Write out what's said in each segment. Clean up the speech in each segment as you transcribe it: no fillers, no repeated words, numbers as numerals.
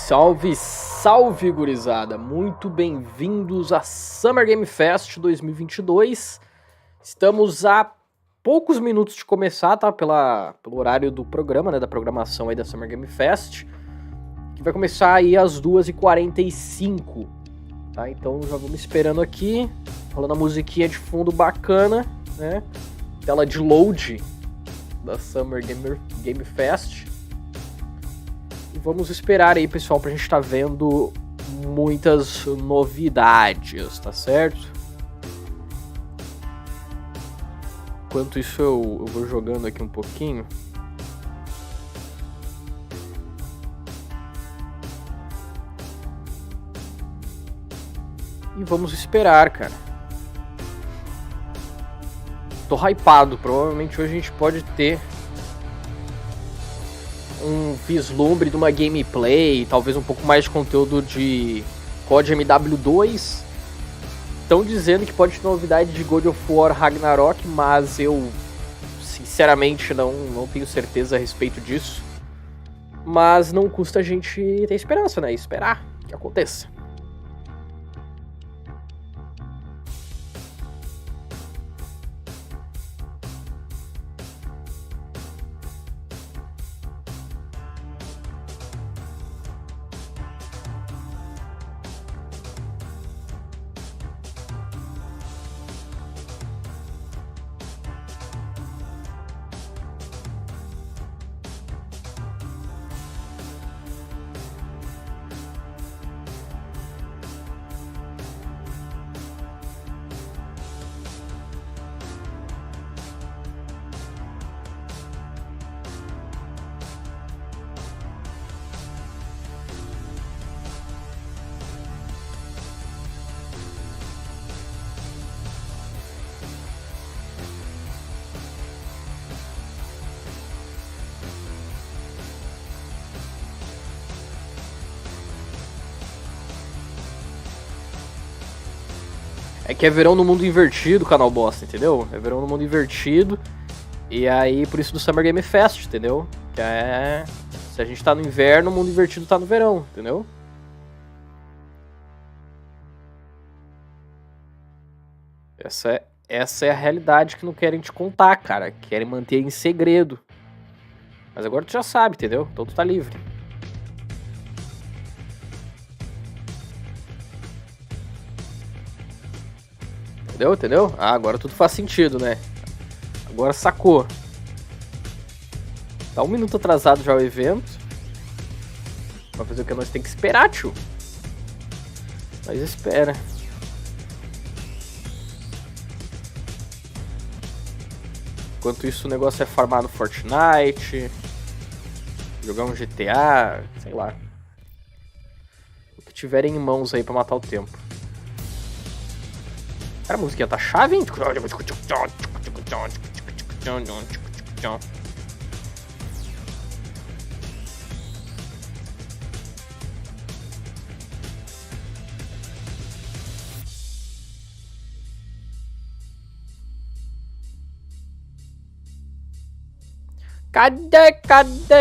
Salve, salve, gurizada! Muito bem-vindos a Summer Game Fest 2022. Estamos a poucos minutos de começar, tá? Pelo horário do programa, né? Da programação aí da Summer Game Fest, que vai começar aí às 2h45, tá? Então já vamos esperando aqui, rolando a musiquinha de fundo bacana, né? Tela de load da Summer Game Fest. E vamos esperar aí, pessoal, pra gente estar vendo muitas novidades, tá certo? Enquanto isso eu vou jogando aqui um pouquinho. E vamos esperar, cara. Tô hypado, provavelmente hoje a gente pode ter um vislumbre de uma gameplay, talvez um pouco mais de conteúdo de COD MW2. Estão dizendo que pode ter novidade de God of War Ragnarok, mas eu sinceramente não tenho certeza a respeito disso. Mas não custa a gente ter esperança, né? Esperar que aconteça. É que é verão no mundo invertido, canal bosta, entendeu? É verão no mundo invertido. E aí, por isso do Summer Game Fest, entendeu? Que é... Se a gente tá no inverno, o mundo invertido tá no verão, entendeu? Essa é a realidade que não querem te contar, cara. Querem manter em segredo. Mas agora tu já sabe, entendeu? Então tu tá livre. Entendeu? Ah, agora tudo faz sentido, né? Agora sacou. Tá 1 minuto atrasado já o evento. Vai fazer o que nós tem que esperar, tio. Mas espera. Enquanto isso o negócio é farmar no Fortnite, jogar um GTA, sei lá. O que tiverem em mãos aí pra matar o tempo. Cara, a musiquinha tá chave, hein? Cadê?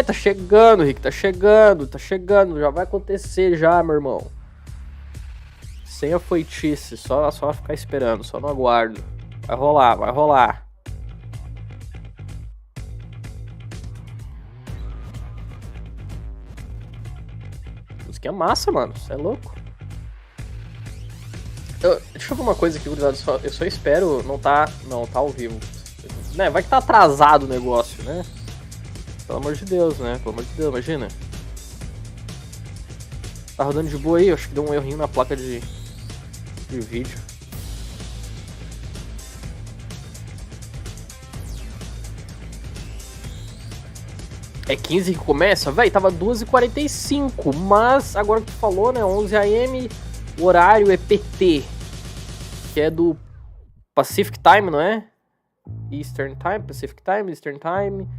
Tá chegando, Rick, tá chegando. Já vai acontecer já, meu irmão. Sem a foitice, só ficar esperando, só no aguardo. Vai rolar. Música é massa, mano, você é louco. Deixa eu ver uma coisa aqui, gurizada, eu só espero não tá ao vivo. Né, vai que tá atrasado o negócio, né? Pelo amor de Deus, né? Pelo amor de Deus, imagina. Tá rodando de boa aí, acho que deu um errinho na placa de vídeo. É 15 que começa? Véi, tava 2h45, mas agora que tu falou, né, 11 AM, o horário é PT, que é do Pacific Time, não é? Eastern Time,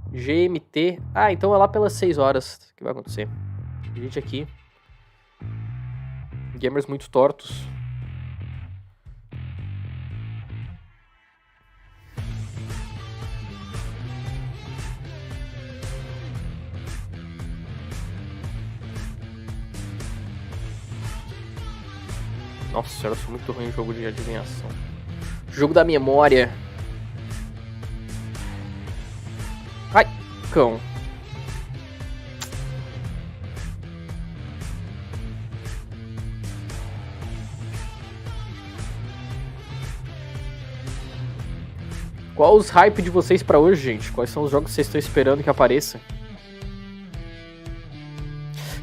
GMT. Ah, então é lá pelas 6 horas que vai acontecer. Gente aqui, gamers muito tortos. Nossa senhora, eu sou muito ruim em jogo de adivinhação. Jogo da memória. Ai, cão. Qual os hype de vocês pra hoje, gente? Quais são os jogos que vocês estão esperando que apareça?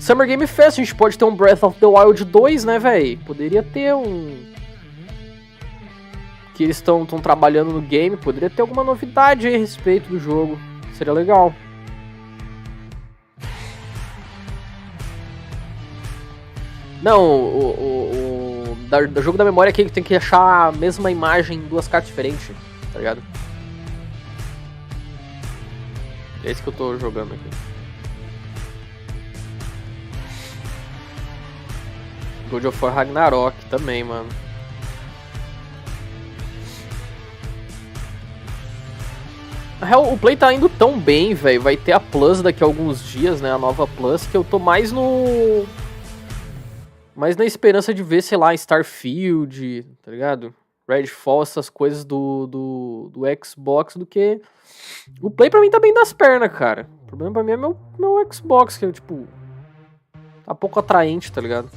Summer Game Fest, a gente pode ter um Breath of the Wild 2, né, véi? Poderia ter um... Que eles estão trabalhando no game, poderia ter alguma novidade aí a respeito do jogo. Seria legal. Não, o jogo da memória aqui que tem que achar a mesma imagem em duas cartas diferentes, tá ligado? É esse que eu tô jogando aqui. God of War Ragnarok também, mano. Na real, o Play tá indo tão bem, velho. Vai ter a Plus daqui a alguns dias, né? A nova Plus, que eu tô mais no... mais na esperança de ver, sei lá, Starfield, tá ligado? Redfall, essas coisas do Xbox, do que... O Play pra mim tá bem das pernas, cara. O problema pra mim é meu Xbox, que é, tipo... tá pouco atraente, tá ligado?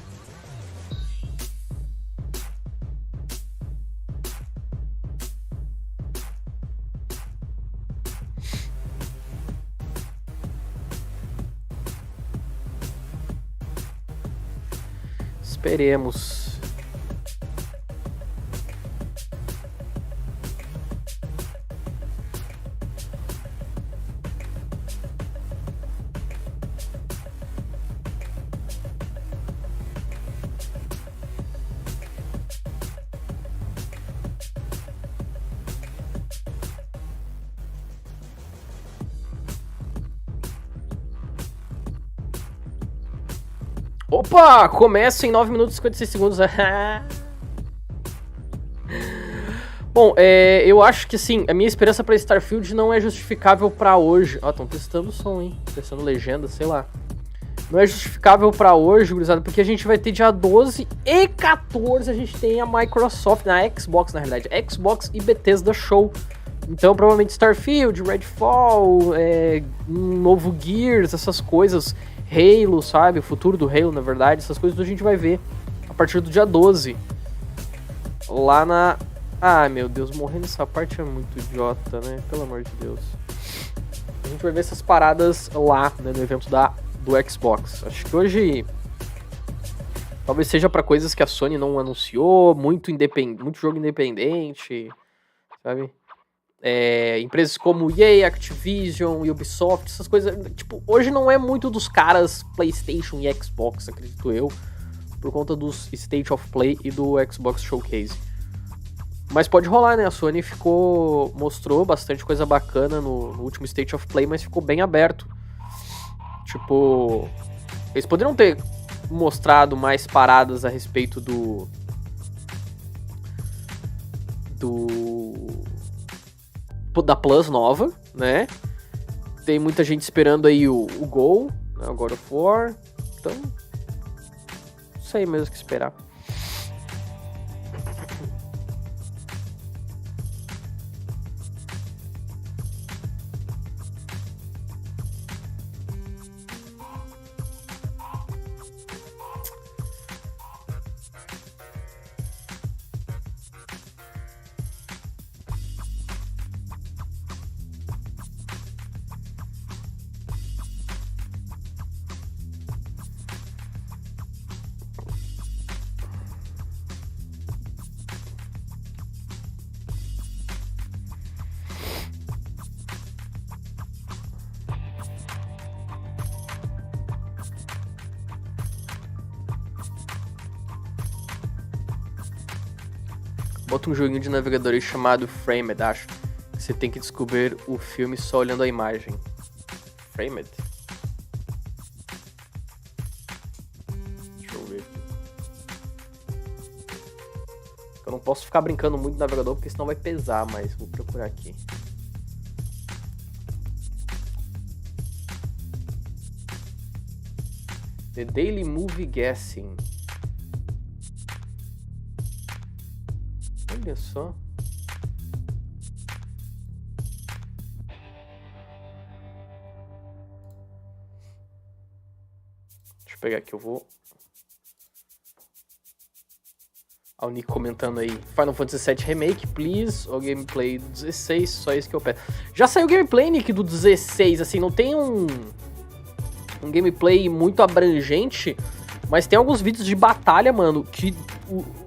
Esperemos. Opa! Começa em 9 minutos e 56 segundos. Bom, eu acho que assim, a minha esperança pra Starfield não é justificável pra hoje. Ó, estão testando o som, hein? Testando legenda, sei lá. Não é justificável pra hoje, gurizada, porque a gente vai ter dia 12 e 14 a gente tem a Microsoft, na Xbox, na realidade. Xbox e Bethesda Show. Então, provavelmente Starfield, Redfall, um novo Gears, essas coisas... Halo, sabe? O futuro do Halo, na verdade. Essas coisas a gente vai ver a partir do dia 12. Lá na... Ah, meu Deus, morrer nessa parte é muito idiota, né? Pelo amor de Deus. A gente vai ver essas paradas lá, né, no evento do Xbox. Acho que hoje... talvez seja pra coisas que a Sony não anunciou, muito jogo independente, sabe? Empresas como EA, Activision, Ubisoft, essas coisas, tipo, hoje não é muito dos caras PlayStation e Xbox, acredito eu, por conta dos State of Play e do Xbox Showcase. Mas pode rolar, né? A Sony mostrou bastante coisa bacana no último State of Play, mas ficou bem aberto. Tipo, eles poderiam ter mostrado mais paradas a respeito da Plus nova, né? Tem muita gente esperando aí o Go, né? O God of War. Então, não sei mesmo o que esperar. Bota um joguinho de navegador aí chamado Framed, acho. Você tem que descobrir o filme só olhando a imagem. Framed? Deixa eu ver. Eu não posso ficar brincando muito no navegador porque senão vai pesar, mas vou procurar aqui. The Daily Movie Guessing. Olha só. Deixa eu pegar aqui, eu vou... O Nick comentando aí, Final Fantasy VII Remake, please, ou gameplay do 16, só isso que eu peço. Já saiu o gameplay, Nick, do 16, assim, não tem um gameplay muito abrangente, mas tem alguns vídeos de batalha, mano, que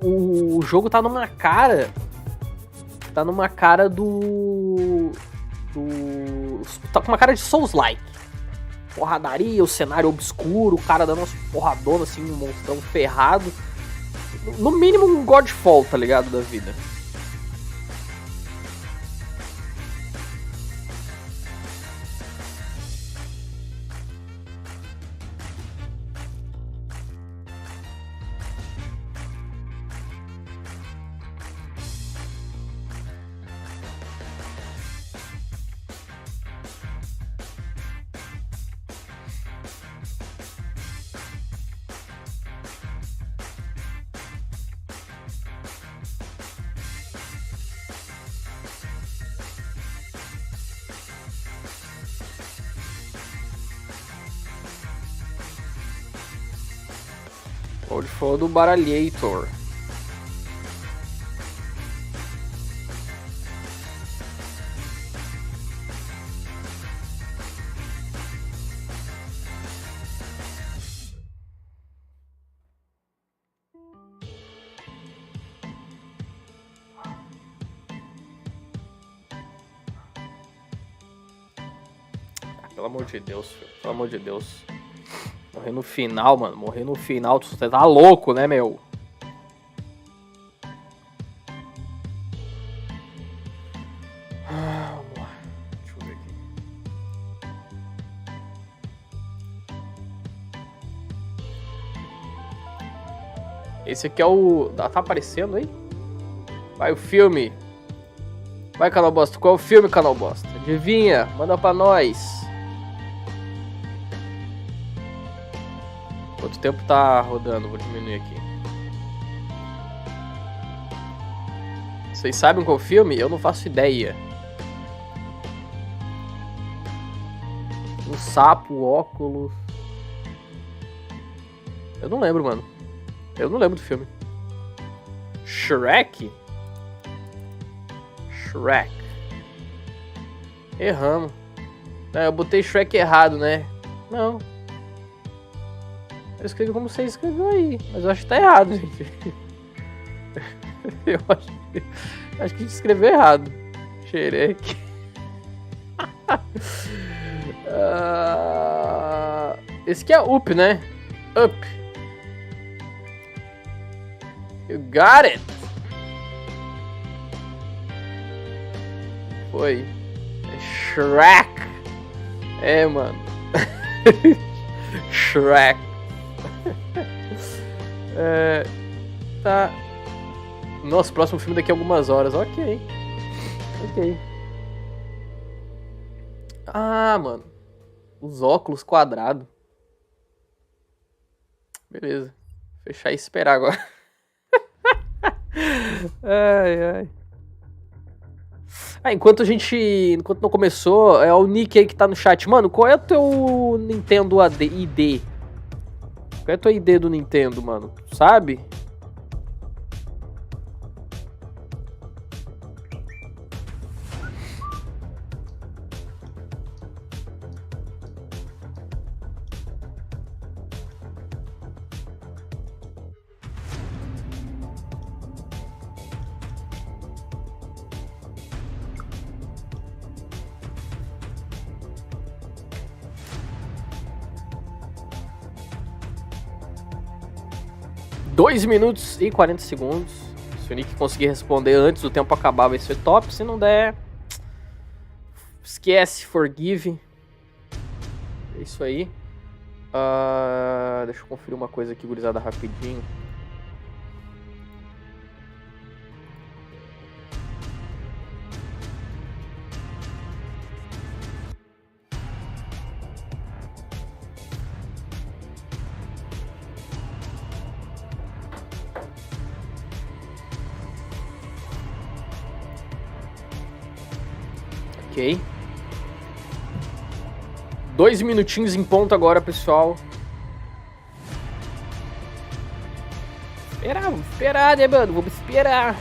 o jogo tá numa cara tá com uma cara de Souls-like. Porradaria, o cenário obscuro, o cara dando umas porradonas, assim, um monstrão ferrado. No mínimo um Godfall, tá ligado, da vida. Ele falou do Baralhator. Pelo amor de Deus, filho. Pelo amor de Deus. Morrer no final, mano. Morrer no final. Você tá louco, né, meu? Vamos lá. Deixa eu ver aqui. Esse aqui é o... Tá aparecendo aí? Vai o filme. Vai, canal bosta. Qual é o filme, canal bosta? Adivinha? Manda pra nós. Quanto tempo tá rodando? Vou diminuir aqui. Vocês sabem qual filme? Eu não faço ideia. Um sapo, óculos... Eu não lembro, mano. Eu não lembro do filme. Shrek? Shrek. Erramos. Eu botei Shrek errado, né? Não. Eu escrevi como você escreveu aí, mas eu acho que tá errado, gente. Eu acho que a gente escreveu errado. Shrek. Esse aqui é Up, né? Up. You got it. Foi. É Shrek. É, mano. Shrek. Tá. Nossa, próximo filme daqui a algumas horas. Ok. Ah, mano. Os óculos quadrados. Beleza. Fechar e esperar agora. Ai. Enquanto não começou, é o Nick aí que tá no chat. Mano, qual é o teu Nintendo ID? Qual é a tua ID do Nintendo, mano? Sabe? Dois minutos e 40 segundos. Se o Nick conseguir responder antes do tempo acabar, vai ser top. Se não der, esquece, forgive. É isso aí. Deixa eu conferir uma coisa aqui, gurizada, rapidinho. Ok. 2 minutinhos em ponto agora, pessoal. Vamos esperar, né, mano? Vamos esperar.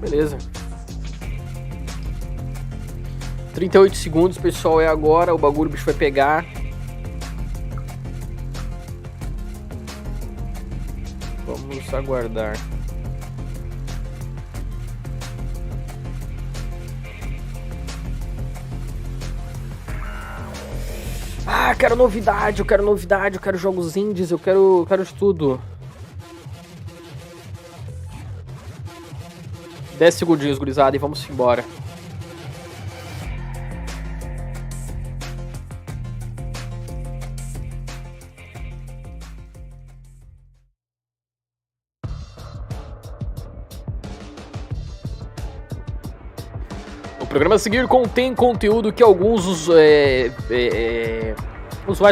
Beleza. 38 segundos, pessoal, é agora. O bagulho, o bicho vai pegar. Vamos aguardar. Ah, quero novidade, eu quero jogos indies, eu quero de tudo. 10 segundinhos, gurizada, e vamos embora. O programa a seguir contém conteúdo que alguns usuários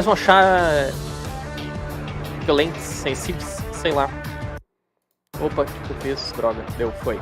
vão achar violentos, sensíveis, sei lá. Opa, o que eu fiz? Droga, deu, foi.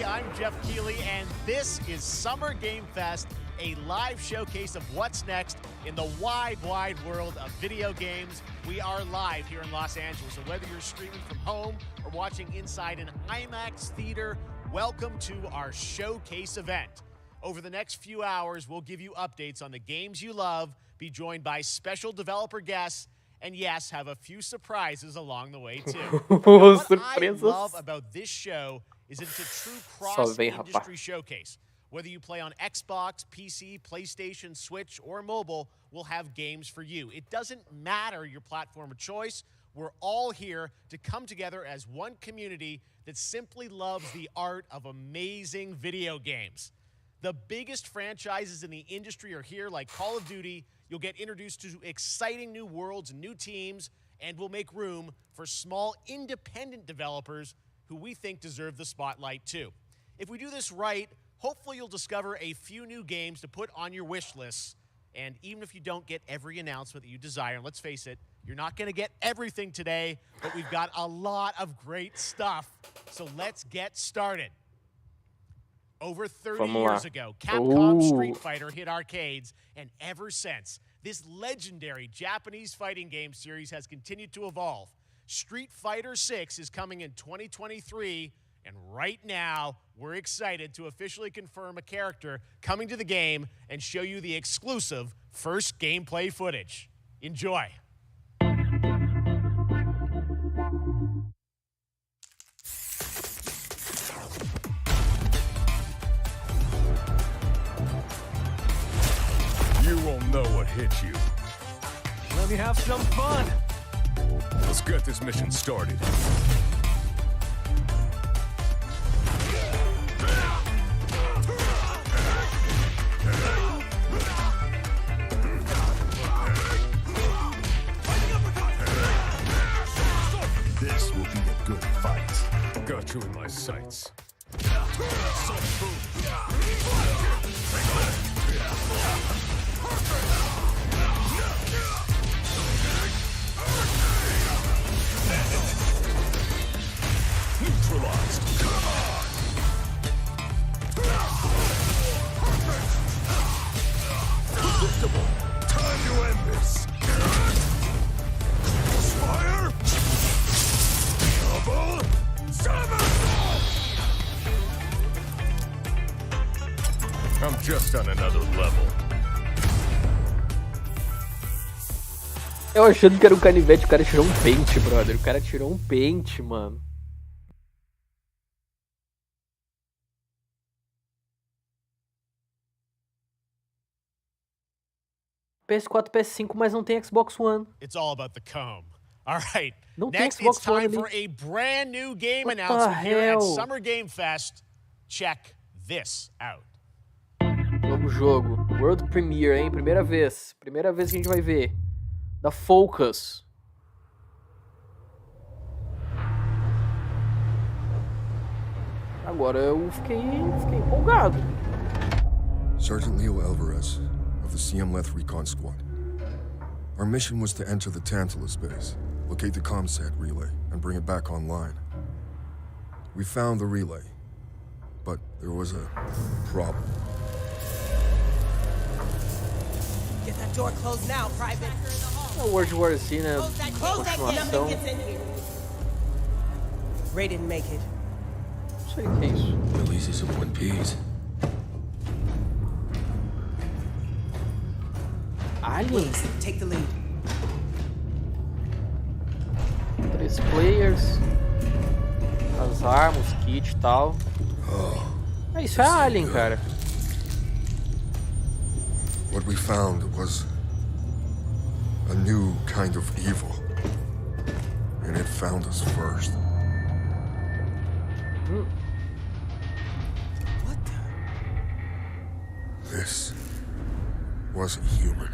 I'm Jeff Keighley, and this is Summer Game Fest, a live showcase of what's next in the wide world of video games. We are live here in Los Angeles, so whether you're streaming from home or watching inside an IMAX theater, welcome to our showcase event. Over the next few hours, we'll give you updates on the games you love, be joined by special developer guests, and yes, have a few surprises along the way too. What I love about this show is it's a true cross-industry showcase. Whether you play on Xbox, PC, PlayStation, Switch, or mobile, we'll have games for you. It doesn't matter your platform of choice. We're all here to come together as one community that simply loves the art of amazing video games. The biggest franchises in the industry are here, like Call of Duty. You'll get introduced to exciting new worlds and new teams, and we'll make room for small independent developers who we think deserve the spotlight too. If we do this right, hopefully you'll discover a few new games to put on your wish lists. And even if you don't get every announcement that you desire, and let's face it, you're not going to get everything today, but we've got a lot of great stuff. So let's get started. Over 30 years ago, Capcom Street Fighter hit arcades, and ever since, this legendary Japanese fighting game series has continued to evolve. Street Fighter 6 is coming in 2023, and right now, we're excited to officially confirm a character coming to the game and show you the exclusive first gameplay footage. Enjoy. You won't know what hit you. Let me have some fun. Let's get this mission started. This will be a good fight. Got you in my sights. Neutralized. I'm just on another level. Eu achando que era um canivete, o cara tirou um pente, brother. O cara tirou um pente, mano. PS4, PS5, mas não tem Xbox One. It's all about the comb. All right. Não tem Next, Xbox it's time One for ali. a brand new game What the announcement here at hell? Summer Game Fest. Check this out. Novo jogo. World Premiere, hein? Primeira vez. Primeira vez que a gente vai ver. Da Focus. Agora eu fiquei empolgado. Sergeant Leo Alvarez of the CM Leth Recon Squad. Our mission was to enter the Tantalus base, locate the ComSat relay, and bring it back online. We found the relay, but there was a problem. Get that door closed now, Private. É o World War Z, né? Close that gate. Continuação. Nothing gets in here. Ray didn't make it. Não sei o que é isso. Releases of One Piece. Alien? Take the lead. 3 players. As armas, kit e tal. É isso, é Alien, cara. What we found was a new kind of evil. And it found us first. What the? This wasn't human.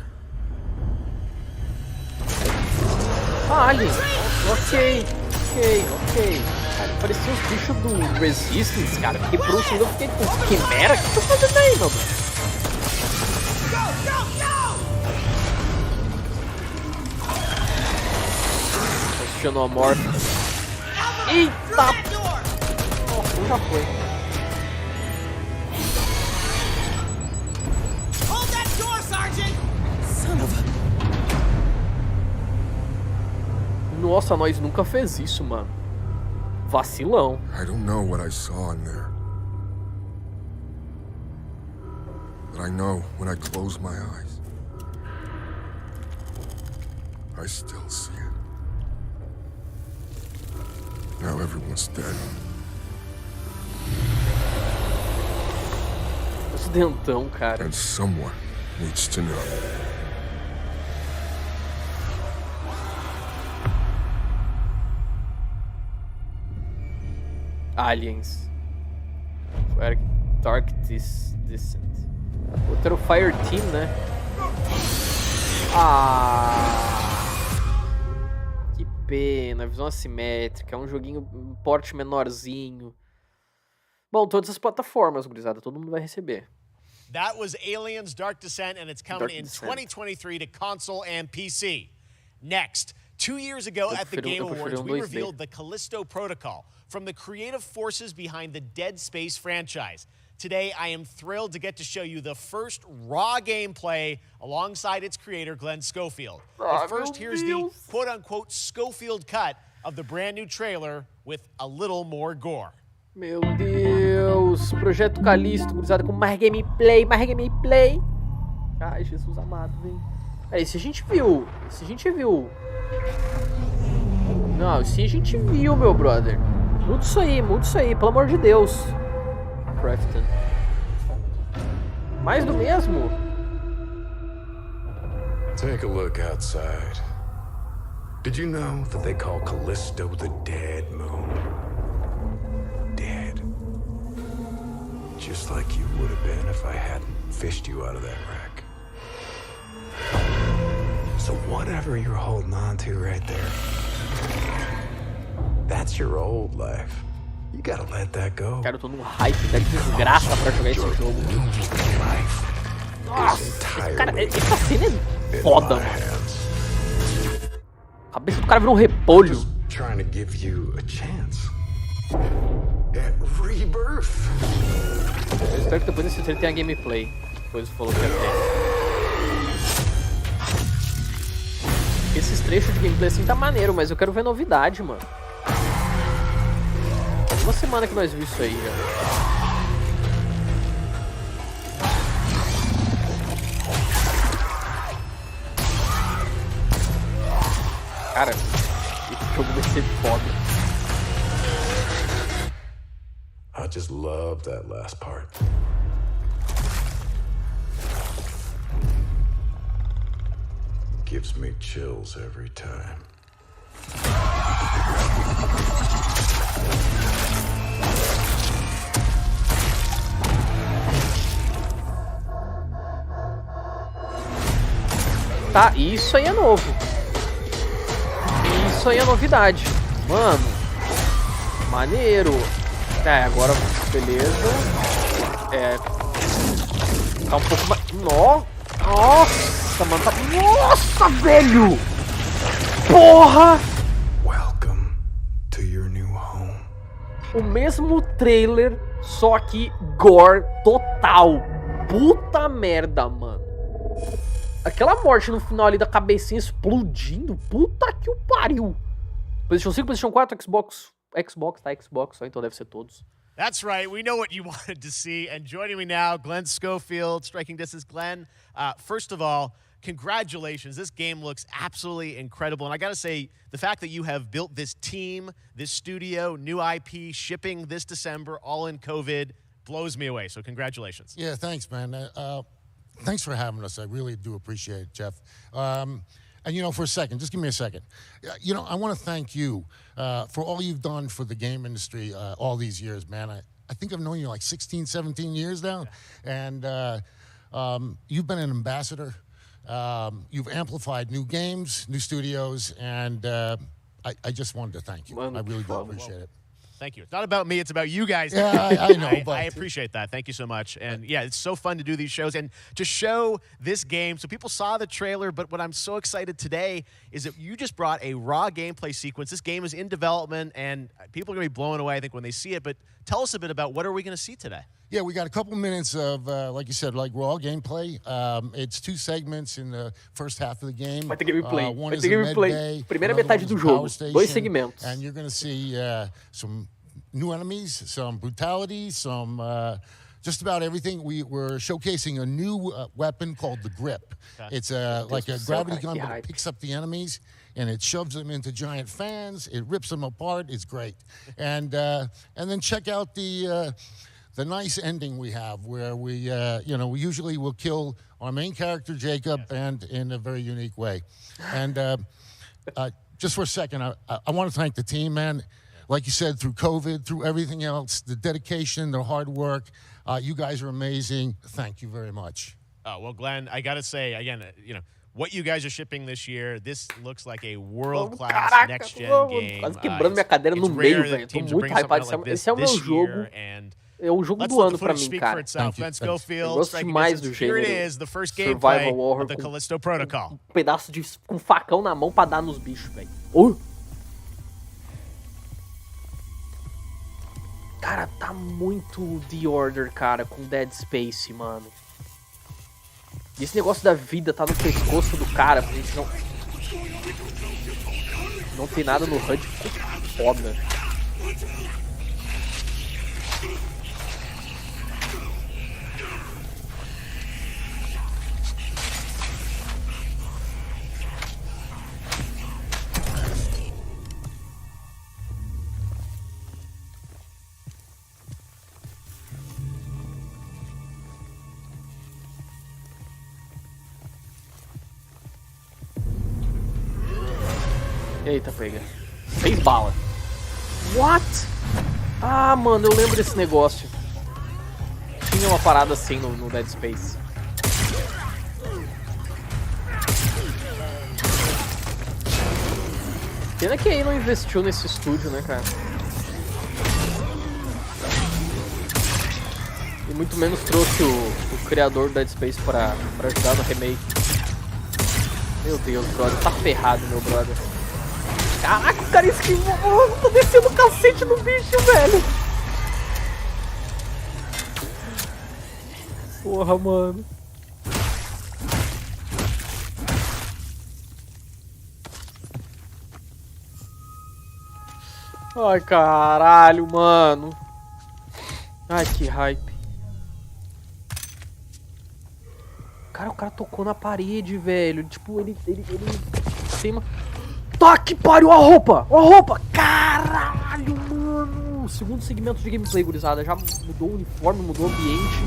Alien. Ok. Cara, parecia os bichos do Resistance, cara. Fiquei por um segundo, eu fiquei com quimera. O que tá fazendo aí, meu bro? Xenomorph. Eita! Nossa, já foi. Hold that door, Sergeant! Son of a... Nossa, nós nunca fez isso, mano. Vacilão. I don't know what I saw in there. But I know when I close my eyes, I still see it. Now everyone's dead. Os dentão, cara. And someone needs to know. Aliens. Dark Descent. Outro era o Fire Team, né? Que pena. Visão assimétrica. É um joguinho um porte menorzinho. Bom, todas as plataformas, gurizada. Todo mundo vai receber. That was Aliens Dark Descent, and it's coming in Descent. 2023 to console and PC. Next, 2 years ago at the Game Awards, we revealed the Callisto protocol from the creative forces behind the Dead Space franchise. Today, I am thrilled to get to show you the first raw gameplay alongside its creator, Glenn Schofield. But first, here's the quote-unquote Schofield cut of the brand new trailer with a little more gore. Meu Deus. Projeto Callisto, gurizada, com mais gameplay. Ai, Jesus amado, velho. Esse a gente viu. Não, esse a gente viu, meu brother. Muda isso aí, pelo amor de Deus. Crafton. Mais do mesmo? Take a look outside. Did you know that they call Callisto the Dead Moon? Dead. Just like you would have been if I hadn't fished you out of that wreck. So whatever you're holding on to right there, that's your old life. You gotta let that go. Cara, eu tô num hype da desgraça pra jogar esse jogo. Nossa, esse cara, essa cena é foda, mano. A cabeça do cara virou um repolho. Trying to give you a chance at rebirth. Eu espero que depois desse trailer tenha gameplay. Depois falou que ia ter. Esses trechos de gameplay assim tá maneiro, mas eu quero ver novidade, mano. Uma semana que nós vimos isso aí já. Cara, esse jogo vai ser foda. I just love that last part. Gives me chills every time. Tá, isso aí é novo. Isso aí é novidade. Mano, maneiro. É, agora, beleza. É. Tá um pouco mais. Nossa, mano. Tá... Nossa, velho! Porra! Welcome to your new home. O mesmo trailer, só que gore total. Puta merda, mano. Aquela morte no final ali da cabecinha explodindo. Puta que o pariu. PlayStation 5, PlayStation 4, Xbox, tá? Xbox, só então deve ser todos. That's right. We know what you wanted to see. And joining me now, Glenn Schofield, Striking Distance. Glenn, first of all, congratulations. This game looks absolutely incredible. And I got to say, the fact that you have built this team, this studio, new IP, shipping this December, all in COVID, blows me away. So congratulations. Yeah, thanks, man. Thanks for having us. I really do appreciate it, Jeff. And, you know, for a second, just give me a second. You know, I want to thank you for all you've done for the game industry all these years, man. I think I've known you like 16, 17 years now. Yeah. And you've been an ambassador. You've amplified new games, new studios, and I just wanted to thank you. I really do appreciate it. Thank you. It's not about me. It's about you guys. Yeah, I know. I appreciate that. Thank you so much. And yeah, it's so fun to do these shows and to show this game. So people saw the trailer, but what I'm so excited today is that you just brought a raw gameplay sequence. This game is in development, and people are going to be blown away, I think, when they see it. But tell us a bit about what are we going to see today? Yeah, we got a couple minutes of, like you said, like raw gameplay. It's 2 segments in the first half of the game. Vai ter gameplay. One Vai is ter a med gameplay. bay, Primeira another metade one's do a jogo. power station, 2 segmentos. And you're going to see some new enemies, some brutality, some just about everything. We're showcasing a new weapon called the Grip. Okay. It's like a gravity gun, but it picks up the enemies and it shoves them into giant fans. It rips them apart. It's great. And then check out the nice ending we have, where we we usually will kill our main character Jacob, and in a very unique way. And just for a second, I want to thank the team, man. Like you said, through COVID, through everything else, the dedication, the hard work, you guys are amazing. Thank you very much. Oh, well, Glenn, I got to say, again, what you guys are shipping this year, this looks like a world-class next-gen game. Quase quebrando minha cadeira no meio, velho. Tô muito hypado. Esse é o meu jogo. É o jogo do ano pra mim, cara. Eu gosto demais do gênero Survival Horror com um pedaço com facão na mão pra dar nos bichos, velho. Cara, tá muito The Order, cara, com Dead Space, mano. E esse negócio da vida tá no pescoço do cara, pra gente não tem nada no HUD, ficou foda. Eita, pega. 6 balas. What? Ah, mano, eu lembro desse negócio. Tinha uma parada assim no Dead Space. Pena que aí não investiu nesse estúdio, né, cara? E muito menos trouxe o criador do Dead Space pra ajudar no remake. Meu Deus, brother. Tá ferrado, meu brother. Caraca, o cara esquivou. Tô descendo o cacete no bicho, velho. Porra, mano. Ai, caralho, mano. Ai, que hype. Cara, o cara tocou na parede, velho. Tipo, ele tem uma... Tá que pariu, a roupa! A roupa! Caralho, mano! Segundo segmento de gameplay, gurizada. Já mudou o uniforme, mudou o ambiente.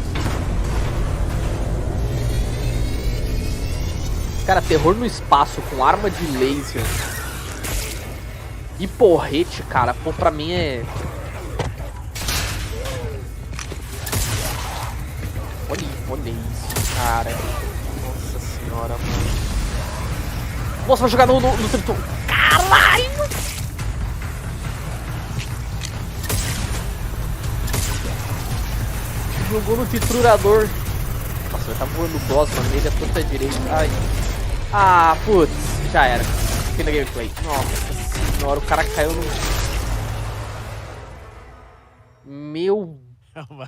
Cara, terror no espaço com arma de laser e porrete, cara, pô, pra mim é... Olha isso, cara. Nossa senhora, mano. Nossa, vai jogar no triton. Caralho! Jogou no triturador. Nossa, vai tá voando Gotham nele a torta direita. Ai. Ah, putz, já era. Fim da gameplay. Nossa senhora, o cara caiu no... Meu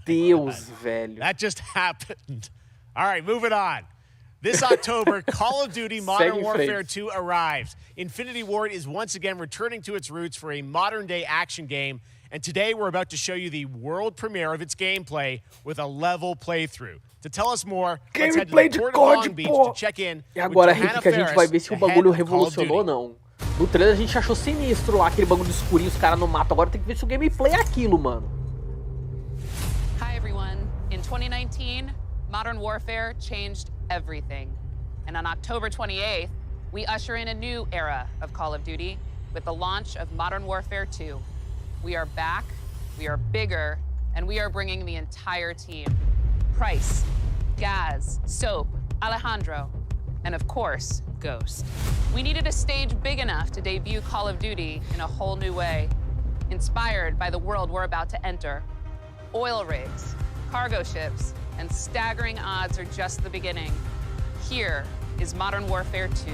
Deus, velho. That just happened. All right, moving on. This October, Call of Duty Modern Warfare 2 arrives. Infinity Ward is once again returning to its roots for a modern-day action game, and today we're about to show you the world premiere of its gameplay with a level playthrough. To tell us more, let's head to the port of Long Beach to check in. E agora, Rick, que a gente vai ver se o bagulho revolucionou ou não. No trailer a gente achou sinistro lá, aquele bagulho escurinho, os caras no mato. Agora tem que ver se o gameplay é aquilo, mano. Hi everyone. In 2019, Modern Warfare changed everything. And on October 28th, we usher in a new era of Call of Duty with the launch of Modern Warfare 2. We are back, we are bigger, and we are bringing the entire team. Price, Gaz, Soap, Alejandro, and of course, Ghost. We needed a stage big enough to debut Call of Duty in a whole new way, inspired by the world we're about to enter. Oil rigs, cargo ships, and staggering odds are just the beginning. Here is Modern Warfare 2.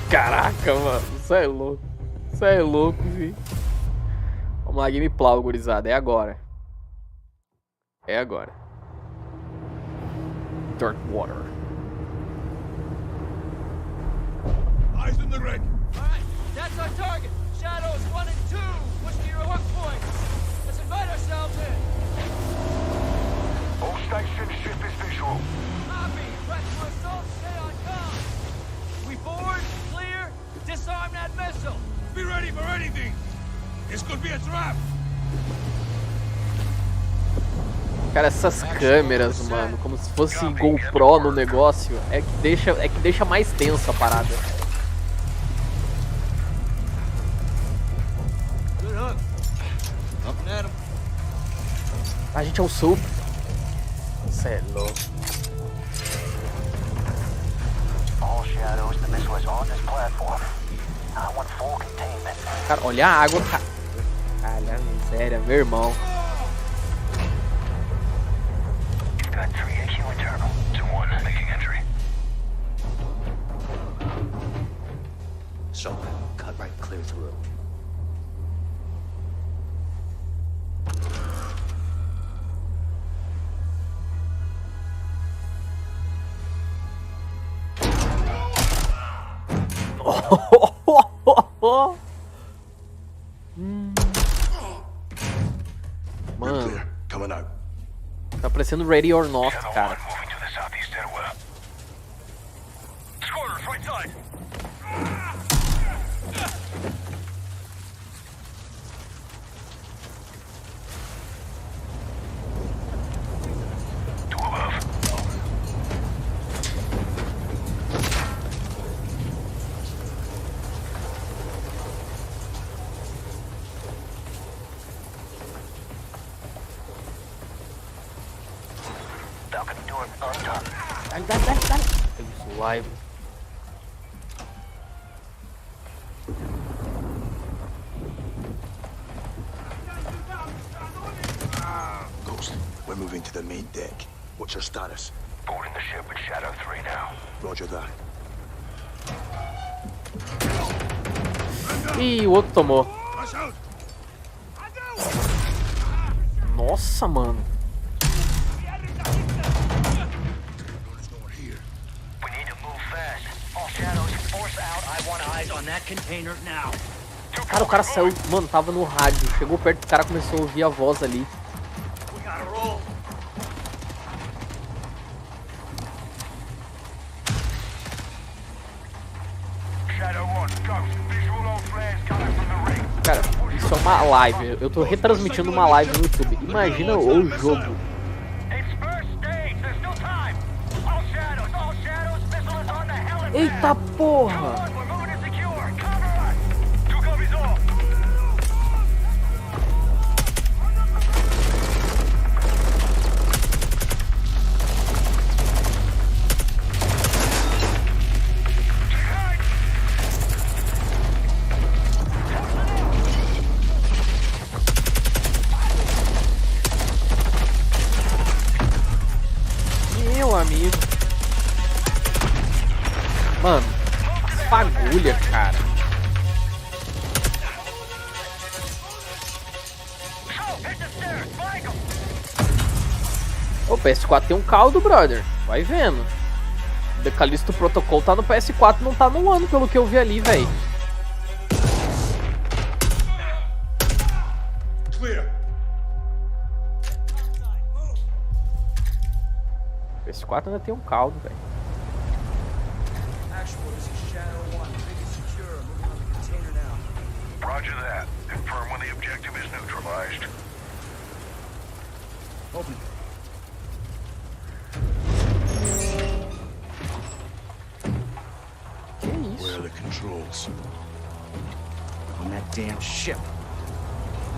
Caraca, mano, isso é louco. Isso é louco, vi. Vamos lá, gameplay, gurizada, é agora. É agora. Dark Water. Eyes in the rig. All right, that's our target. Shadows 1 and 2. Push to your hook points. Let's invite ourselves in. All stations, ship is visual. Copy. Press for assault. Stay on comm. We board, clear, disarm that missile. Be ready for anything. This could be a trap. Cara, essas câmeras, mano, como se fosse GoPro no negócio, é que deixa mais tensa a parada. A gente é o Soap. Cê é louco. Cara, olha a água, cara. Caralho, miséria, meu irmão. So, cut right clear through. Mano, tá parecendo Ready or Not, cara. Dale. Isso, live. Ghost, we're moving to the main deck. What's your status? Boarding the ship with Shadow 3 now. Roger that. Ih, o outro tomou. Nossa, mano. Cara, o cara saiu, mano, tava no rádio. Chegou perto do cara, começou a ouvir a voz ali. uma live. Eu tô retransmitindo uma live no YouTube. Imagina o jogo. Eita porra! Meu amigo. Mano, fagulha, cara. O PS4 tem um caldo, brother. Vai vendo. O Callisto Protocol tá no PS4, não tá no One, pelo que eu vi ali, velho. O PS4 ainda tem um caldo, velho. Roger that. Confirm when the objective is neutralized. Open. Que isso? Where are the controls? On that damn ship.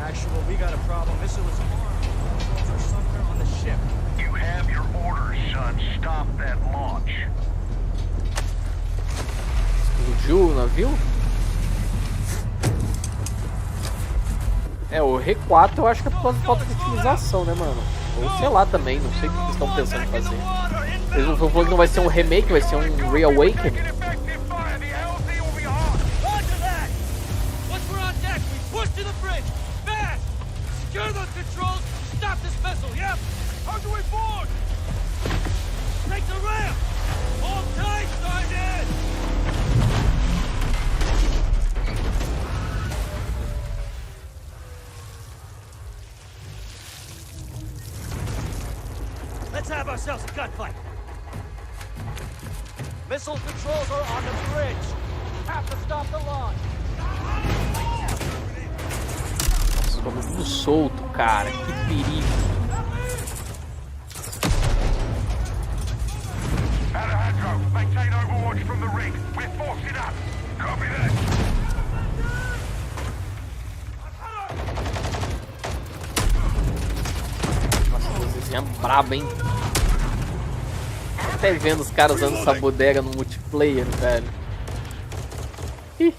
Actual, we got a problem. Missile is armed. Controls are somewhere on the ship. You have your orders, son. Stop that launch. Explodiu o navio? É, o R4 eu acho que é por causa de falta de utilização, né, mano? Ou sei lá também, não sei o que eles estão pensando em fazer. Eles não estão falando que não vai ser um remake, vai ser um reawakening. Let's have ourselves a gunfight. Missile controls are on the bridge. Have to stop the launch. Nossa, tô muito solto, cara. Que perigo. Alejandro, maintain overwatch from the rig. We're forcing up. Copy that. É brabo, hein? Até vendo os caras usando essa bodega no multiplayer, velho. Tem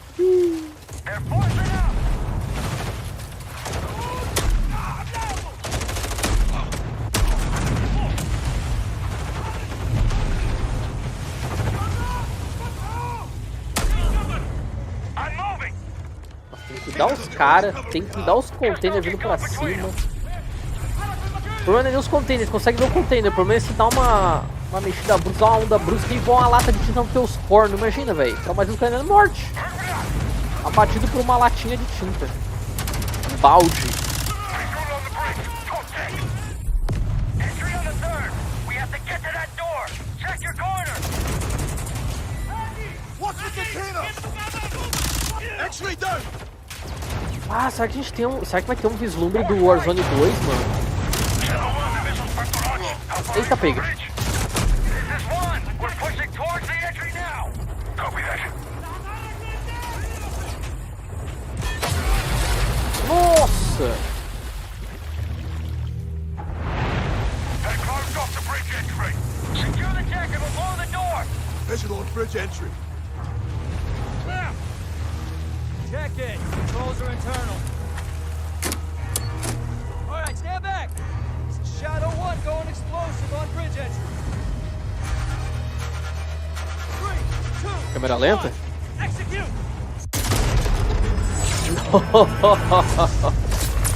que cuidar os caras, tem que cuidar os containers vindo pra cima. O problema é nem os containers, consegue ver o container. O problema é se dá uma mexida brusca, uma onda brusca e voa uma lata de tinta nos teus cornos. Imagina, velho. Traumatizando o cara é morte. Abatido por uma latinha de tinta. Um balde. Ah, será que a gente tem um. Será que vai ter um vislumbre do Warzone 2, mano? Eita, pega. Nossa! Visual on bridge entry. Check it. Controls are internal. All right, stand back. Shadow 1 going explosive on bridge entry. 3, 2, Câmera lenta? 1, execute.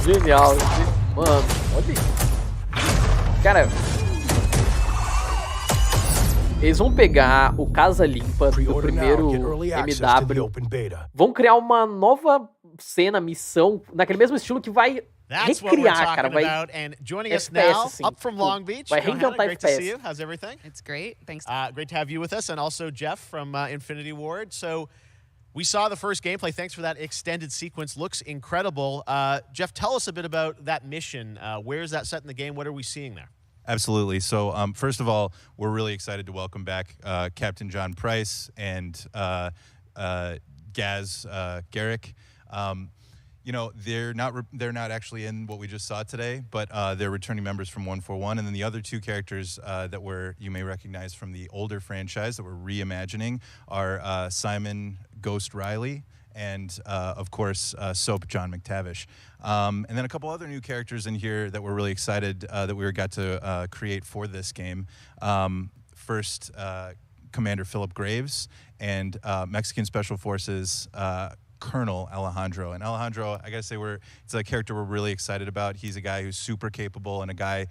Genial. Mano, olha isso. Cara, eles vão pegar o Casa Limpa do primeiro MW, vão criar uma nova cena, missão, naquele mesmo estilo que vai That's what we're recriar, cara, talking vai about. And joining us FPS, now, assim, up from Long Beach, vai Johanna, reinventar great to see FPS. you. How's everything? It's great. Thanks. Great to have you with us, and also Jeff from Infinity Ward. So, We saw the first gameplay. Thanks for that extended sequence. Looks incredible. Jeff, tell us a bit about that mission. Where is that set in the game? What are we seeing there? Absolutely. So first of all, we're really excited to welcome back Captain John Price and Gaz Garrick. You know, they're not actually in what we just saw today, but they're returning members from 141, and then the other two characters that you may recognize from the older franchise that we're reimagining are Simon Ghost Riley and of course Soap John McTavish, and then a couple other new characters in here that we're really excited that we got to create for this game. First, Commander Philip Graves and Mexican Special Forces Colonel Alejandro. And Alejandro, I gotta say, it's a character we're really excited about. He's a guy who's super capable and a guy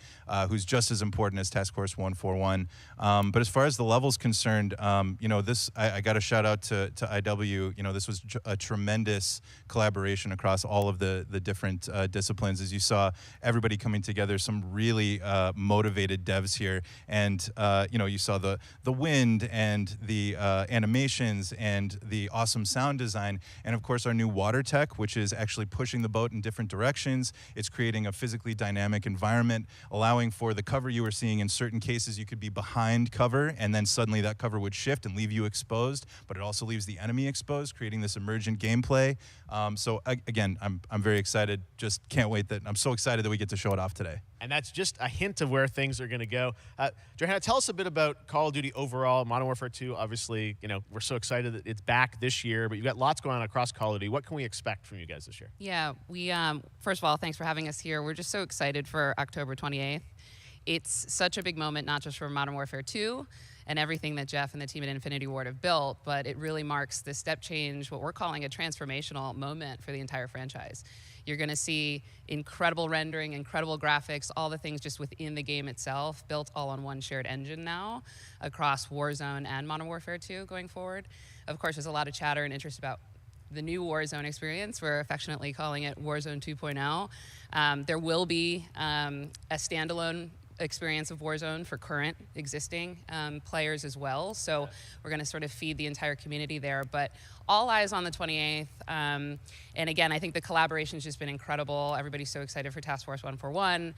who's just as important as Task Force 141. But as far as the level's concerned, you know, I got a shout out to IW. You know, this was a tremendous collaboration across all of the different disciplines. As you saw, everybody coming together, some really motivated devs here. And, you know, you saw the wind and the animations and the awesome sound design. And of course, our new water tech, which is actually pushing the boat in different directions. It's creating a physically dynamic environment, allowing for the cover you were seeing. In certain cases, you could be behind cover, and then suddenly that cover would shift and leave you exposed, but it also leaves the enemy exposed, creating this emergent gameplay. So again, I'm very excited. Just can't wait I'm so excited that we get to show it off today. And that's just a hint of where things are going to go. Johanna, tell us a bit about Call of Duty overall. Modern Warfare 2, obviously, you know, we're so excited that it's back this year, but you've got lots going on across Call of Duty. What can we expect from you guys this year? Yeah, we first of all, thanks for having us here. We're just so excited for October 28th. It's such a big moment, not just for Modern Warfare 2 and everything that Jeff and the team at Infinity Ward have built, but it really marks this step change, what we're calling a transformational moment for the entire franchise. You're going to see incredible rendering, incredible graphics, all the things just within the game itself, built all on one shared engine now across Warzone and Modern Warfare 2 going forward. Of course, there's a lot of chatter and interest about the new Warzone experience. We're affectionately calling it Warzone 2.0. There will be a standalone experience of Warzone for current existing players as well. So we're going to sort of feed the entire community there. But all eyes on the 28th. And again, I think the collaboration's just been incredible. Everybody's so excited for Task Force 141.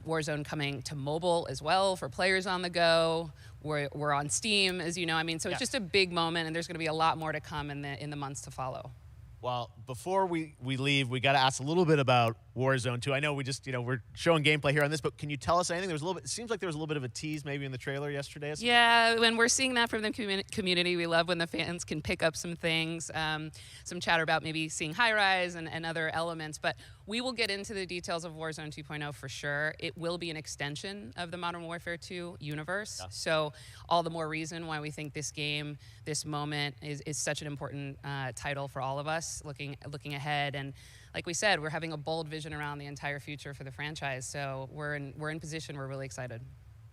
Warzone coming to mobile as well for players on the go. We're on Steam, as you know. I mean, so it's just a big moment, and there's going to be a lot more to come in the months to follow. Well, before we leave, we got to ask a little bit about Warzone 2. I know we just, you know, we're showing gameplay here on this, but can you tell us anything? There was a little bit, it seems like there was a little bit of a tease maybe in the trailer yesterday. Yeah, when we're seeing that from the community, we love when the fans can pick up some things, some chatter about maybe seeing high-rise and other elements, but we will get into the details of Warzone 2.0 for sure. It will be an extension of the Modern Warfare 2 universe, so all the more reason why we think this game, this moment is such an important title for all of us looking ahead. And like we said, we're having a bold vision around the entire future for the franchise, so we're in position. We're really excited.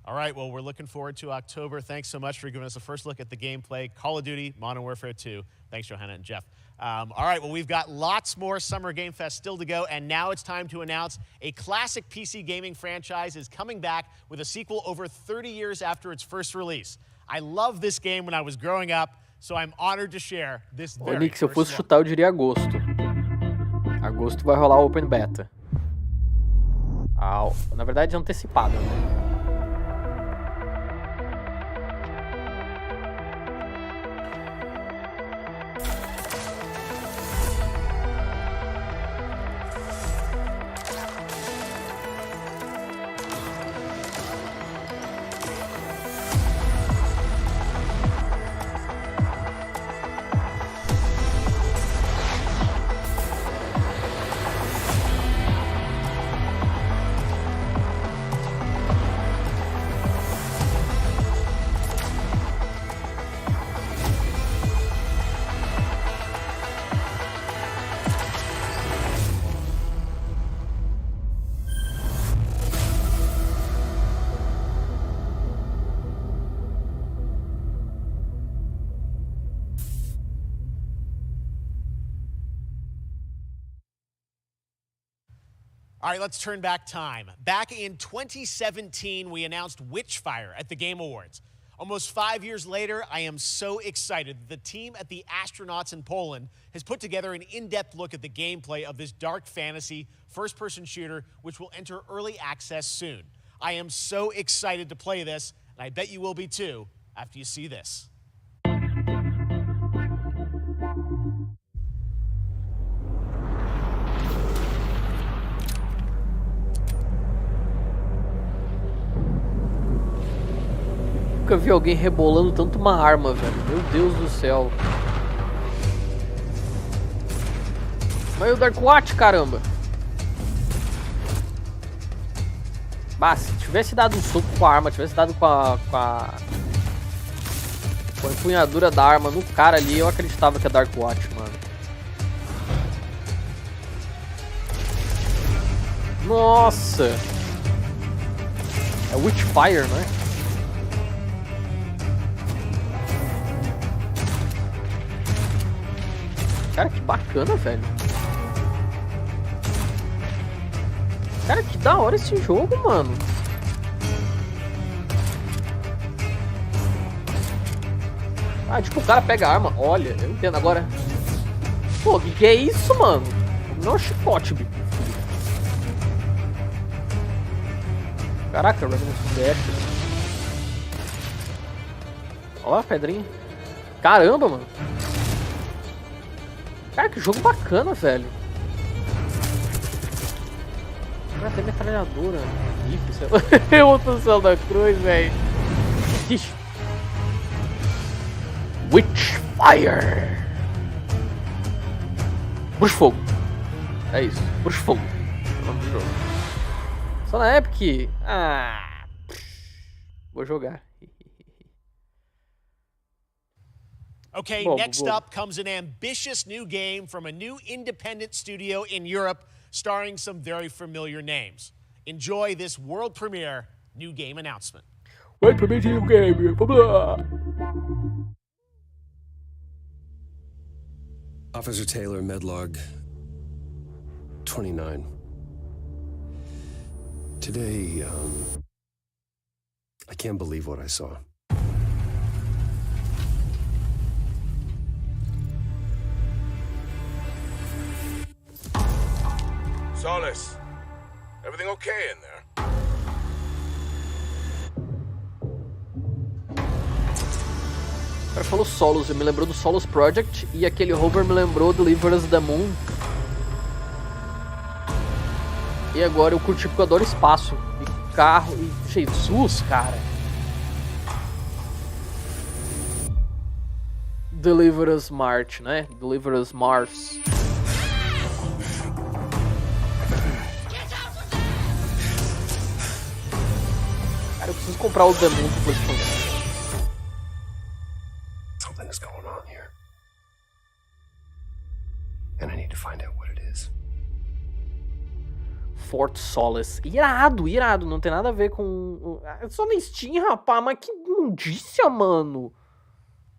All right, well, we're looking forward to October. Thanks so much for giving us a first look at the gameplay. Call of Duty, Modern Warfare 2. Thanks, Johanna and Jeff. All right, well, we've got lots more Summer Game Fest still to go, and now it's time to announce a classic PC gaming franchise is coming back with a sequel over 30 years after its first release. I love this game when I was growing up, so I'm honored to share this very Nick, se eu fosse first chutar, eu diria agosto. Agosto vai rolar o Open Beta. Na verdade, antecipado, né? All right, let's turn back time. Back in 2017, we announced Witchfire at the Game Awards. Almost 5 years later, I am so excited that the team at the Astronauts in Poland has put together an in-depth look at the gameplay of this dark fantasy first-person shooter, which will enter early access soon. I am so excited to play this, and I bet you will be too after you see this. Nunca vi alguém rebolando tanto uma arma, velho. Meu Deus do céu. Mas o Dark Watch, caramba. Bah, se tivesse dado um soco com a arma, tivesse dado com a empunhadura da arma no cara ali, eu acreditava que é Dark Watch, mano. Nossa! É Witchfire, né? Cara, que bacana, velho. Cara, que da hora esse jogo, mano. Ah, tipo, o cara pega a arma. Olha, eu entendo agora. Pô, que é isso, mano? Não é um chicote, bicho. Caraca, Deixe. Ó a pedrinha. Caramba, mano. Cara, que jogo bacana, velho. Cara, tem metralhadora. Eu outro céu da cruz, velho. Witchfire. Bruxa Fogo. É isso, Bruxa Fogo. É o nome do jogo. Só na Epic. Ah. Vou jogar. Okay, next up comes an ambitious new game from a new independent studio in Europe, starring some very familiar names. Enjoy this world premiere new game announcement. World premiere new game. Blah. Officer Taylor, Medlog 29. Today, I can't believe what I saw. Solace, everything okay in there? O cara falou Solos, me lembrou do Solos Project e aquele Hover me lembrou do Deliver Us the Moon. E agora eu curti porque eu adoro espaço e carro e Jesus, cara. Deliver Us Mars, né? Deliver Us Mars. Cara, eu preciso comprar o The Moon pro PlayStation. Something is going on here. And I need to find out what it is. Fort Solace. Irado, irado. Não tem nada a ver com... Só na Steam, rapaz. Mas que imundícia, mano.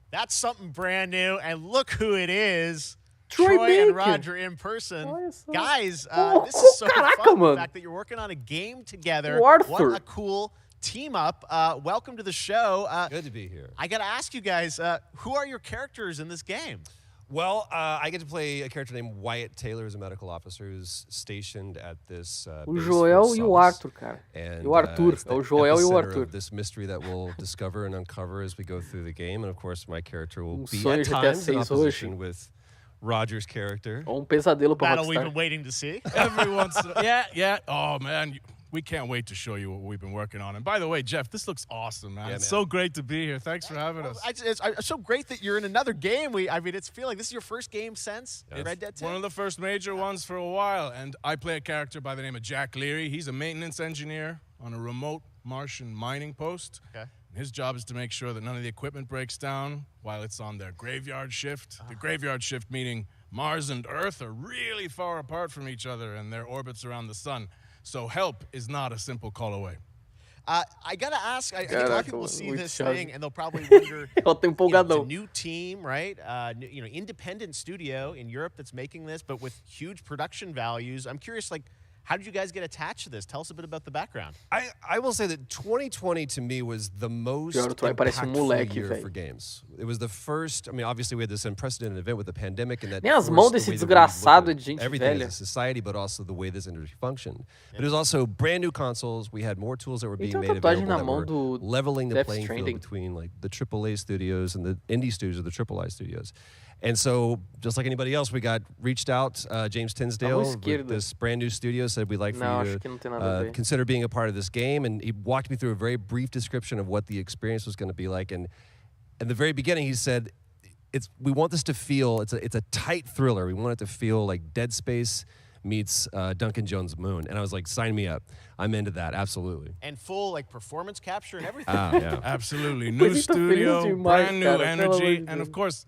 That's something brand new. And look who it is. Troy and Roger in person. Guys, this is so caraca, fun. mano. The fact that you're working on a game together. Arthur. What a cool team up. Welcome to the show. Good to be here. I got to ask you guys, who are your characters in this game? Well, I get to play a character named Wyatt Taylor, who's a medical officer who's stationed at this O base Joel for e o Solace. Arthur, cara. And, E o Arthur. it's É o the Joel e o epicenter Arthur. of this mystery that we'll discover and uncover as we go through the game. And of course, my character will be sonho at de times in GTA 6 opposition hoje. with Roger's character. Ou pesadelo pra Battle we've Rockstar. been waiting to see. Every once in a yeah. Oh, man. We can't wait to show you what we've been working on. And by the way, Jeff, this looks awesome, man. Yeah, It's man. so great to be here. Thanks for having us. It's so great that you're in another game. I mean, it's feeling this is your first game since Red Dead 2. One of the first major ones for a while. And I play a character by the name of Jack Leary. He's a maintenance engineer on a remote Martian mining post. Okay. And his job is to make sure that none of the equipment breaks down while it's on their graveyard shift. The graveyard shift meaning Mars and Earth are really far apart from each other and their orbits around the sun. So help is not a simple call away. I gotta ask. I think a lot of people will see this muito thing and they'll probably wonder. Eu tô It's empolgadão. a new team, right? Independent studio in Europe that's making this, but with huge production values. I'm curious, like, How did you guys get attached to this? Tell us a bit about the background. I will say that 2020 to me was the most impactful year for games. It was the first. I mean, obviously we had this unprecedented event with the pandemic, and that Nem as mãos desse desgraçado de gente everything velha. as a society, but also the way this industry functioned. But it was also brand new consoles. We had more tools that were being made available that were leveling the playing field between like the AAA studios and the indie studios or the AAA studios. And so, just like anybody else, we got reached out. James Tinsdale, with this brand new studio, said we'd like for you to consider being a part of this game. And he walked me through a very brief description of what the experience was going to be like. And in the very beginning, he said, we want this to feel, it's a tight thriller. We want it to feel like Dead Space meets Duncan Jones' Moon. And I was like, sign me up. I'm into that, absolutely. And full like performance capture and everything. Yeah. Absolutely. New studio, brand new energy, and of course,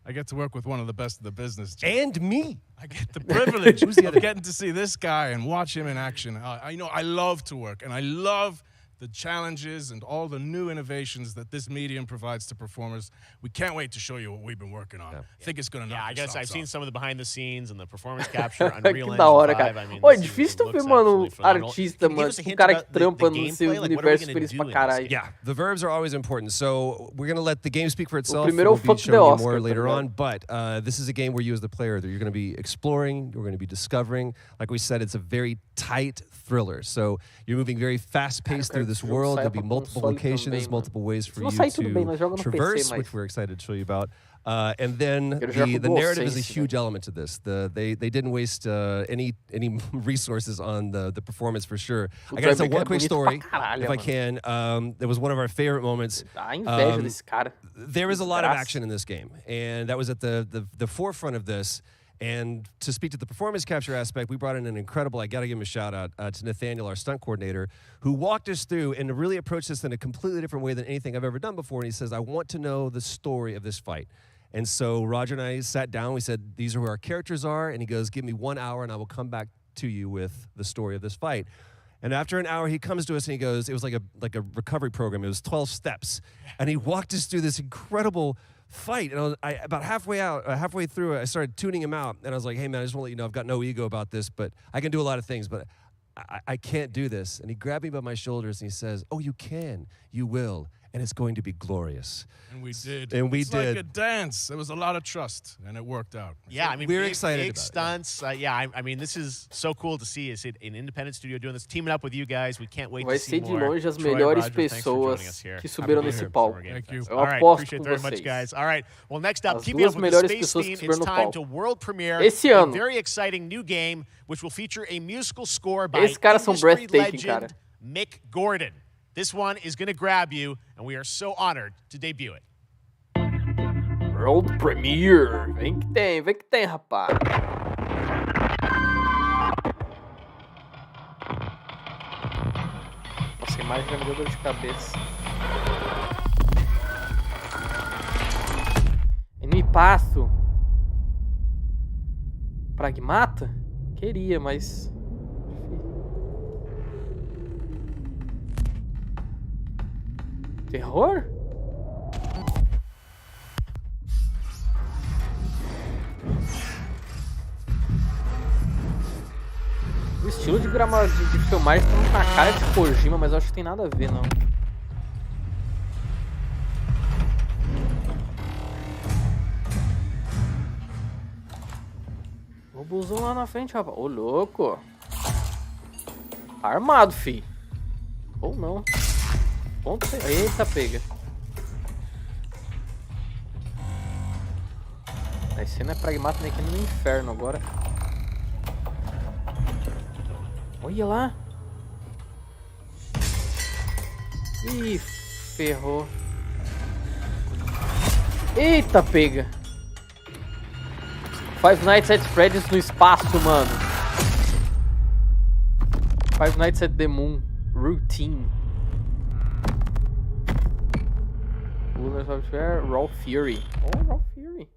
I get to work with one of the best of the business. And me. I get the privilege of getting to see this guy and watch him in action. I love to work, and I love the challenges and all the new innovations that this medium provides to performers. We can't wait to show you what we've been working on. I think it's going to knock I guess I've seen off. some of the behind the scenes and the performance capture, Unreal Engine 5. I mean, é difícil tu ver, mano, artista, mano, um cara que trampa no seu universo feliz pra caralho. Yeah, the verbs are always important. So we're going to let the game speak for itself. We'll be showing you more later on. But this is a game where you as the player, you're going to be exploring, you're going to be discovering. Like we said, it's a very tight thriller. So you're moving very fast-paced through this world. There'll be multiple locations, multiple ways for you to traverse, which we're excited to show you about. And then the narrative is a huge element to this. They didn't waste any resources on the performance for sure. I got to tell one quick story, if I can. It was one of our favorite moments. There is a lot of action in this game, and that was at the forefront of this. And to speak to the performance capture aspect, we brought in an incredible, I got to give him a shout out to Nathaniel, our stunt coordinator, who walked us through and really approached this in a completely different way than anything I've ever done before. And he says, I want to know the story of this fight. And so Roger and I sat down. We said, these are who our characters are. And he goes, give me 1 hour and I will come back to you with the story of this fight. And after an hour, he comes to us and he goes, it was like a recovery program. It was 12 steps. And he walked us through this incredible fight. And about halfway through it, I started tuning him out. And I was like, hey, man, I just want to let you know I've got no ego about this, but I can do a lot of things, but I can't do this. And he grabbed me by my shoulders and he says, oh, you can, you will, and it's going to be glorious. And we did. And we it's did. Like a dance. There was a lot of trust, and it worked out. Yeah, I mean, we're excited big about stunts. I mean, this is so cool to see. Is it an independent studio doing this, teaming up with you guys? We can't wait to see more. Vai ser de longe as Troy, melhores Roger, pessoas que subiram nesse palco. Thank you. Eu All right, aposto appreciate com it very much, vocês. guys. All right, well, next up, As keeping up duas with the melhores space pessoas theme, que it's subiram no time palco. to world premiere Esse a ano. very exciting new game, which will feature a musical score by Esses caras são industry breathtaking, cara. legend Mick Gordon. This one is going to grab you, and we are so honored to debut it. World Premiere. Vem que tem, rapaz. Nossa, a imagem já me deu dor de cabeça. Enemy passo. Pragmata? Queria, mas... Terror? O estilo de filmagem tá com a cara de Kojima, mas eu acho que tem nada a ver, não. Robôzão lá na frente, rapaz. Ô, louco. Armado, fi. Ou não. Ponto. Eita, pega. Esse não é pragmata nem aqui no inferno agora. Olha lá. Ih, ferrou. Eita, pega. Five Nights at Freddy's no espaço, mano. Five Nights at the Moon. Routine. Raw Fury. Oh, Raw Fury.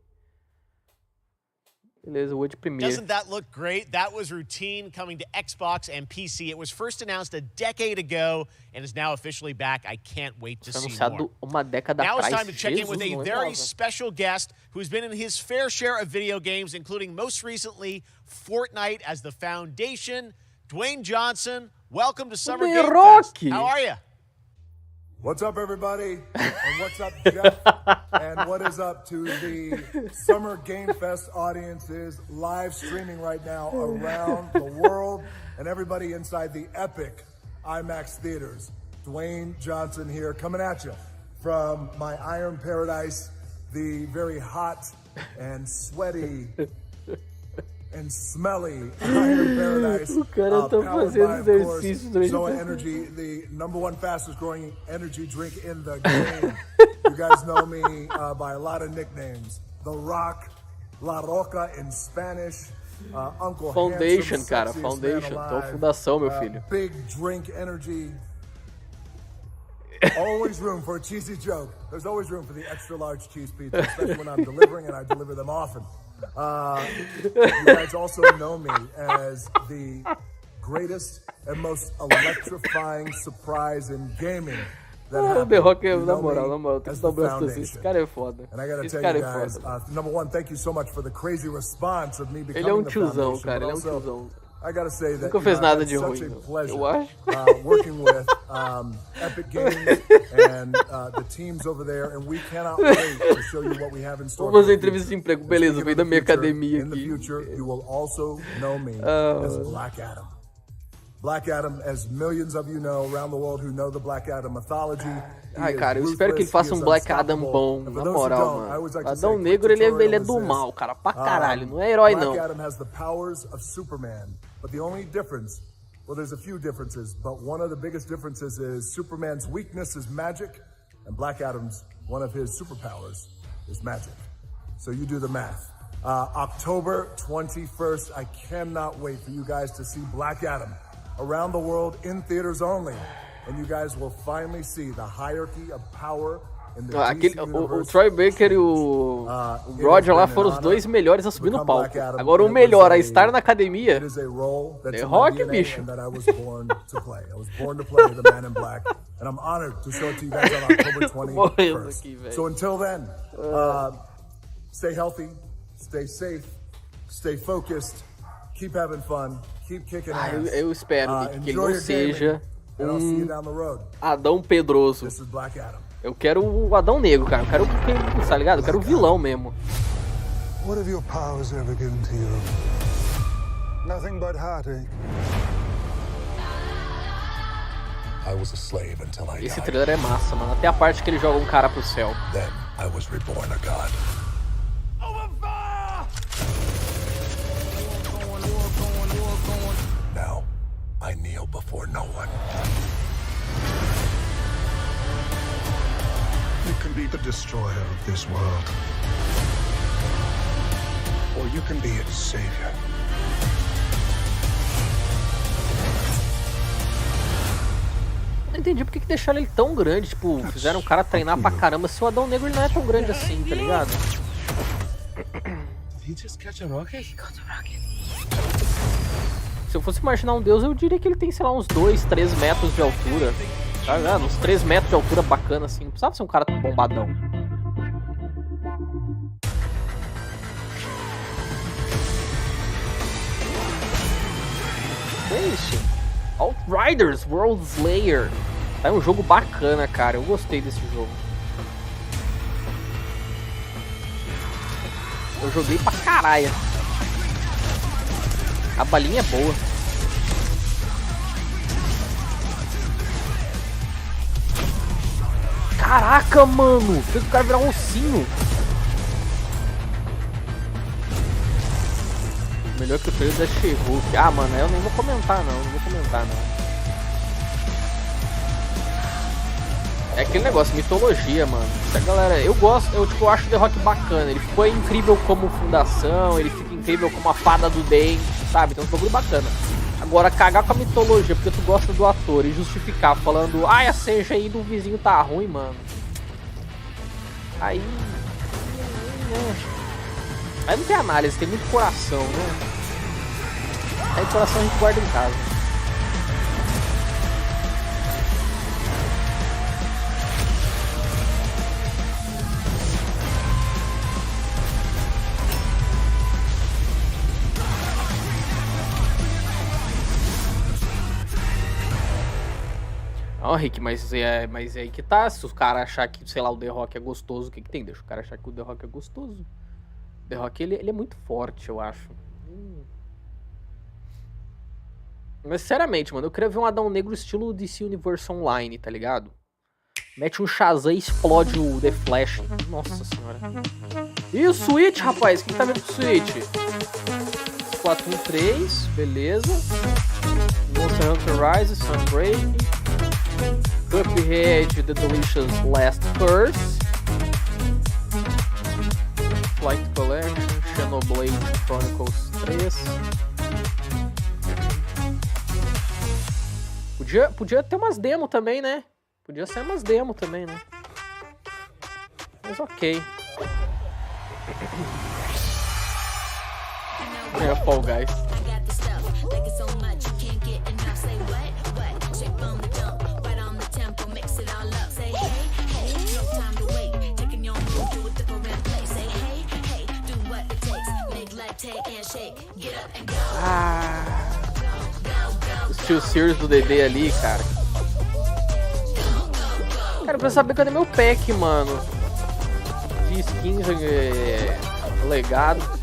Beleza, Wood Premiere. Doesn't that look great? That was Routine coming to Xbox and PC. It was first announced a decade ago and is now officially back. I can't wait to see more. Uma década now it's atrás. time to check in with a very special guest who's been in his fair share of video games, including most recently Fortnite as the foundation Dwayne Johnson, welcome to Summer The Game Rock. Fest. How are you? What's up, everybody? And what's up, Jeff? And what is up to the Summer Game Fest audiences live streaming right now around the world and everybody inside the epic IMAX theaters. Dwayne Johnson here, coming at you from my Iron Paradise, the very hot and sweaty and smelly Iron Paradise. Cara tá fazendo exercício durante Zoa Energy, the #1 fastest growing energy drink in the game. You guys know me by a lot of nicknames. The Rock, La Roca in Spanish, Uncle Foundation, Handsome, cara, sexiest Foundation. man Tô alive, fundação, meu filho. Big drink energy. Always room for a cheesy joke. There's always room for the extra large cheese pizza, especially when I'm delivering, and I deliver them often. You guys also know me as the greatest and most electrifying surprise in gaming. O The Rock, na moral, tem que dar um braço assim. Esse cara é foda. And I gotta Esse tell cara you é guys, foda. #1, thank you so much for the crazy response of me becoming Ele é um the tiozão, foundation, cara. Ele é um but also, tiozão. I gotta say that Nunca fez nada it's de such ruim, a não. pleasure Eu acho. working with Epic Games and the teams over there, and we cannot wait to show you what we have in store. Vamos fazer entrevista de emprego, beleza, veio da minha academia In the aqui. future, you will also know me as Black Adam. Black Adam, as millions of you know around the world who know the Black Adam mythology. Ai, cara, eu espero que ele faça um Black Adam bom, na moral, mano. Adão Negro, ele é do mal, cara, pra caralho, não é herói, não. Black Adam has the powers of Superman, but the only difference, well, there's a few differences, but one of the biggest differences is Superman's weakness is magic, and Black Adam's, one of his superpowers is magic. So you do the math. October 21st, I cannot wait for you guys to see Black Adam around the world in theaters only. And you guys will finally see the hierarchy of power in the DC o Troy Baker e o Roger lá foram os dois melhores a subir no palco. Agora o melhor a estar na academia, The Rock, bicho. I was born to play the Man in Black, and I'm honored to show it to you guys on October 21st. So until then, stay healthy, stay safe, stay focused, keep having fun, keep kicking ass. Eu espero que ele não seja Adão Pedroso. Eu quero o Adão Negro, cara. Eu quero quem, tá ligado? Eu quero o vilão mesmo. What have your powers ever given to you? Nothing but heartache. I was a slave until I died. Esse trailer é massa, mano. Até a parte que ele joga um cara pro céu. Then I was reborn a god. Now I kneel before no one. You can be the destroyer of this world, or you can be its savior. Não entendi por que deixaram ele tão grande. Tipo, fizeram o cara treinar pra caramba. Se o Adão Negro ele não é tão grande assim, tá ligado? Did he just catch a rocket? He got a rocket. Se eu fosse imaginar um deus, eu diria que ele tem, sei lá, uns 2, 3 metros de altura. Tá ligado? Uns 3 metros de altura bacana, assim. Não precisava ser um cara bombadão. Que é isso? Outriders World Slayer. É um jogo bacana, cara. Eu gostei desse jogo. Eu joguei pra caralho. A balinha é boa. Caraca, mano! Fez o cara virar um ossinho. Melhor que o trailer da Deixe. Ah, mano, eu não vou comentar não. É aquele negócio, mitologia, mano. Essa galera, eu gosto, eu acho o The Rock bacana. Ele ficou incrível como fundação, ele fica incrível como a fada do dente, sabe? Tem um bagulho bacana. Agora, cagar com a mitologia porque tu gosta do ator e justificar falando, a CGI do vizinho tá ruim, mano. Aí não tem análise, tem muito coração, né? Aí coração a gente guarda em casa. Não, Rick, mas é aí que tá. Se os caras achar que, sei lá, o The Rock é gostoso, o que tem? Deixa o cara achar que o The Rock é gostoso. O The Rock, ele é muito forte, eu acho. Mas, sinceramente, mano, eu queria ver um Adão Negro estilo DC Universe Online, tá ligado? Mete um Shazam e explode o The Flash. Nossa senhora. E o Switch, rapaz? Quem tá vendo o Switch? Splatoon 3, beleza. Monster Hunter Rise, Sunbreak. Cuphead, The Delicious Last Curse. Flight Collection, Xenoblade Chronicles 3. Podia ter umas demos também, né? Podia ser umas demos também, né? Mas ok. É Fall Guys. Assistiu o Series do DD ali, cara. Cara, eu preciso saber cadê meu pack, mano. De skins legado.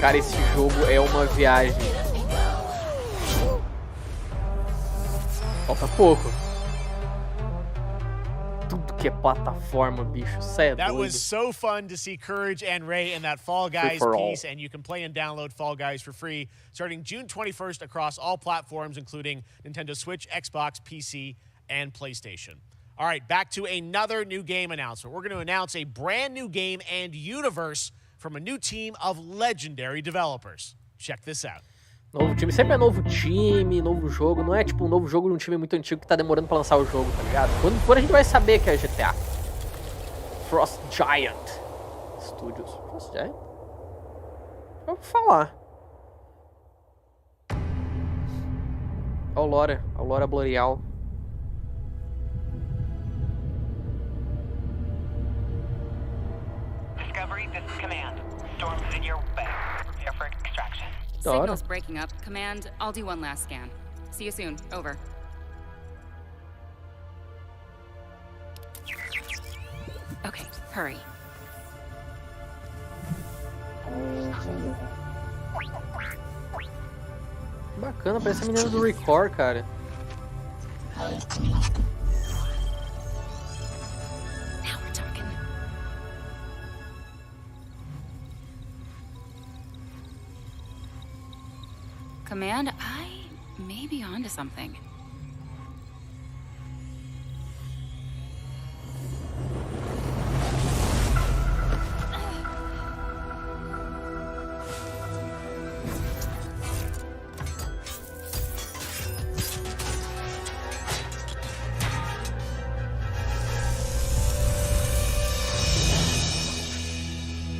Cara, esse jogo é uma viagem. Falta pouco. Tudo que é plataforma, bicho. Cê é That doido. was so fun to see Courage and Ray in that Fall Guys piece, and you can play and download Fall Guys for free starting June 21st across all platforms, including Nintendo Switch, Xbox, PC, and PlayStation. All right, back to another new game announcement. We're going to announce a brand new game and universe from a new team of legendary developers. Check this out. Novo time, sempre é novo time, novo jogo. Não é tipo um novo jogo de um time muito antigo que tá demorando pra lançar o jogo, tá ligado? Quando for a gente vai saber que é GTA. Frost Giant Studios. Frost Giant? Vamos falar. Aurora Boreal. Discovery, this is Command. Storm's in your way. Prepare for extraction. Signal's breaking up. Command, I'll do one last scan. See you soon. Over. Okay, hurry. Bacana, parece a menina do Record, cara. Command, I may be onto something.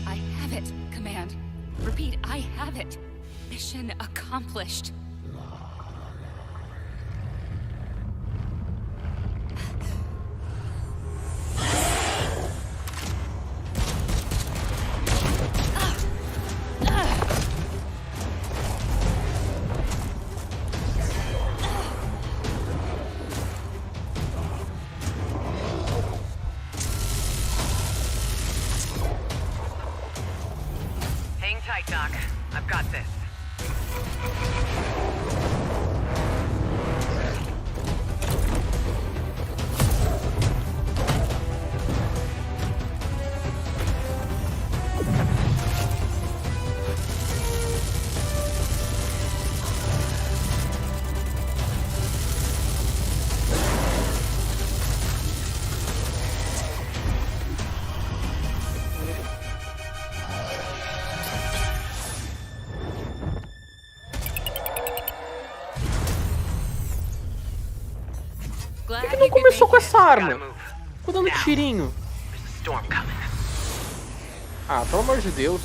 I have it, Command. Repeat, I have it. Mission accomplished. Hang tight, Doc. I've got this. Por que não começou com essa arma? Ficou dando tirinho. storm coming. Ah, pelo amor de Deus.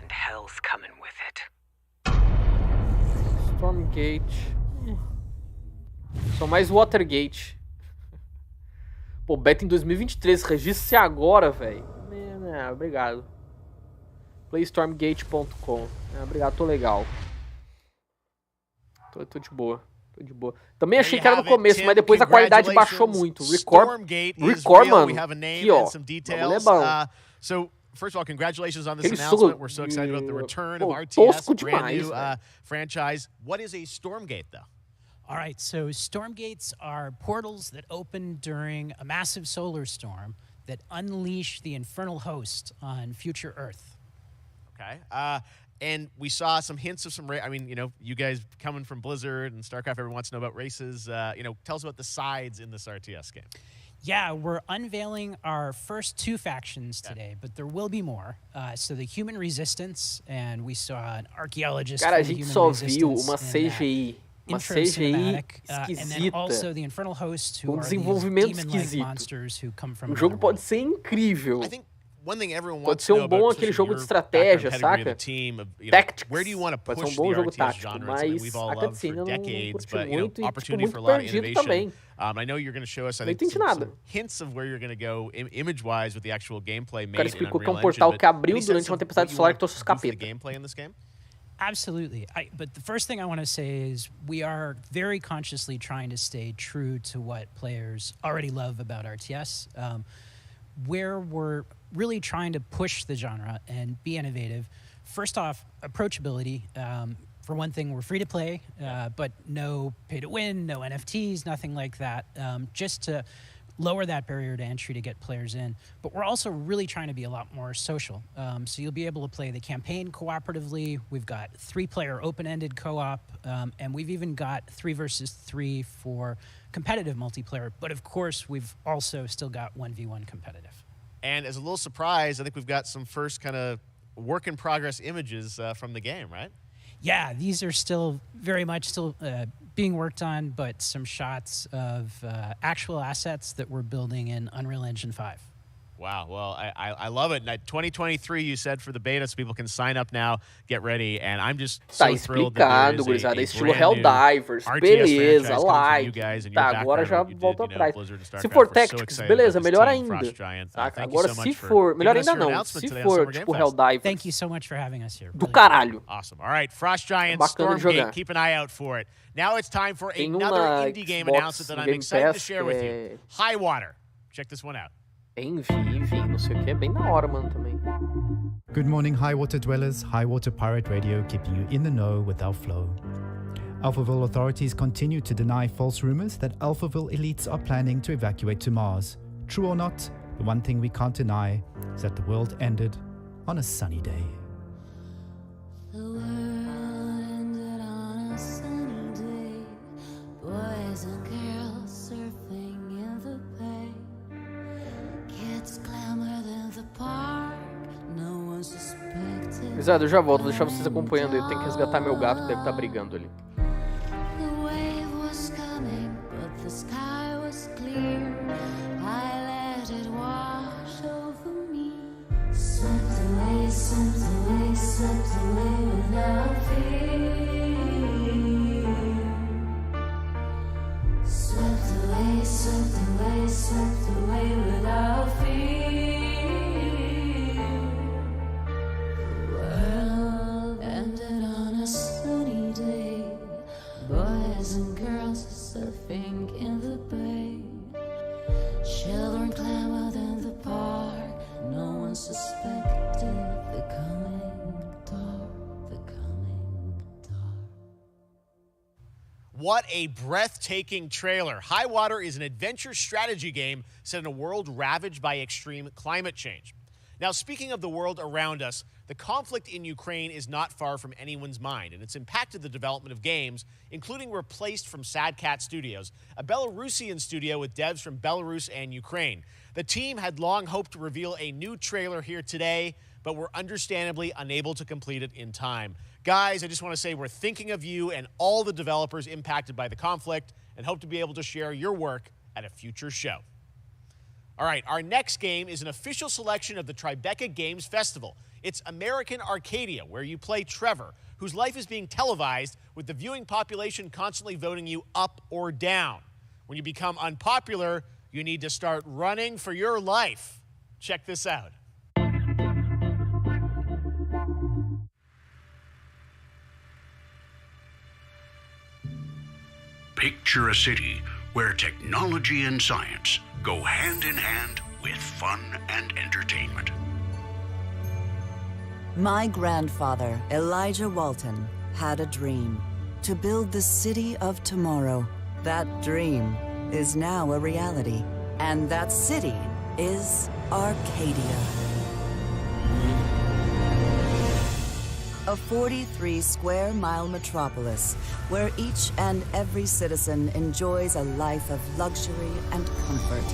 And hell's coming with it. Stormgate. São mais Watergate. Pô, beta em 2023. Registre-se agora, velho. Obrigado. Playstormgate.com. Obrigado, tô legal. Tô de boa. Também achei que era no começo, mas depois a qualidade baixou muito. Record, mano. Aqui, ó. É bom. So, first of all, congratulations on this announcement. We're so excited about the return of RTS, brand new franchise. What is a Stormgate, though? All right, so Stormgates are portals that open during a massive solar storm that unleash the infernal host on future Earth. Okay. And we saw some hints of some, I mean, you know, you guys coming from Blizzard and StarCraft, everyone wants to know about races. You know, tell us about the sides in this RTS game. Yeah, we're unveiling our first 2 factions today, but there will be more. So the Human Resistance, and we saw an archaeologist. Cara, a gente só viu uma CGI. Uma CGI esquisita, com desenvolvimento esquisito. O jogo pode ser incrível. Pode ser um bom aquele jogo de estratégia, saca? Tactics. Pode ser um bom jogo tático, mas a cutscene eu não curti muito e tipo, muito perdido também. Não entendi nada. O cara explicou que é um portal que abriu durante uma tempestade solar que trouxe os capetas. Absolutely. But the first thing I want to say is we are very consciously trying to stay true to what players already love about RTS, where we're really trying to push the genre and be innovative. First off, approachability. For one thing, we're free to play, but no pay to win, no NFTs, nothing like that, just to lower that barrier to entry to get players in. But we're also really trying to be a lot more social. So you'll be able to play the campaign cooperatively. We've got 3-player open-ended co-op, and we've even got 3 versus 3 for competitive multiplayer. But of course, we've also still got 1v1 competitive. And as a little surprise, I think we've got some first kind of work-in-progress images from the game, right? Yeah, these are still very much being worked on, but some shots of actual assets that we're building in Unreal Engine 5. Wow, well, I love it. 2023, you said, for the beta, so people can sign up now, get ready, and I'm just so thrilled that there is a estilo Helldivers, beleza, live. Tá, agora já volto atrás. Se for Tactics, beleza, melhor ainda. Saca? Agora se for, melhor ainda não, se for tipo Helldivers. Thank you so much for having us here. Do caralho. Awesome. All right, Frost Giant, Stormgate, keep an eye out for it. Now it's time for another indie game announcement that I'm excited to share with you. Highwater. Check this one out. Envy, não sei o que, é bem na hora, mano, também. Good morning, Highwater dwellers. Highwater Pirate Radio keeping you in the know with our flow. Alphaville authorities continue to deny false rumors that Alphaville elites are planning to evacuate to Mars. True or not, the one thing we can't deny is that the world ended on a sunny day. The world ended on a sunny day. Boys and girls surfing in the bay. Kids clamored in the park. No one suspected. Exato, eu já volto, vou deixar vocês acompanhando aí. Eu tenho que resgatar meu gato que deve estar brigando ali. The wave was coming, but the sky was clear. I let it wash over me. Swept away, swept away, swept away without fear. Swept away, swept away, swept away without fear. The world ended on a sunny day. Boys and girls surfing in the bay. Children clamored in the park. No one suspected the coming dark, the coming dark. What a breathtaking trailer. Highwater is an adventure strategy game set in a world ravaged by extreme climate change. Now, speaking of the world around us, the conflict in Ukraine is not far from anyone's mind, and it's impacted the development of games, including Replaced from Sad Cat Studios, a Belarusian studio with devs from Belarus and Ukraine. The team had long hoped to reveal a new trailer here today, but were understandably unable to complete it in time. Guys, I just want to say we're thinking of you and all the developers impacted by the conflict and hope to be able to share your work at a future show. All right, our next game is an official selection of the Tribeca Games Festival. It's American Arcadia, where you play Trevor, whose life is being televised with the viewing population constantly voting you up or down. When you become unpopular, you need to start running for your life. Check this out. Picture a city where technology and science go hand in hand with fun and entertainment. My grandfather, Elijah Walton, had a dream to build the city of tomorrow. That dream is now a reality, and that city is Arcadia. A 43-square-mile metropolis where each and every citizen enjoys a life of luxury and comfort.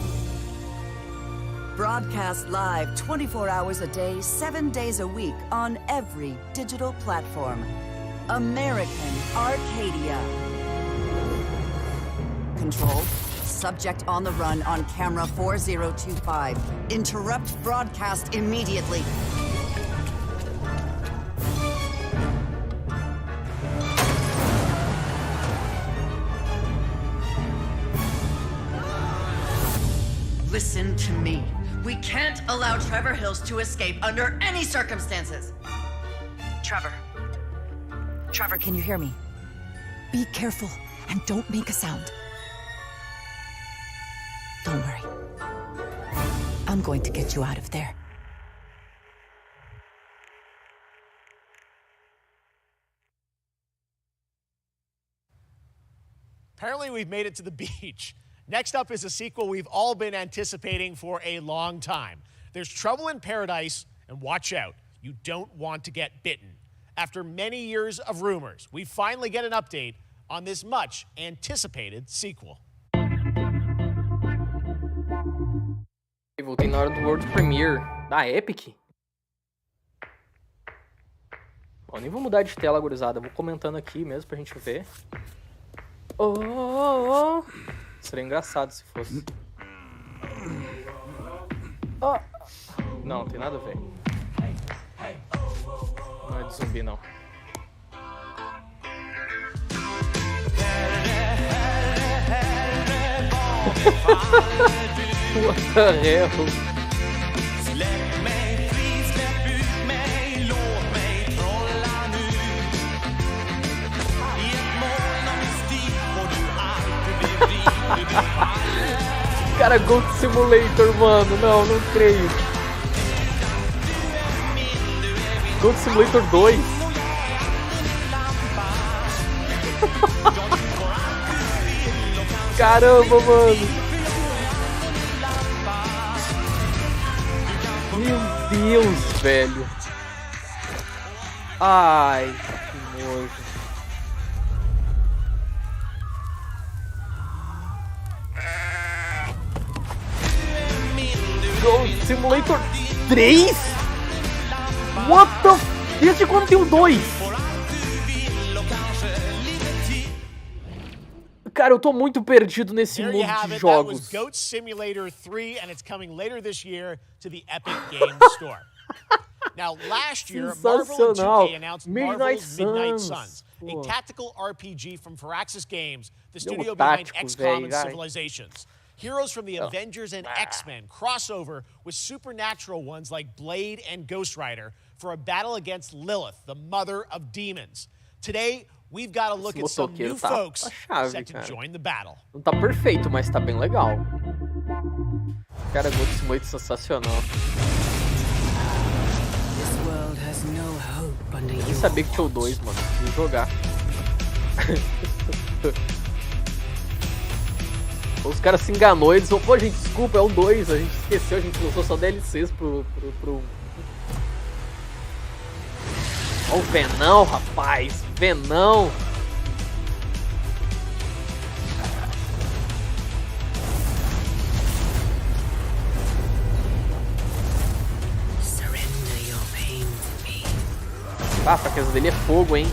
Broadcast live 24 hours a day, 7 days a week on every digital platform. American Arcadia. Control. Subject on the run on camera 4025. Interrupt broadcast immediately. Listen to me. We can't allow Trevor Hills to escape under any circumstances. Trevor. Trevor, can you hear me? Be careful and don't make a sound. Don't worry. I'm going to get you out of there. Apparently, we've made it to the beach. Next up is a sequel we've all been anticipating for a long time. There's Trouble in Paradise, and watch out, you don't want to get bitten. After many years of rumors, we finally get an update on this much anticipated sequel. Eu voltei na hora do World Premiere da Epic. Bom, nem vou mudar de tela, gurizada. Vou comentando aqui mesmo pra gente ver. Oh. Seria engraçado se fosse. Oh. Não, tem nada a ver. Não é de zumbi, não. What the hell? Cara, Goat Simulator, mano. Não creio. Goat Simulator 2. Caramba, mano. Meu Deus, velho. Ai, que nojo. Goat Simulator 3? What the f... Desde quando tem o 2? Cara, eu tô muito perdido nesse mundo de jogos. That was Goat Simulator 3, and it's coming later this year to the Epic Games Store. Now, last year, Marvel and 2K announced Marvel's Midnight Suns, a tactical RPG from Firaxis Games, the studio behind XCOM and Civilizations. Heroes from the Avengers and X-Men crossover with supernatural ones like Blade and Ghost Rider for a battle against Lilith, the mother of demons. Today, we've got to look at some new folks set to join the battle. Não tá perfeito, mas tá bem legal. Cara, Goat Simulator sensacional. Eu nem sabia que tinha o 2, mano. Preciso jogar. Os caras se enganou, eles falaram, pô, gente, desculpa, é o 2, a gente esqueceu, a gente lançou só DLCs pro... Ó o Venão, rapaz, Venão. Ah, a fraqueza dele é fogo, hein?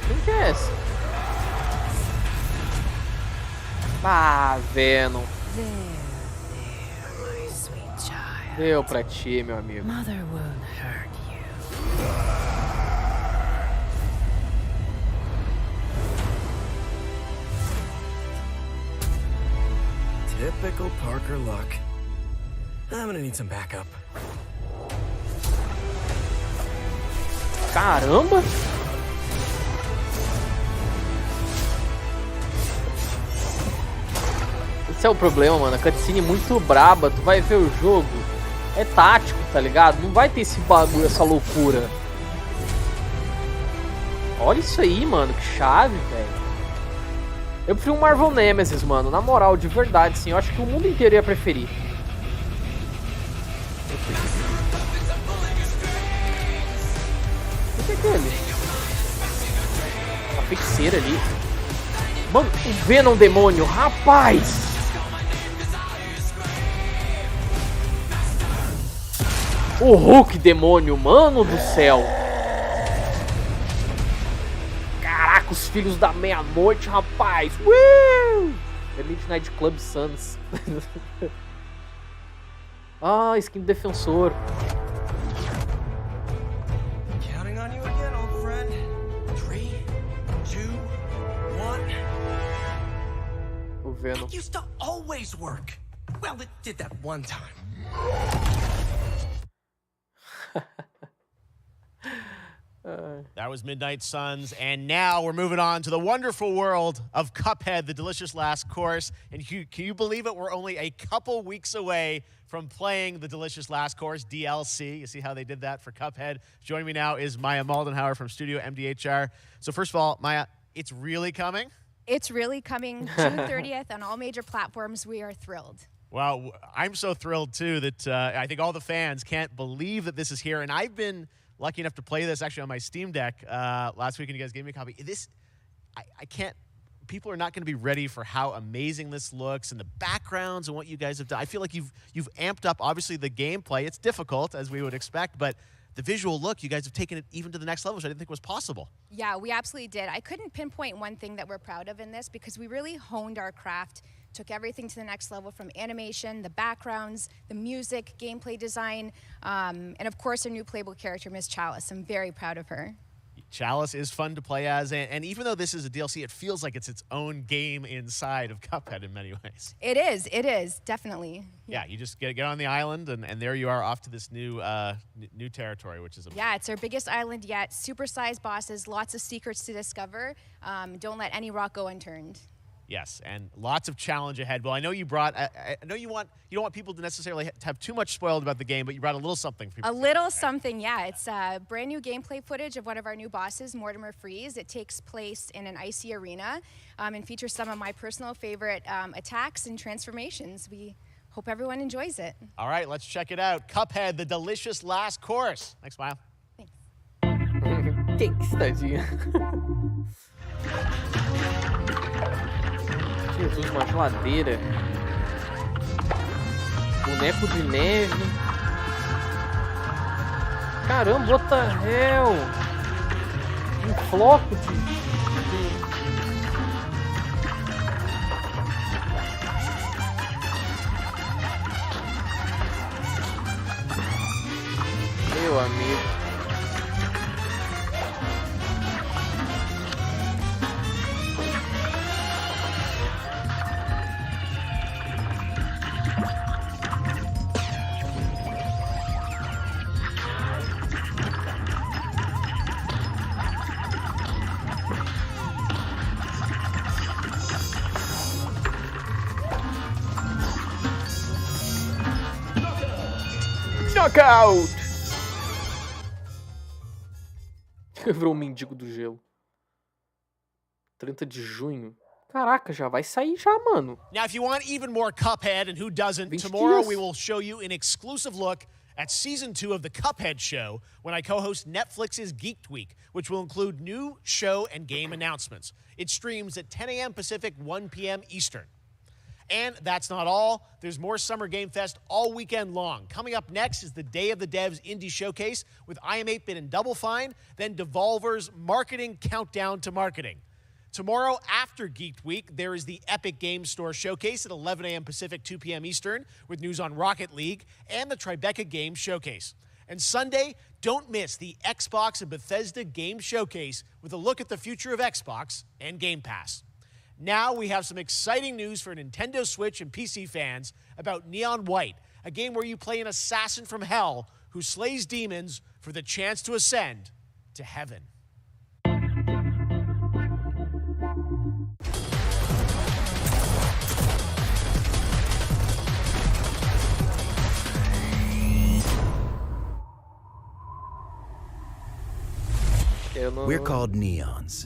Quem que é essa? Ah, Venom. My sweet child. Deu pra ti, meu amigo. Mother won't hurt you. Typical Parker luck. I'm gonna need some backup. Caramba! Esse é o problema, mano. A cutscene muito braba. Tu vai ver o jogo. É tático, tá ligado? Não vai ter esse bagulho, essa loucura. Olha isso aí, mano. Que chave, velho. Eu prefiro um Marvel Nemesis, mano. Na moral, de verdade, sim. Eu acho que o mundo inteiro ia preferir. O que é aquele? Uma feiticeira ali. Mano, o Venom demônio, rapaz! O Hulk demônio, mano do céu! Caraca, os filhos da meia-noite, rapaz! The Midnight Club Suns. Ah, skin do defensor. Counting on you again, old friend. 3, 2, 1. O Venom. That used to always work. Well, it did that one time. That was Midnight Suns, and now we're moving on to the wonderful world of Cuphead, the delicious last course. And can you believe it? We're only a couple weeks away from playing the delicious last course DLC. You see how they did that for Cuphead? Joining me now is Maya Maldenhauer from Studio MDHR. So first of all, Maya, it's really coming? It's really coming June 30th on all major platforms. We are thrilled. Wow, I'm so thrilled too that I think all the fans can't believe that this is here. And I've been lucky enough to play this actually on my Steam Deck last week, and you guys gave me a copy. I can't. People are not going to be ready for how amazing this looks and the backgrounds and what you guys have done. I feel like you've amped up obviously the gameplay. It's difficult as we would expect, but the visual look, you guys have taken it even to the next level, which I didn't think was possible. Yeah, we absolutely did. I couldn't pinpoint one thing that we're proud of in this because we really honed our craft, took everything to the next level from animation, the backgrounds, the music, gameplay design, and of course our new playable character, Miss Chalice. I'm very proud of her. Chalice is fun to play as, and even though this is a DLC, it feels like it's its own game inside of Cuphead in many ways. It is, definitely. Yeah, you just get on the island, and there you are off to this new territory, which is amazing. Yeah, it's our biggest island yet. Super-sized bosses, lots of secrets to discover. Don't let any rock go unturned. Yes, and lots of challenge ahead. Well, I know you brought. I know you don't want people to necessarily have too much spoiled about the game, but you brought a little something for people. A little something, yeah. It's brand new gameplay footage of one of our new bosses, Mortimer Freeze. It takes place in an icy arena and features some of my personal favorite attacks and transformations. We hope everyone enjoys it. All right, let's check it out. Cuphead, the delicious last course. Thanks, Smile. Thanks, tadinha. Jesus, uma geladeira. Boneco de neve. Caramba, what the hell? Um floco de... Meu amigo. Knockout! Virou um mendigo do gelo. 30 de junho. Caraca, já vai sair já, mano. Now, if you want even more Cuphead, and who doesn't, tomorrow we will show you an exclusive look at Season 2 of the Cuphead Show when I co-host Netflix's Geeked Week, which will include new show and game announcements. It streams at 10 a.m. Pacific, 1 p.m. Eastern. And that's not all. There's more Summer Game Fest all weekend long. Coming up next is the Day of the Devs Indie Showcase with IM8-Bit and Double Fine, then Devolver's Marketing Countdown to Marketing. Tomorrow, after Geeked Week, there is the Epic Games Store Showcase at 11 a.m. Pacific, 2 p.m. Eastern, with news on Rocket League and the Tribeca Games Showcase. And Sunday, don't miss the Xbox and Bethesda Game Showcase with a look at the future of Xbox and Game Pass. Now we have some exciting news for Nintendo Switch and PC fans about Neon White, a game where you play an assassin from hell who slays demons for the chance to ascend to heaven. We're called Neons.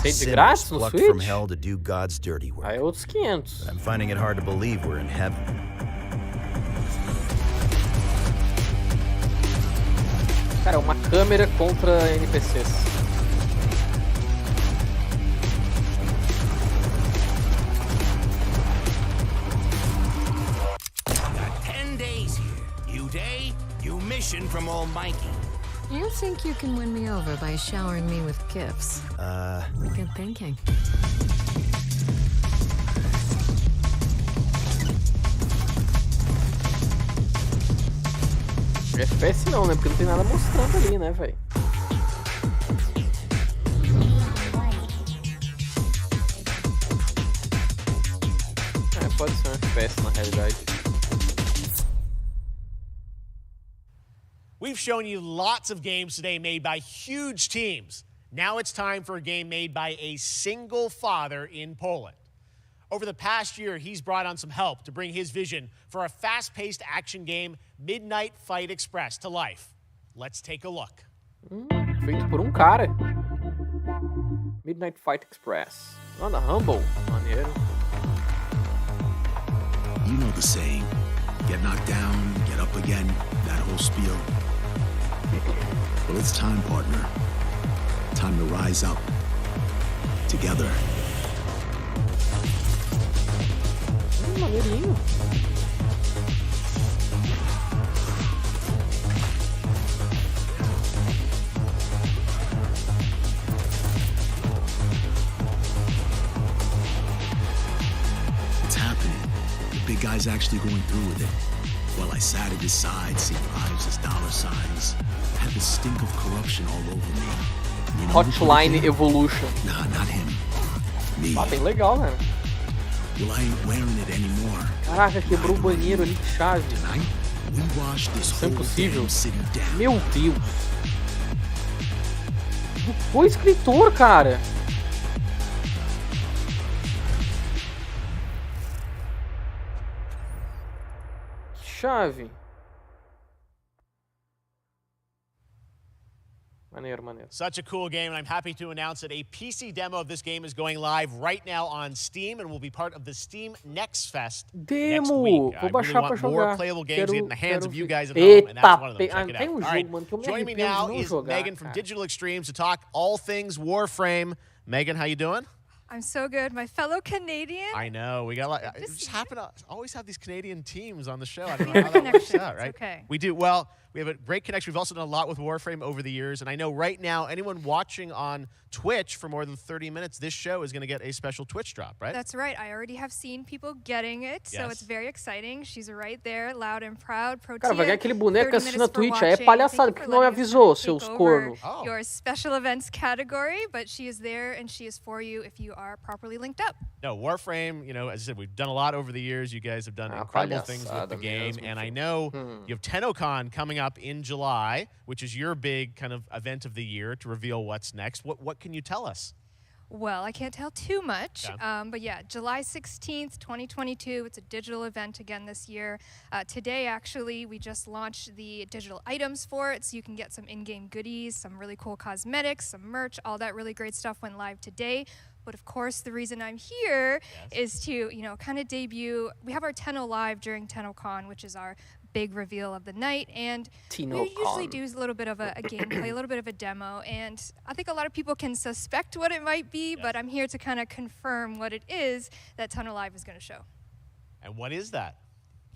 Vai ser de graça no Plucked Switch? from hell to do God's dirty work. Aí é outros 500. But I'm finding it hard to believe we're in heaven. Cara, uma câmera contra NPCs. Got 10 days here. New day, new mission from Almighty. You think you can win me over by showering me with gifts? Good thinking. FPS não, né? Porque não tem nada mostrando ali, né, velho? É, pode ser um FPS na realidade. We've shown you lots of games today made by huge teams. Now it's time for a game made by a single father in Poland. Over the past year, he's brought on some help to bring his vision for a fast-paced action game, Midnight Fight Express, to life. Let's take a look. Feito por cara. Midnight Fight Express. On the Humble. Maneiro. You know the saying. Get knocked down, get up again. That whole spiel. Well, it's time, partner. Time to rise up. Together. Maneirinho. It's happening. The big guy's actually going through with it. While I sat at his side, seeing lives as dollar signs, I had the stink of corruption all over me. You know Hotline Evolution. Nah, not him. Me. Ah, bem legal, né? Well, I ain't wearing it anymore. Caraca, quebrou o banheiro ali de chave. We washed this Isso é whole impossível. damn city down. Meu Deus. O escritor, cara. Que chave. Maneiro, maneiro. Such a cool game, and I'm happy to announce that a PC demo of this game is going live right now on Steam and will be part of the Steam Next Fest next Demo! week. Vou baixar pra want more jogar. playable games in the hands of you guys at Eita, home, and that's one of them. Check it tem out. um All right, jogo, mano, que eu me joining me arrependo now de não is jogar, Megan from cara. Digital Extremes to talk all things Warframe. Megan, how you doing? I'm so good. My fellow Canadian. I know. We got a lot. We Just just happen to always have these Canadian teams on the show. I don't know how that works out, right? Okay. We do. Well, we have a great connection. We've also done a lot with Warframe over the years. And I know right now, anyone watching on Twitch for more than 30 minutes, this show is going to get a special Twitch drop, right? That's right. I already have seen people getting it, so Yes. it's very exciting. She's right there, loud and proud. Cara, vai ganhar aquele boneco 30 assistindo na minutes for Twitch. Aí é watching. palhaçada, Thank porque you não me for letting us avisou, take seus over cornos. Your special events category, but she is there and she is for you if you are properly linked up. No, Warframe, you know, as I said, we've done a lot over the years. You guys have done incredible things with the game. mesmo, And I know you have TennoCon coming up in July, which is your big kind of event of the year to reveal what's next. What can you tell us? Well, I can't tell too much, Yeah. but yeah, July 16th, 2022. It's a digital event again this year. Today, actually, we just launched the digital items for it, so you can get some in-game goodies, some really cool cosmetics, some merch, all that really great stuff went live today. But of course, the reason I'm here is to, you know, kind of debut. We have our Tenno Live during TennoCon, which is our big reveal of the night, and we usually do a little bit of a gameplay, a little bit of a demo, and I think a lot of people can suspect what it might be, but I'm here to kind of confirm what it is that Tunnel Live is going to show. And what is that?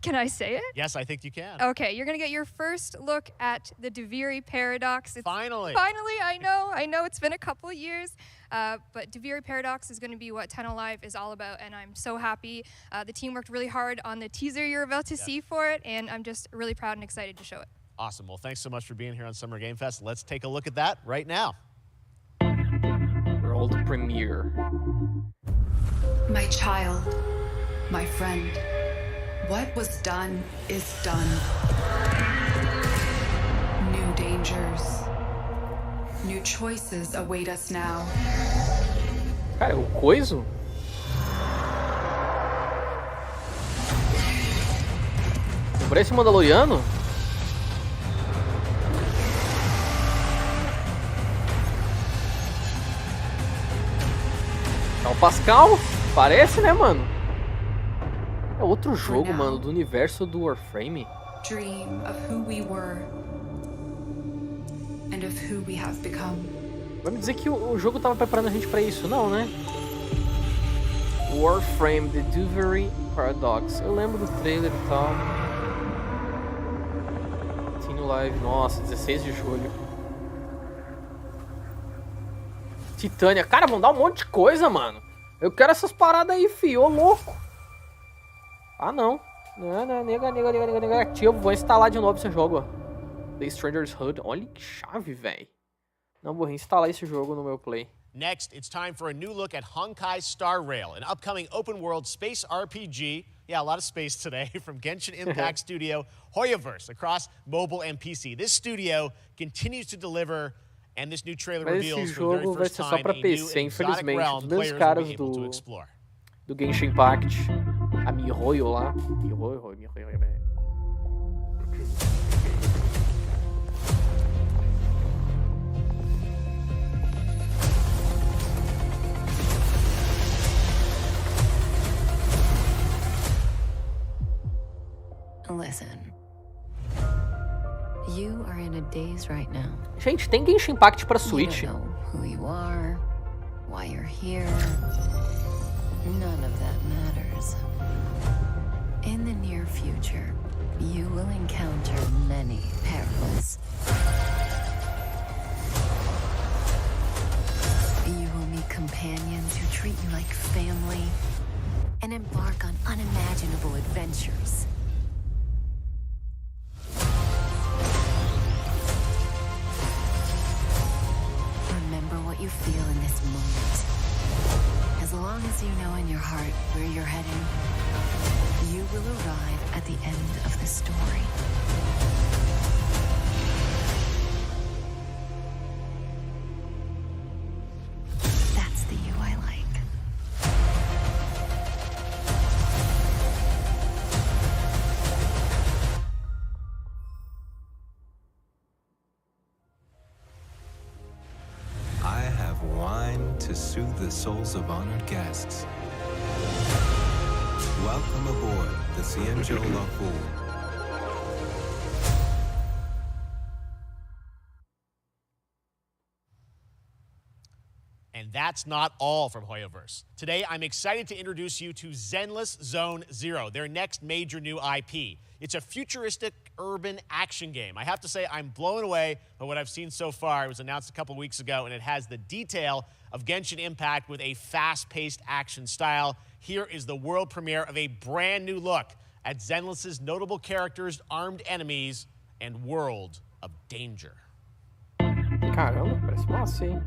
Can I say it? Yes, I think you can. Okay, you're going to get your first look at the Duviri Paradox. Finally. Finally, I know it's been a couple of years, but Duviri Paradox is going to be what Tunnel Live is all about, and I'm so happy. The team worked really hard on the teaser you're about to see for it, and I'm just really proud and excited to show it. Awesome. Well, thanks so much for being here on Summer Game Fest. Let's take a look at that right now. World premiere. My child, my friend. What was done is done. New dangers. New choices await us now. Cara, o coiso? Parece Mandaloriano? É o Pascal? Parece, né, mano? É outro jogo, mano, do universo do Warframe. Dream of who we were and of who we have become. Vai me dizer que o jogo tava preparando a gente pra isso, não, né? Warframe, The Duviri Paradox. Eu lembro do trailer e tal. Team Live, nossa, 16 de julho. Titânia. Cara, vão dar um monte de coisa, mano. Eu quero essas paradas aí, fio, ô louco. Ah, não. Não, negativo. Vou instalar de novo esse jogo, ó. The Stranger's Hood. Olha que chave, velho. Não, vou reinstalar esse jogo no meu Play. Next, it's time for a new look at Honkai Star Rail, an upcoming open-world space RPG. Yeah, a lot of space today, from Genshin Impact studio Hoyoverse across mobile and PC. This studio continues to deliver, and this new trailer reveals for the very first time a new exotic realm players will be able to explore. Do Genshin Impact, a Mihoyo lá. Mihoyo. Listen. You are in a daze right now. Gente, tem Genshin Impact pra Switch? You don't know who you are, why you're here. None of that matters. In the near future, you will encounter many perils. You will meet companions who treat you like family and embark on unimaginable adventures. Remember what you feel in this moment. As long as you know in your heart where you're heading, you will arrive at the end of the story. That's the you I like. I have wine to soothe the souls of honored guests. Welcome aboard the Cienjo Lafu. And that's not all from Hoyoverse. Today, I'm excited to introduce you to Zenless Zone Zero, their next major new IP. It's a futuristic urban action game. I have to say, I'm blown away by what I've seen so far. It was announced a couple weeks ago, and it has the detail of Genshin Impact with a fast-paced action style. Here is the world premiere of a brand new look at Zenless's notable characters, armed enemies, and world of danger. Caramba, parece massa, hein?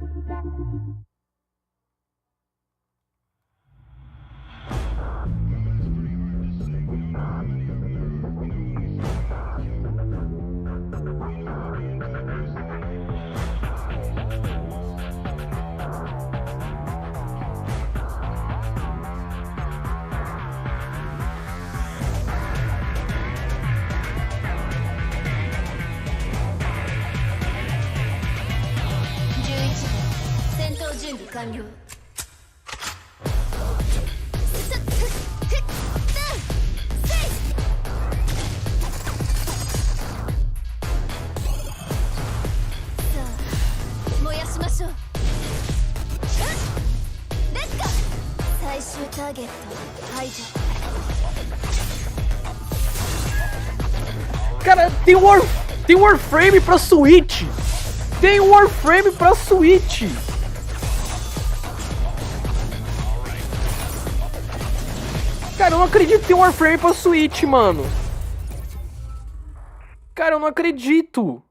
Cara, tem Warframe pra Switch! Tem Warframe pra Switch! Cara, eu não acredito que tem Warframe pra Switch, mano! Cara, eu não acredito!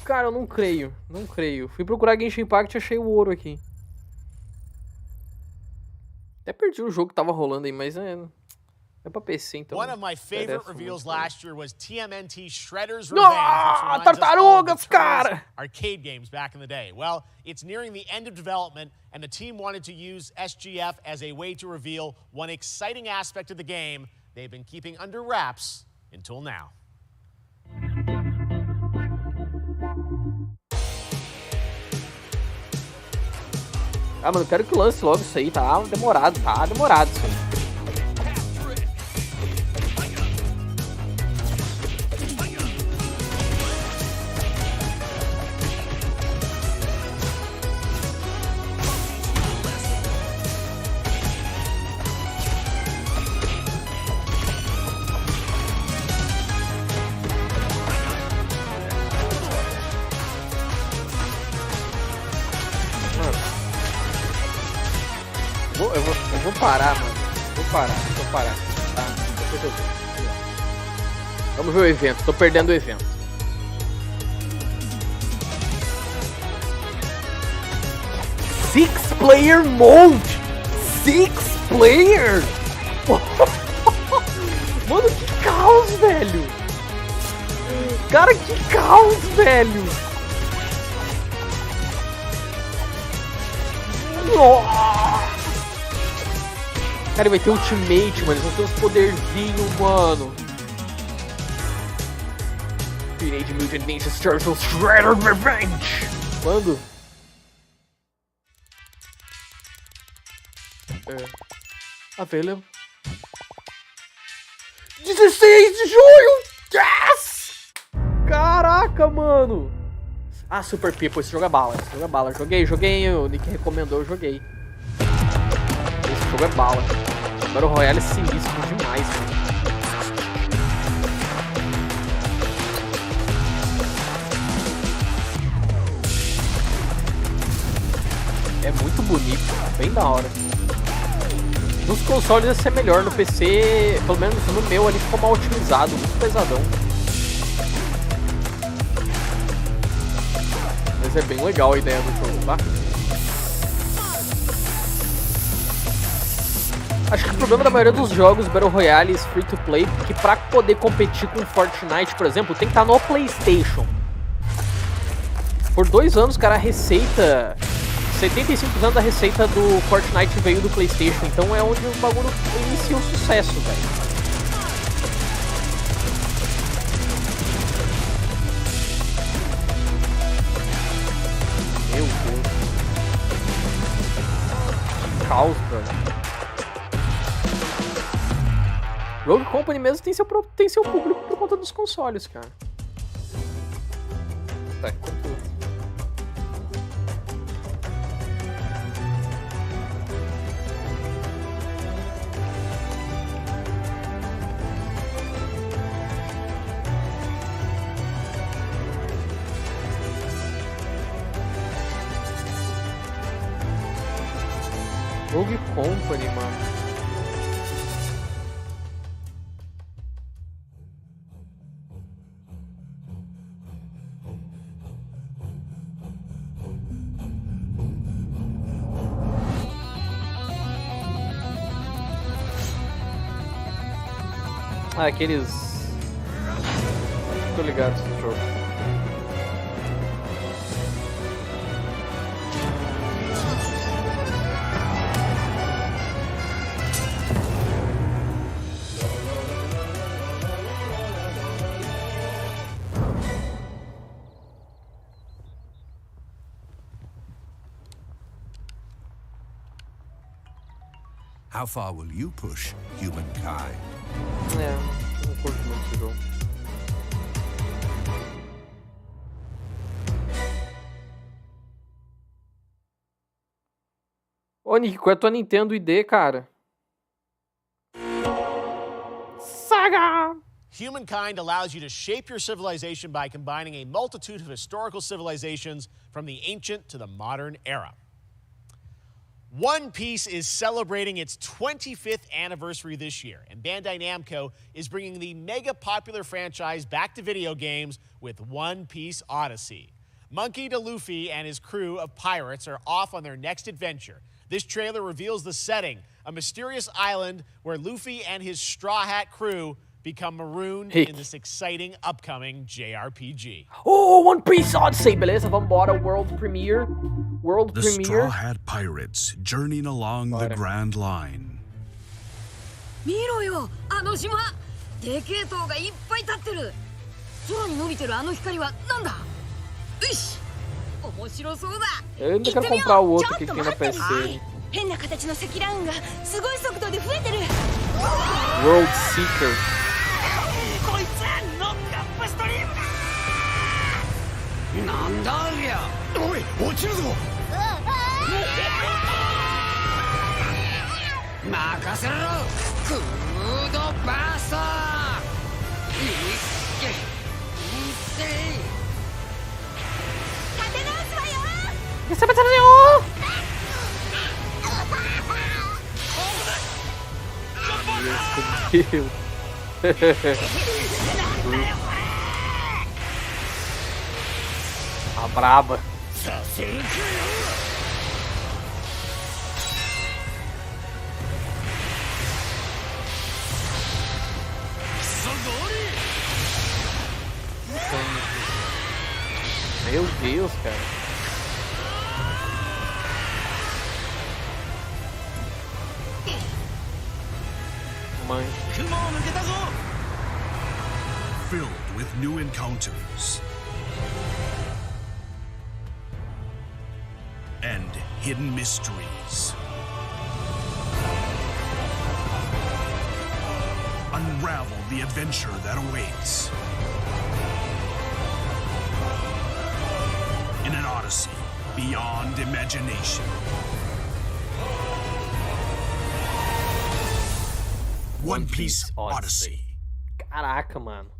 Cara, eu não creio, não creio. Fui procurar Genshin Impact e achei o ouro aqui. Até perdi o jogo que tava rolando aí, mas é pra PC, então. One of my favorite reveals last year was TMNT Shredder's Revenge, which tartarugas, cara! Arcade games back in the day. Well, it's nearing the end of development, and the team wanted to use SGF as a way to reveal one exciting aspect of the game they've been keeping under wraps until now. Ah, mano, eu quero que lance logo isso aí, tá demorado isso aí. Eu vou parar, mano. Vou parar. Tá? Vamos ver o evento. Tô perdendo o evento. Six player mode! 6 player! Mano, que caos, velho! Cara, que caos, velho! Nossa! Cara, vai ter ultimate, mano. Eles vão ter uns poderzinhos, mano. Teenage Mutant Ninja Turtles Shredder's Revenge! Quando? Available. 16 de julho! Yes! Caraca, mano! Ah, Super People, esse jogo é bala. Joguei, o Nick recomendou, eu joguei. Esse jogo é bala. Battle Royale é sinistro demais, mano. É muito bonito, bem da hora. Nos consoles ia ser melhor, no PC, pelo menos no meu ali ficou mal otimizado, muito pesadão. Mas é bem legal a ideia do jogo, tá? Acho que o problema da maioria dos jogos Battle Royale free to play é que pra poder competir com Fortnite, por exemplo, tem que estar no PlayStation. Por 2 anos, cara, a receita... 75% da receita do Fortnite veio do PlayStation, então é onde o bagulho inicia o sucesso, velho. Meu Deus. Que caos, velho. Rogue Company mesmo tem seu público por conta dos consoles, cara. Tá, continua. Rogue Company, mano. Ah, aqueles... Tô ligado nesse jogo. How far will you push humankind? Não curto muito esse jogo. Ô, Nick, qual é a tua Nintendo ID, cara? Saga! Humankind allows you to shape your civilization by combining a multitude of historical civilizations from the ancient to the modern era. One Piece is celebrating its 25th anniversary this year, and Bandai Namco is bringing the mega popular franchise back to video games with One Piece Odyssey. Monkey D. Luffy and his crew of pirates are off on their next adventure. This trailer reveals the setting, a mysterious island where Luffy and his Straw Hat crew become marooned in this exciting upcoming JRPG. Oh, One Piece Odyssey, beleza? Vambora, World Premiere. World The Premiere. Straw Hat Pirates journeying along the Grand Line. 見ろよ、あの島。でけえ塔がいっぱい立ってる。空に伸びてるあの光はなんだ？よし、面白そうだ。 Eu ainda quero comprar o outro que tem na PC. 変な形の積乱雲がすごい速度で増えてる。 World Seeker. こいつノックアップストリームだ。なんだありゃ。おい、落ちるぞ。任せろ。クードバースト。立て直すわよ。 Meu Deus. A braba. Meu Deus, cara. Mãe. Filled with new encounters and hidden mysteries. Unravel the adventure that awaits in an Odyssey beyond imagination. One Piece Odyssey. Caraca, mano.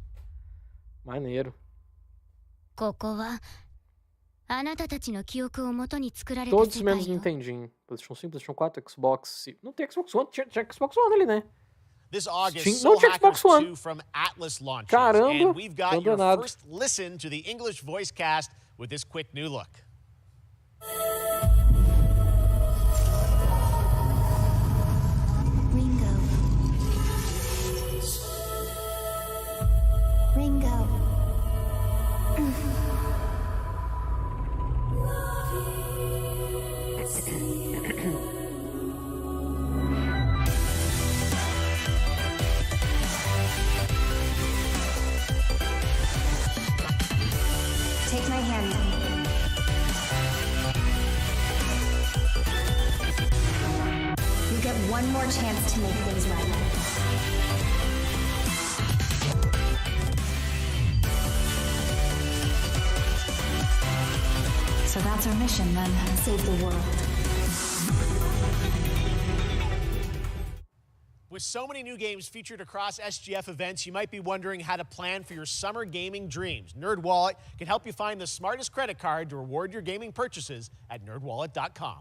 Maneiro. ここはあなたたちの記憶を元に作られた Todos 世界 menos よ。 Nintendinho. PlayStation 5, PlayStation 4, Xbox. Não tem Xbox One. Tinha Xbox One ali, né? This August, Não Soul tinha Hackers Xbox One. 2 from Atlas launches. Caramba, and we've got tô your danado. first listen to the English voice cast with this quick new look. Ringo. Take my hand. You get one more chance to make things right. So that's our mission then, save the world. With so many new games featured across SGF events, you might be wondering how to plan for your summer gaming dreams. NerdWallet can help you find the smartest credit card to reward your gaming purchases at nerdwallet.com.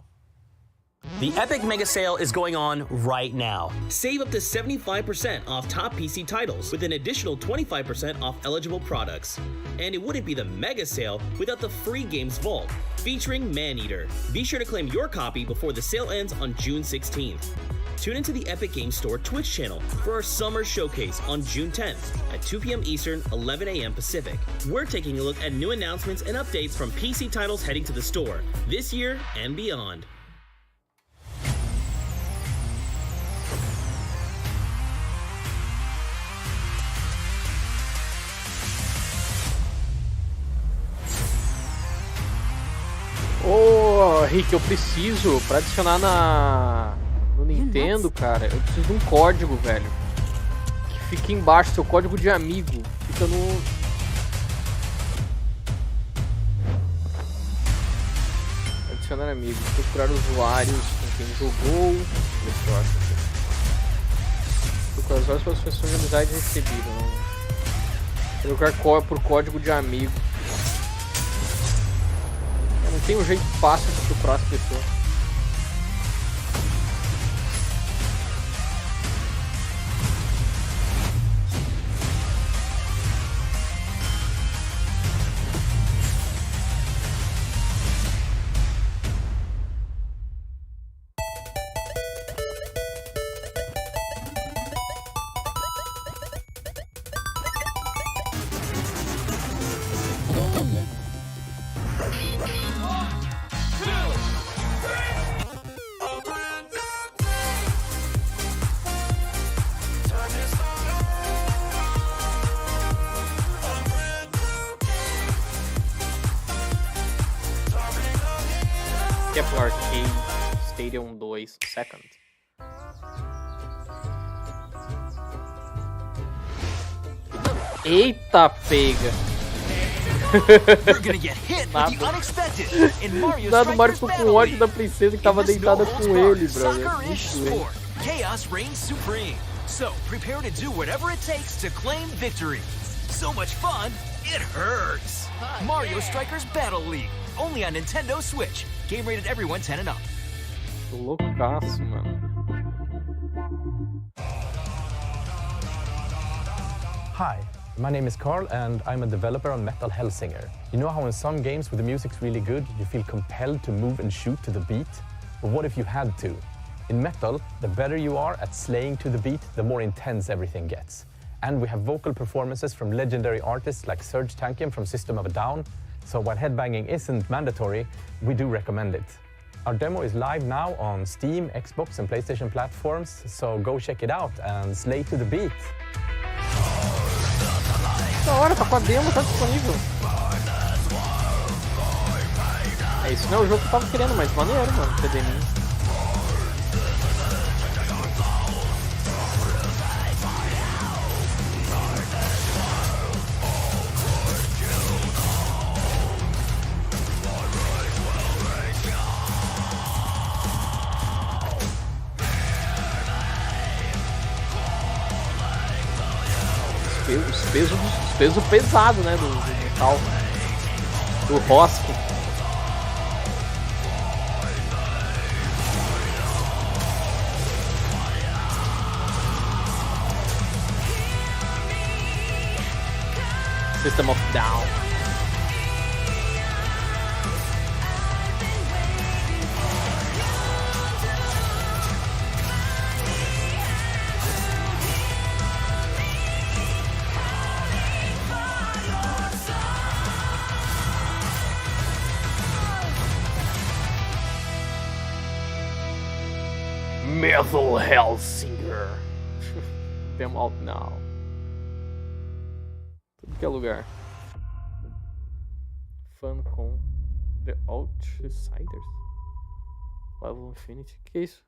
The Epic Mega Sale is going on right now. Save up to 75% off top PC titles with an additional 25% off eligible products. And it wouldn't be the Mega Sale without the free games vault, featuring Maneater. Be sure to claim your copy before the sale ends on June 16th. Tune into the Epic Games Store Twitch channel for our summer showcase on June 10th at 2 p.m. Eastern, 11 a.m. Pacific. We're taking a look at new announcements and updates from PC titles heading to the store this year and beyond. Ô, Rick, eu preciso, pra adicionar no Nintendo, cara, eu preciso de um código, velho. Que fica embaixo, seu código de amigo. Fica no... Adicionar amigos, procurar usuários com quem jogou. Procura as horas pelas pessoas de amizade recebidas. Jogar por código de amigo. Não tem um jeito fácil de procurar as pessoas. Arcade Stadium 2 Second. Eita, pega! Nada, o Mario ficou com ódio da princesa que tava deitada com ele, brother. Chaos reigns supreme. So prepare to do whatever it takes to claim victory. So much fun, it hurts. Mario Strikers Battle League. Only on Nintendo Switch. Game rated everyone 10 and up. Loucaço, mano. Hi, my name is Carl and I'm a developer on Metal Hellsinger. You know how in some games where the music's really good, you feel compelled to move and shoot to the beat? But what if you had to? In Metal, the better you are at slaying to the beat, the more intense everything gets. And we have vocal performances from legendary artists like Serge Tankian from System of a Down. So while headbanging isn't mandatory, we do recommend it. Our demo is live now on Steam, Xbox and PlayStation platforms, so go check it out and slay to the beat. Da hora, tá com a demo, tá disponível. Isso não é o jogo que eu tava querendo, mas maneiro, mano, PDM. Os pesos pesados, né, do metal, do rosco. System of Down. Metal Hellsinger. Them out now. Tudo que é lugar. Fun com The Outsiders. Level Infinity. Que é isso?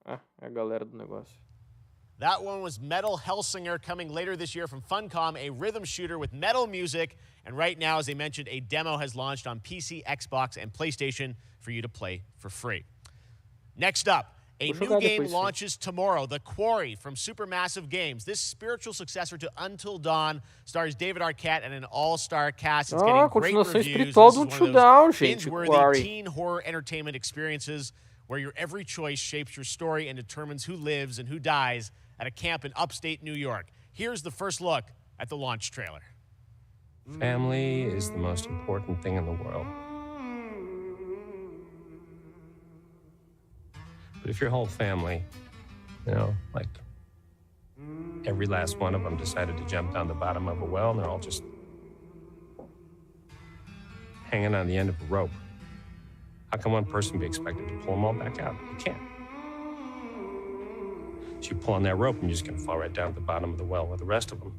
Ah, é a galera do negócio. That one was Metal Hellsinger, coming later this year from Funcom, a rhythm shooter with metal music. And right now, as they mentioned, a demo has launched on PC, Xbox, and PlayStation for you to play for free. Next up, a new game launches tomorrow, The Quarry from Supermassive Games. This spiritual successor to Until Dawn stars David Arquette and an all-star cast. It's getting great reviews. This is one of those binge-worthy teen horror entertainment experiences where your every choice shapes your story and determines who lives and who dies at a camp in upstate New York. Here's the first look at the launch trailer. Family is the most important thing in the world. But if your whole family, you know, like every last one of them decided to jump down the bottom of a well and they're all just hanging on the end of a rope, how can one person be expected to pull them all back out? You can't. So you pull on that rope and you're just going to fall right down at the bottom of the well with the rest of them.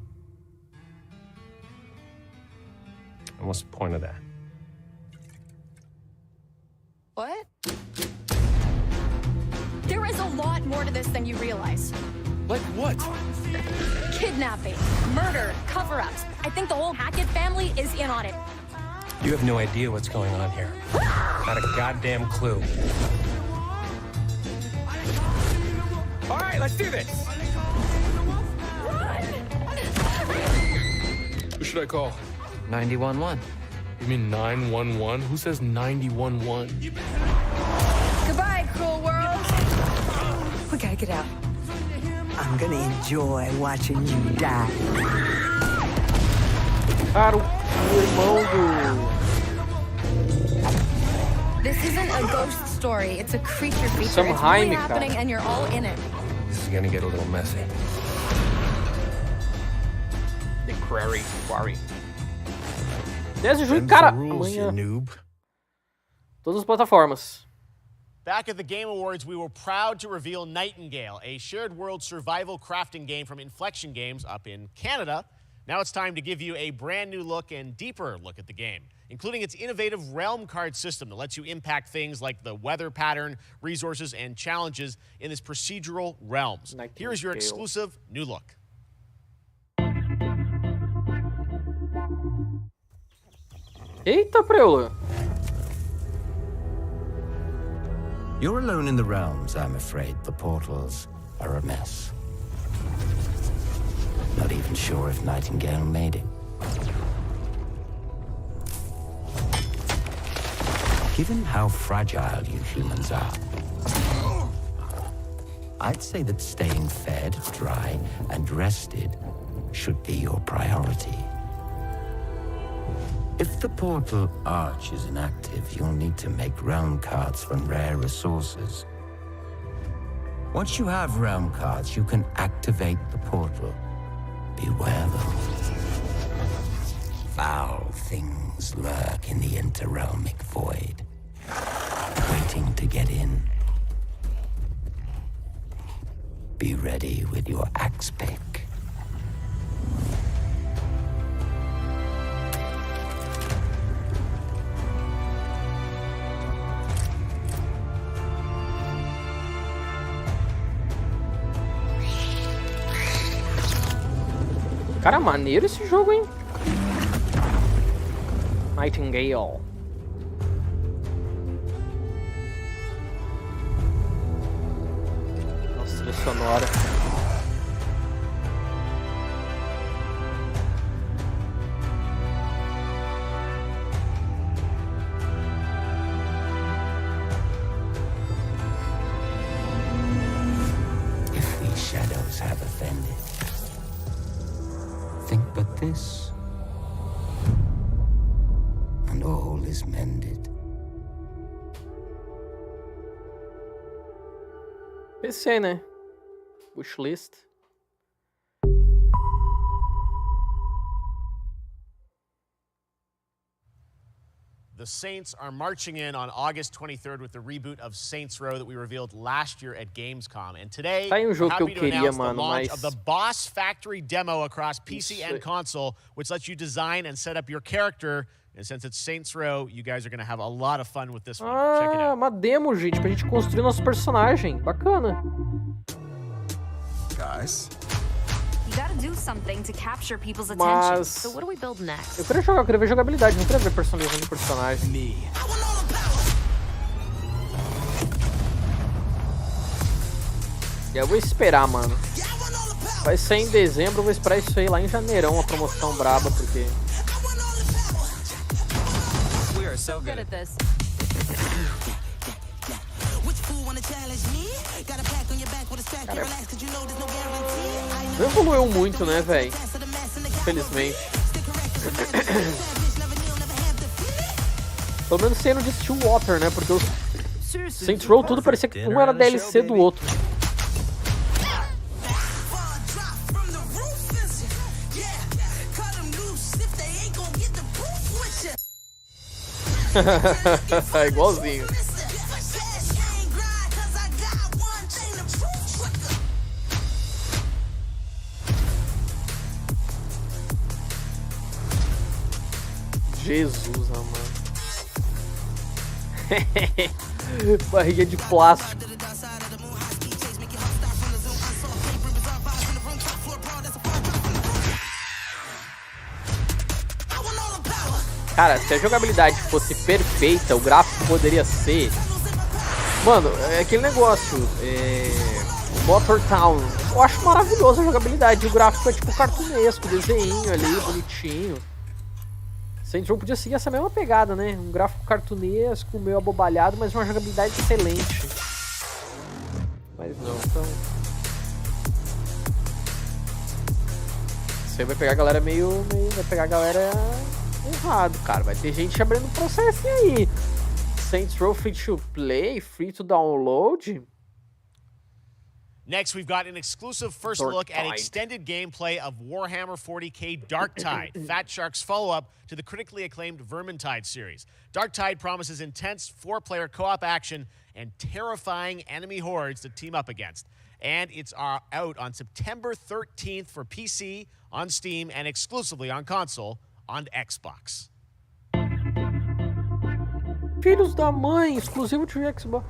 And what's the point of that? What? There is a lot more to this than you realize. Like what? Kidnapping, murder, cover-ups. I think the whole Hackett family is in on it. You have no idea what's going on here. Not a goddamn clue. right, let's do this. Who should I call? 911. You mean 911? Who says 911? Goodbye, cruel world. We gotta get out. I'm gonna enjoy watching you die. Cara, o irmão do... This isn't a ghost story. It's a creature feature. Some It's really Jaime, happening cara. and you're all in it. This is gonna get a little messy. The Quarry. 10 de junho, cara, amanhã. Todas as plataformas. Back at the Game Awards, we were proud to reveal Nightingale, a shared world survival crafting game from Inflection Games up in Canada. Now it's time to give you a brand new look and deeper look at the game, including its innovative realm card system that lets you impact things like the weather pattern, resources, and challenges in this procedural realms. Here is your exclusive new look. Eita, preula. You're alone in the realms, I'm afraid. The portals are a mess. Not even sure if Nightingale made it. Given how fragile you humans are, I'd say that staying fed, dry, and rested should be your priority. If the portal arch is inactive, you'll need to make realm cards from rare resources. Once you have realm cards, you can activate the portal. Beware though. Foul things lurk in the interrealmic void, waiting to get in. Be ready with your axe pick. Cara, maneiro esse jogo, hein? Nightingale. Nossa, trilha sonora. If these shadows have offended, think but this, and all is mended. PC, né? Wishlist. The Saints are marching in on August 23rd with the reboot of Saints Row that we revealed last year at Gamescom. And today, Tá aí um we're jogo que eu happy to queria, announce the mano, launch mas... of the Boss Factory demo across PC and console, which lets you design and set up your character. And since it's Saints Row, you guys are going to have a lot of fun with this one. Check it out. Uma demo, gente, pra gente construir nosso personagem. Bacana. Guys. You gotta do something to capture people's attention. Mas... So what do we build next? Eu queria ver jogabilidade, não queria ver personalização de personagem. E eu vou esperar, mano. Vai sair em dezembro, eu vou esperar isso aí lá em janeirão, a promoção braba, porque... We are so good at this. Cara, não evoluiu muito, né, velho? Infelizmente. Pelo menos sendo de Stillwater, né? Porque os Saints Row tudo parecia que um era DLC do outro. Igualzinho. Jesus, amado. Barriga de plástico. Cara, se a jogabilidade fosse perfeita, o gráfico poderia ser... Mano, é aquele negócio. Gotham Town. Eu acho maravilhosa a jogabilidade. O gráfico é tipo cartunesco, desenho ali, bonitinho. Saints Row podia seguir essa mesma pegada, né? Um gráfico cartunesco, meio abobalhado, mas uma jogabilidade excelente. Mas não, então... Isso aí vai pegar a galera vai pegar a galera errado, cara. Vai ter gente abrindo processo aí. Saints Row free to play, free to download. Next, we've got an exclusive first look at extended gameplay of Warhammer 40k Darktide, Fat Shark's follow-up to the critically acclaimed Vermintide series. Darktide promises intense 4-player co-op action and terrifying enemy hordes to team up against. And it's out on September 13th for PC, on Steam, and exclusively on console on Xbox. Filhos da mãe, exclusivo de Xbox.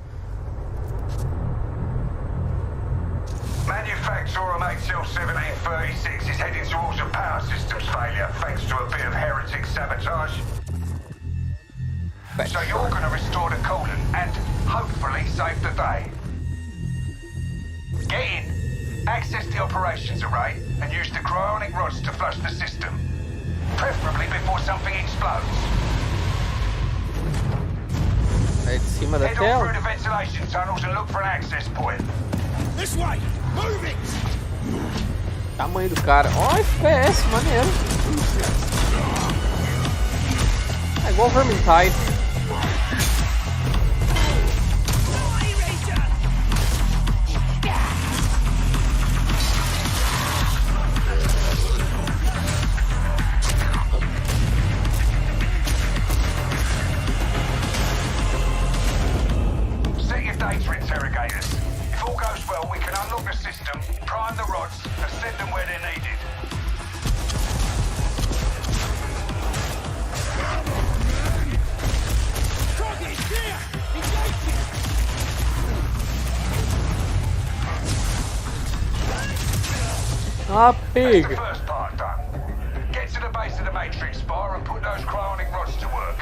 Manufacturer of HL1736 is heading towards a power systems failure thanks to a bit of heretic sabotage. So you're going to restore the coolant and hopefully save the day. Get in, access the operations array and use the cryonic rods to flush the system. Preferably before something explodes. Aí de cima da Head on tela. through the ventilation tunnels and look for an access point. This way! Move it! Tamanho do cara. Ó, FPS, maneiro. É igual Vermintide. Set your data interrogators. If all goes well, we can unlock the system, prime the rods, and send them where they're needed. Ah, pig. That's the first part done. Get to the base of the matrix spire and put those cryonic rods to work.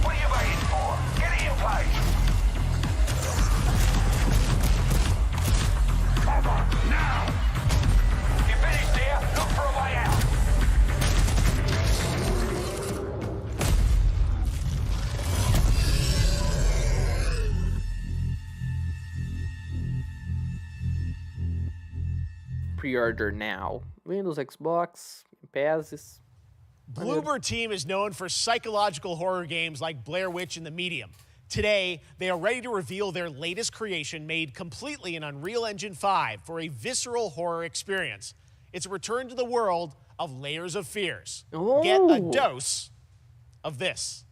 What are you waiting for? Get it in place. Now! You finished here? Look for a way out. Pre-order now. Windows, Xbox, PASs. Bloober Team is known for psychological horror games like Blair Witch and The Medium. Today, they are ready to reveal their latest creation made completely in Unreal Engine 5 for a visceral horror experience. It's a return to the world of Layers of Fears. Get a dose of this.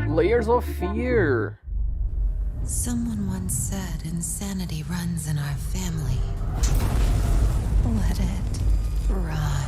Layers of Fear. Someone once said insanity runs in our family. Let it run.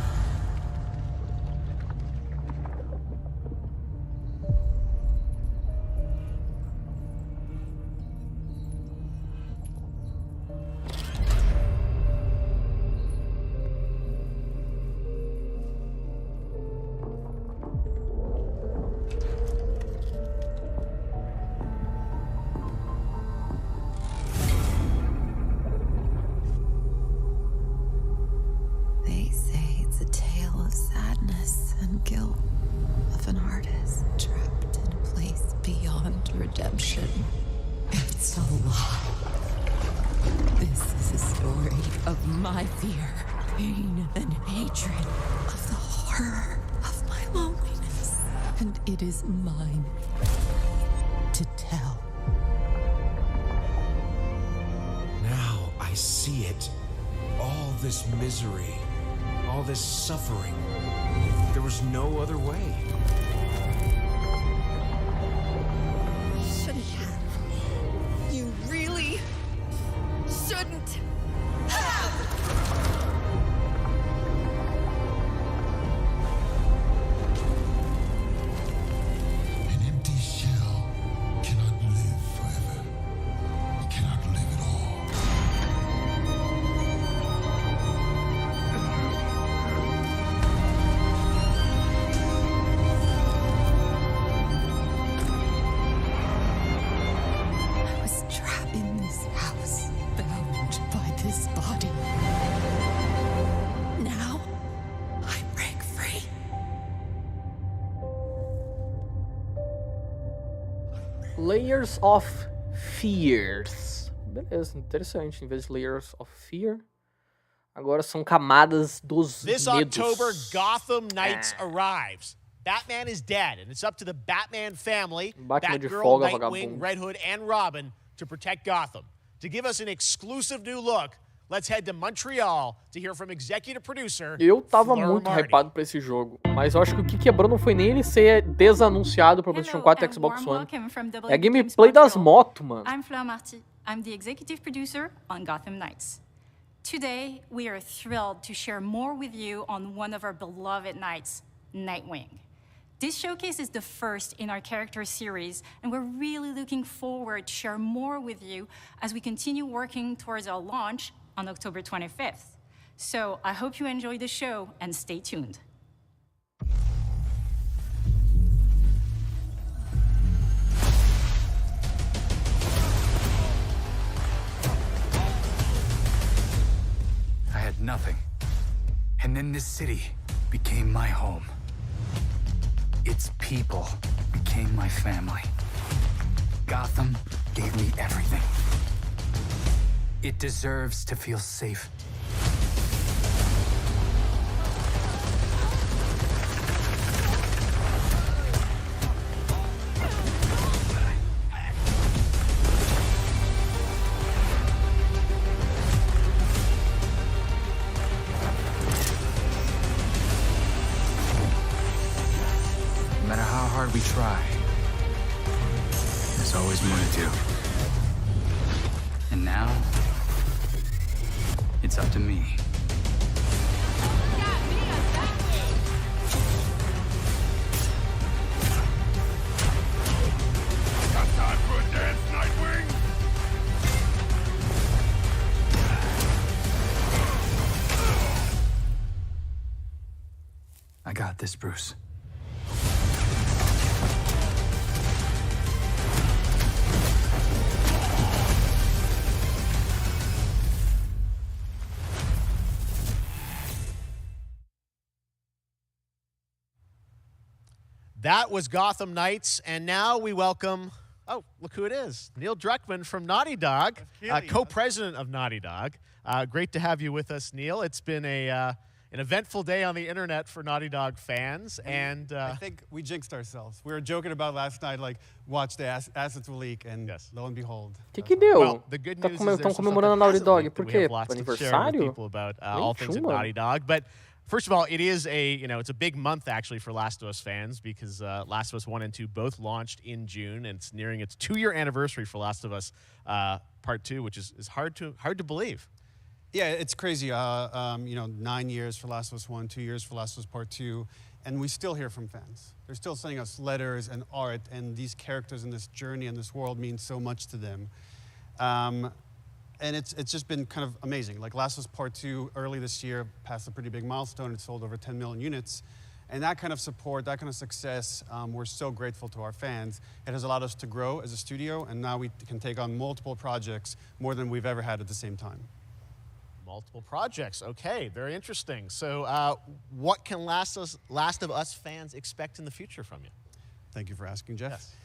Redemption. It's a lie. This is a story of my fear, pain, and hatred, of the horror of my loneliness. And it is mine to tell. Now I see it. All this misery, all this suffering. There was no other way. Shouldn't have. You really shouldn't have. An empty shell cannot live forever. It cannot live at all. Layers of Fears. Beleza, interessante. Em vez de Layers of Fear, agora são camadas dos This medos. October, Gotham Knights arrives. Batman is dead, and it's up to the Batman family, Batman de Batgirl, folga, Nightwing, vagabundo. Red Hood, and Robin to protect Gotham. To give us an exclusive new look, let's head to Montreal to hear from executive producer Eu tava Fleur muito Marty. hypado pra esse jogo, mas eu acho que o que quebrou não foi nem ele ser desanunciado pra PlayStation 4 e Xbox One. É a gameplay das motos, mano. I'm Fleur Marty. I'm the executive producer on Gotham Knights. Today, we are thrilled to share more with you on one of our beloved knights, Nightwing. This showcase is the first in our character series, and we're really looking forward to share more with you as we continue working towards our launch on October 25th. So I hope you enjoy the show and stay tuned. I had nothing. And then this city became my home. Its people became my family. Gotham gave me everything. It deserves to feel safe. No matter how hard we try, there's always more to do. And now, it's up to me. Got time for a dance, Nightwing? I got this, Bruce. That was Gotham Knights, and now we welcome, oh, look who it is, Neil Druckmann from Naughty Dog, co-president of Naughty Dog. Great to have you with us, Neil. It's been an eventful day on the internet for Naughty Dog fans, and I think we jinxed ourselves. We were joking about last night, like, watch the assets will leak, and lo and behold. Que deu? Well, the good news is Estão comemorando a Naughty Dog. Por we have quê? lots Pro to share with aniversário? people about all things at Naughty Dog, but first of all, it is it's a big month actually for Last of Us fans because Last of Us 1 and 2 both launched in June, and it's nearing its 2-year anniversary for Last of Us Part 2, which is hard to believe. Yeah, it's crazy. 9 years for Last of Us 1, 2 years for Last of Us Part 2, and we still hear from fans. They're still sending us letters and art, and these characters in this journey and this world mean so much to them. And it's just been kind of amazing. Like Last of Us Part 2 early this year passed a pretty big milestone. It sold over 10 million units. And that kind of support, that kind of success, we're so grateful to our fans. It has allowed us to grow as a studio, and now we can take on multiple projects, more than we've ever had at the same time. Multiple projects. Okay, very interesting. So what can Last of Us fans expect in the future from you? Thank you for asking, Jeff. Yes.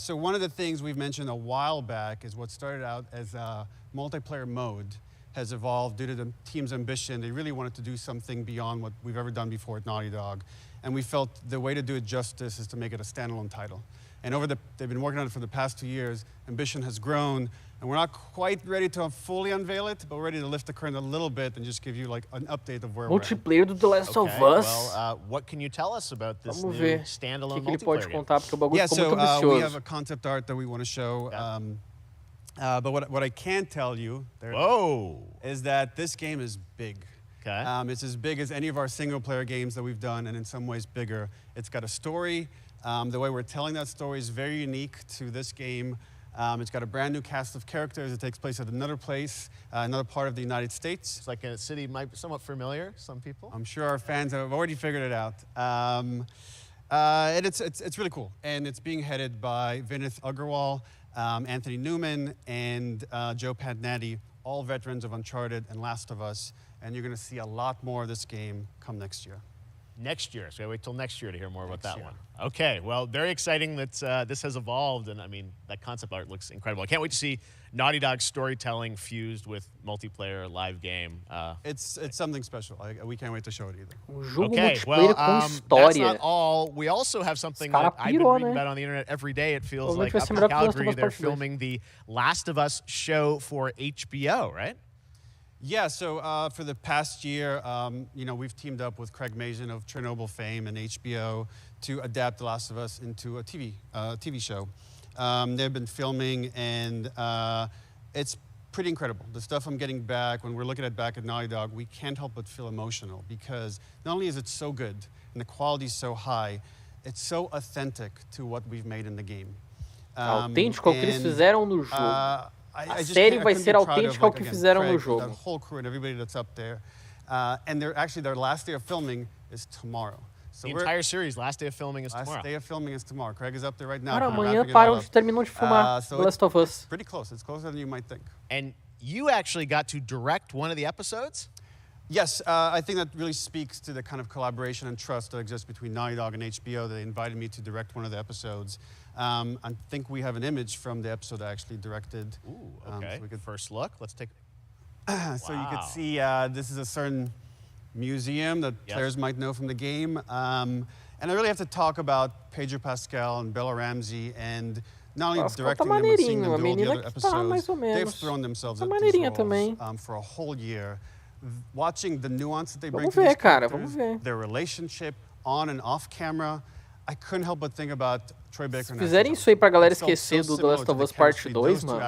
So one of the things we've mentioned a while back is what started out as a multiplayer mode has evolved due to the team's ambition. They really wanted to do something beyond what we've ever done before at Naughty Dog. And we felt the way to do it justice is to make it a standalone title. And they've been working on it for the past 2 years. Ambition has grown, and we're not quite ready to fully unveil it, but we're ready to lift the curtain a little bit and just give you like an update of where we're at. Multiplayer do The Last of Us. Well, what can you tell us about this Vamos new ver standalone que ele pode multiplayer contar, porque o bagulho ficou muito So we have ambicioso. a concept art that we want to show. But what I can tell you is that this game is big. Okay. It's as big as any of our single-player games that we've done, and in some ways bigger. It's got a story. The way we're telling that story is very unique to this game. It's got a brand new cast of characters. It takes place at another place, another part of the United States. It's like a city might be somewhat familiar to some people. I'm sure our fans have already figured it out. And it's really cool. And it's being headed by Vinith Agarwal, Anthony Newman, and Joe Padnatti, all veterans of Uncharted and Last of Us. And you're going to see a lot more of this game come next year. Next year. So we gotta wait till next year to hear more about that one. Okay, well, very exciting that this has evolved, and I mean, that concept art looks incredible. I can't wait to see Naughty Dog's storytelling fused with multiplayer live game. It's something special. We can't wait to show it either. Okay, well, that's not all. We also have something that I've been reading about on the internet every day. It feels like up in Calgary, they're filming the Last of Us show for HBO, right? Yeah, so for the past year, you know, we've teamed up with Craig Mazin of Chernobyl fame and HBO to adapt The Last of Us into a TV show. They've been filming, and it's pretty incredible. The stuff I'm getting back, when we're looking at back at Naughty Dog, we can't help but feel emotional, because not only is it so good and the quality is so high, it's so authentic to what we've made in the game. Autêntico ao que eles fizeram no jogo. A série vai ser autêntica ao que fizeram no jogo. The whole crew and everybody that's up there. And their last day of filming is tomorrow. So the entire series, last day of filming is tomorrow. Last day of filming is tomorrow. Craig is up there right now. Cara, amanhã terminam de filmar The Last of Us. Pretty close. It's closer than you might think. And you actually got to direct one of the episodes? Yes, I think that really speaks to the kind of collaboration and trust that exists between Naughty Dog and HBO. They invited me to direct one of the episodes. I think we have an image from the episode I actually directed. Ooh, okay. So we could first look. Let's take. So you could see this is a certain museum that players might know from the game. And I really have to talk about Pedro Pascal and Bella Ramsey, and not only directing them, but seeing them do all the other episodes. They've thrown themselves into these roles for a whole year. Watching the nuance that they bring to these characters, their relationship on and off camera, I couldn't help but think about Troy Baker. Se fizerem isso aí pra galera esquecer do The Last of Us Parte 2, mano,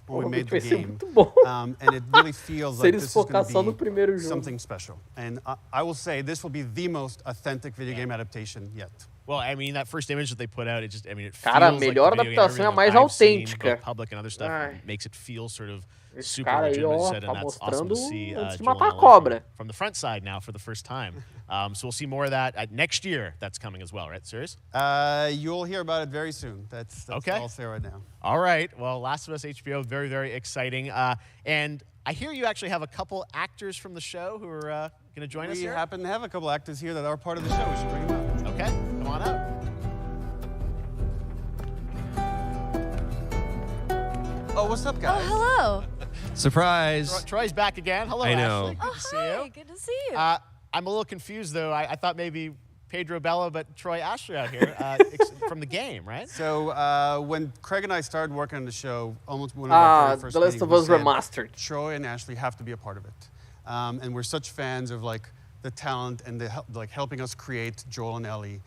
provavelmente vai ser muito bom. And it really feels Se like eles this is focar só no going to primeiro be jogo. something special. And I will say this will be the most authentic video game adaptation yet. Well, I mean, that first image that they put out, it just, I mean, it feels Cara, a like melhor the video game, adaptação é a mais everything that I've seen, autêntica. both public and other stuff, makes it feel sort of super cara aí, legitimate, ó, said, tá and that's awesome to mostrando see antes de Joel matar a and Ellie cobra. from the front side now for the first time. So we'll see more of that next year. That's coming as well, right? Serious? You'll hear about it very soon. That's okay. all I'll say right now. All right. Well, Last of Us HBO, very, very exciting. And I hear you actually have a couple actors from the show who are going to join us here. We happen to have a couple actors here that are part of the show. We should bring them up. Okay. Come on up. Oh, what's up, guys? Oh, hello. Surprise. Troy's back again. Hello, I know. Ashley. Good to see you. Good to see you. I'm a little confused, though. I thought maybe Pedro Bella, but Troy Ashley out here from the game, right? So when Craig and I started working on the show, almost one of our very first The Last of Us Remastered. Troy and Ashley have to be a part of it. And we're such fans of like the talent and the helping us create Joel and Ellie.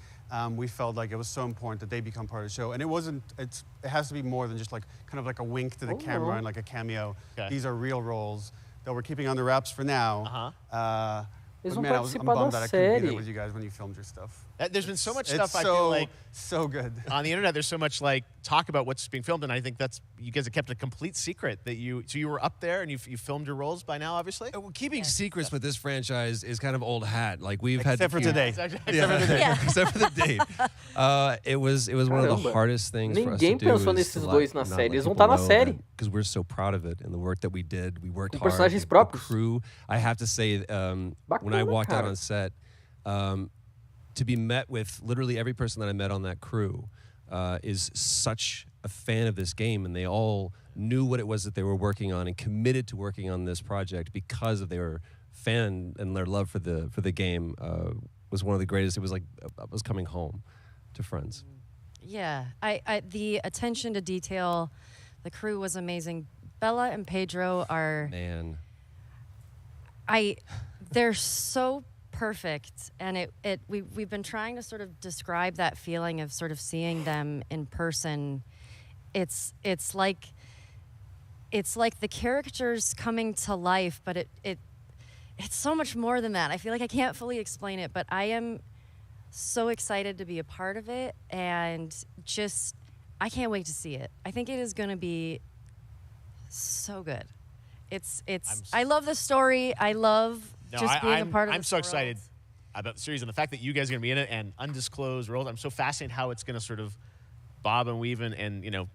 We felt like it was so important that they become part of the show. And it has to be more than just like kind of like a wink to the camera and like a cameo. Okay. These are real roles that we're keeping under wraps for now. But man, I'm bummed that I couldn't be there with you guys when you filmed your stuff. There's been so much stuff I feel like so good on the internet. There's so much like talk about what's being filmed, and I think that's you guys have kept a complete secret that you. So you were up there and you filmed your roles by now, obviously. Well, keeping secrets with this franchise is kind of old hat. Like we've except had for today. Except for the date. It was one of the hardest things for us to do. Ninguém pensou nesses dois na série. Eles vão estar na série. Because we're so proud of it and the work that we did. We worked Com hard. personagens próprios. The crew. I have to say, when I walked out on set. To be met with literally every person that I met on that crew is such a fan of this game, and they all knew what it was that they were working on and committed to working on this project because of their fan and their love for the game was one of the greatest. It was like I was coming home to friends. Yeah, I the attention to detail, the crew was amazing. Bella and Pedro are they're so perfect, and we've been trying to sort of describe that feeling of sort of seeing them in person. It's like the characters coming to life, but it's so much more than that. I feel like I can't fully explain it, but I am so excited to be a part of it, and just I can't wait to see it. I think it is going to be so good. I love the story. I love just being a part of it. I'm so excited about the series and the fact that you guys are going to be in it and undisclosed roles. I'm so fascinated how it's going to sort of bob and weave and you know,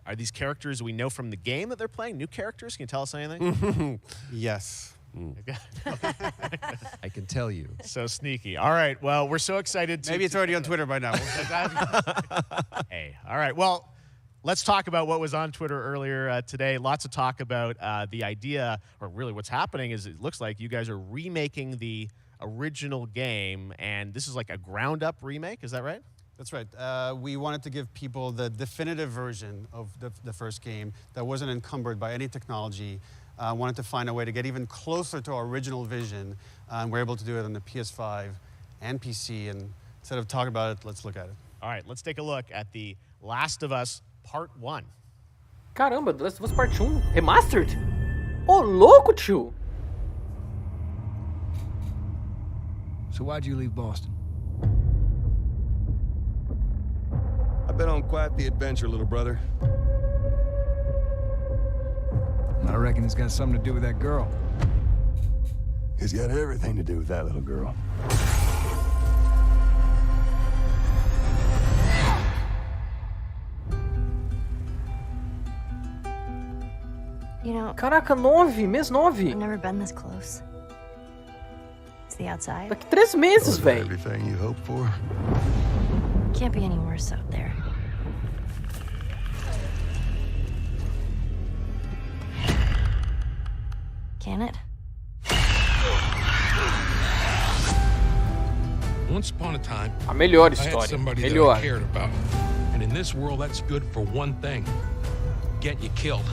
are these characters we know from the game that they're playing? New characters? Can you tell us anything? Yes. I can tell you. So sneaky. All right. Well, we're so excited. Maybe it's already on Twitter by now. Hey. All right. Well, let's talk about what was on Twitter earlier today. Lots of talk about the idea, or really what's happening is it looks like you guys are remaking the original game, and this is like a ground-up remake. Is that right? That's right. We wanted to give people the definitive version of the first game that wasn't encumbered by any technology. Wanted to find a way to get even closer to our original vision. We're able to do it on the PS5 and PC. And instead of talking about it, let's look at it. All right, let's take a look at The Last of Us Part 1. Caramba, The Last of Us Part 1 Remastered? Ô, louco, tio! So why'd you leave Boston? I've been on quite the adventure, little brother. I reckon it's got something to do with that girl. It's got everything to do with that little girl. You know, Caraca, 9, mês 9. I've never been this close. It's the outside. Daqui 3 meses, velho. Everything you hoped for. Can't be any worse out there. Can it? Once upon a time, A melhor I had história. somebody Melhor. that I cared about. And in this world, that's good for one thing. Get you killed.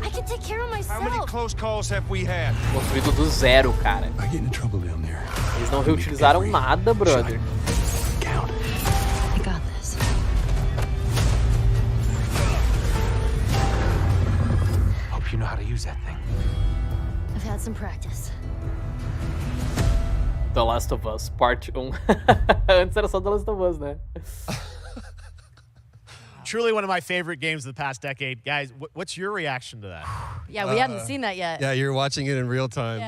I can take care of myself. How many close calls have we had? Construído do zero, cara. I get into trouble down there. Eles não reutilizaram nada, brother. I got this. Hope you know how to use that thing. I've had some practice. The Last of Us Part 1. Antes era só The Last of Us, né? Truly one of my favorite games of the past decade. Guys, what's your reaction to that? Yeah, we hadn't seen that yet. Yeah, you're watching it in real time.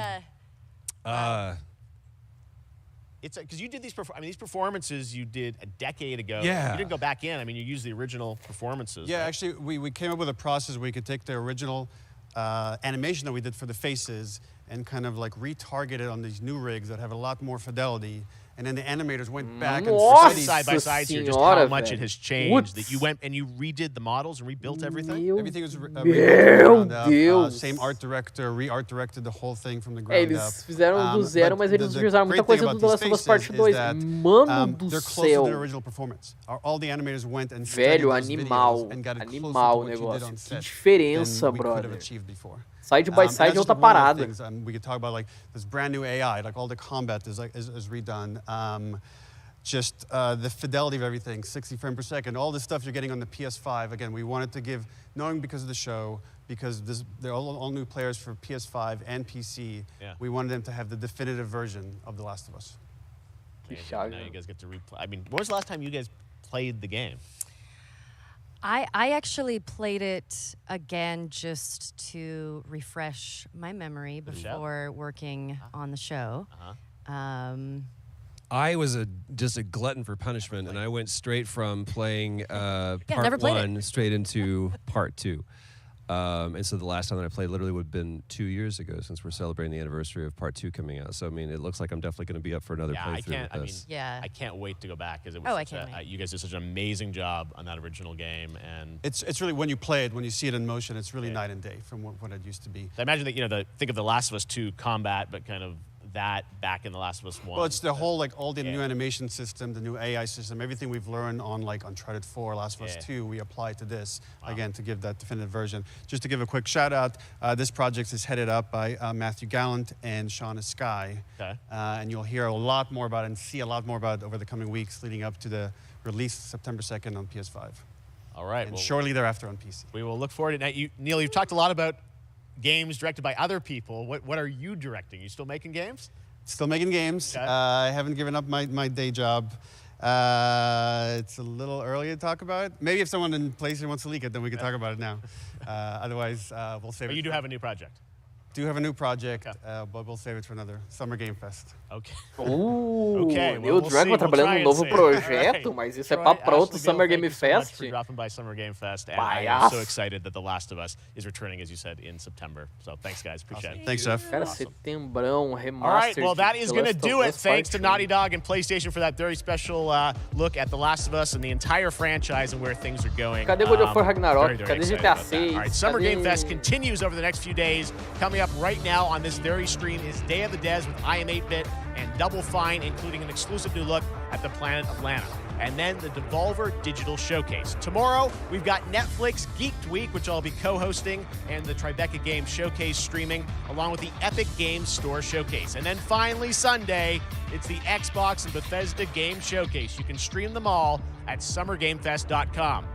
Yeah. It's because you did these. These performances you did a decade ago. Yeah. You didn't go back in. I mean, you used the original performances. Yeah, right? actually, we came up with a process where we could take the original animation that we did for the faces and kind of like retarget it on these new rigs that have a lot more fidelity. And then the animators went back and side by side here, just how much it has changed. That you went and you redid the models and rebuilt everything. Everything was rebuilt Meu from the Deus. same art director, re-art directed the whole thing from the ground up. Eles fizeram do zero, mas eles utilizaram muita coisa do The Last of Us Part 2. Mano do they're close to céu. their original performance. All the animators went and Velho, studied those animal. videos and got it closer to Animal o what you did negócio. on Que set diferença, than we could have brother. achieved before. Side by side é outra parada. We could talk about like this brand new AI, like all the combat is redone. Just the fidelity of everything, 60 frames per second, all the stuff you're getting on the PS5. Again, we wanted to give, knowing because of the show, because they're all new players for PS5 and PC, we wanted them to have the definitive version of The Last of Us. Okay, now you guys get to replay. I mean, when was the last time you guys played the game? I actually played it again just to refresh my memory before working on the show. I was just a glutton for punishment, and I went straight from playing part 1 straight into part 2. And so the last time that I played literally would have been 2 years ago, since we're celebrating the anniversary of part 2 coming out. So I mean, it looks like I'm definitely going to be up for another playthrough with this. I can't wait to go back because it was you guys did such an amazing job on that original game, and it's really when you play it, when you see it in motion, it's really night and day from what it used to be. I imagine that think of The Last of Us 2 combat, but kind of that back in The Last of Us 1. Well, it's the whole, like, all the new animation system, the new AI system, everything we've learned on, like, Uncharted 4, Last of Us 2, we apply to this, again, to give that definitive version. Just to give a quick shout-out, this project is headed up by Matthew Gallant and Shauna Skye. Okay. And you'll hear a lot more about it and see a lot more about it over the coming weeks leading up to the release September 2nd on PS5. All right. And shortly thereafter on PC. We will look forward to it. Neil, you've talked a lot about games directed by other people. What are you directing? You still making games? Still making games. Okay. I haven't given up my day job. It's a little early to talk about it. Maybe if someone in PlayStation wants to leak it, then we can talk about it now. Otherwise, we'll save it. But you do have a new project. do have a new project, but we'll save it for another Summer Game Fest. Okay. Okay, o Dragon trabalhando num novo projeto, mas isso é papo para outro Summer Game Fest. For dropping by Summer Game Fest, and I am so excited that The Last of Us is returning, as you said, in September. So thanks, guys. Appreciate it. Thanks, Jeff. Cara, setembrão, remaster. All right, well, that is going to do it. Thanks to Part Naughty Dog and PlayStation for that very special look at The Last of Us and the entire franchise and where things are going. Cadê God of War Ragnarok? Very, very Cadê excited GTA about that. 6? All right, Summer Cadê... Game Fest continues over the next few days. Coming up right now on this very stream is Day of the Devs with I Am 8-Bit and Double Fine, including an exclusive new look at the planet Atlanta. And then the Devolver Digital Showcase. Tomorrow, we've got Netflix Geeked Week, which I'll be co-hosting, and the Tribeca Games Showcase streaming, along with the Epic Games Store Showcase. And then finally, Sunday, it's the Xbox and Bethesda Game Showcase. You can stream them all at summergamefest.com.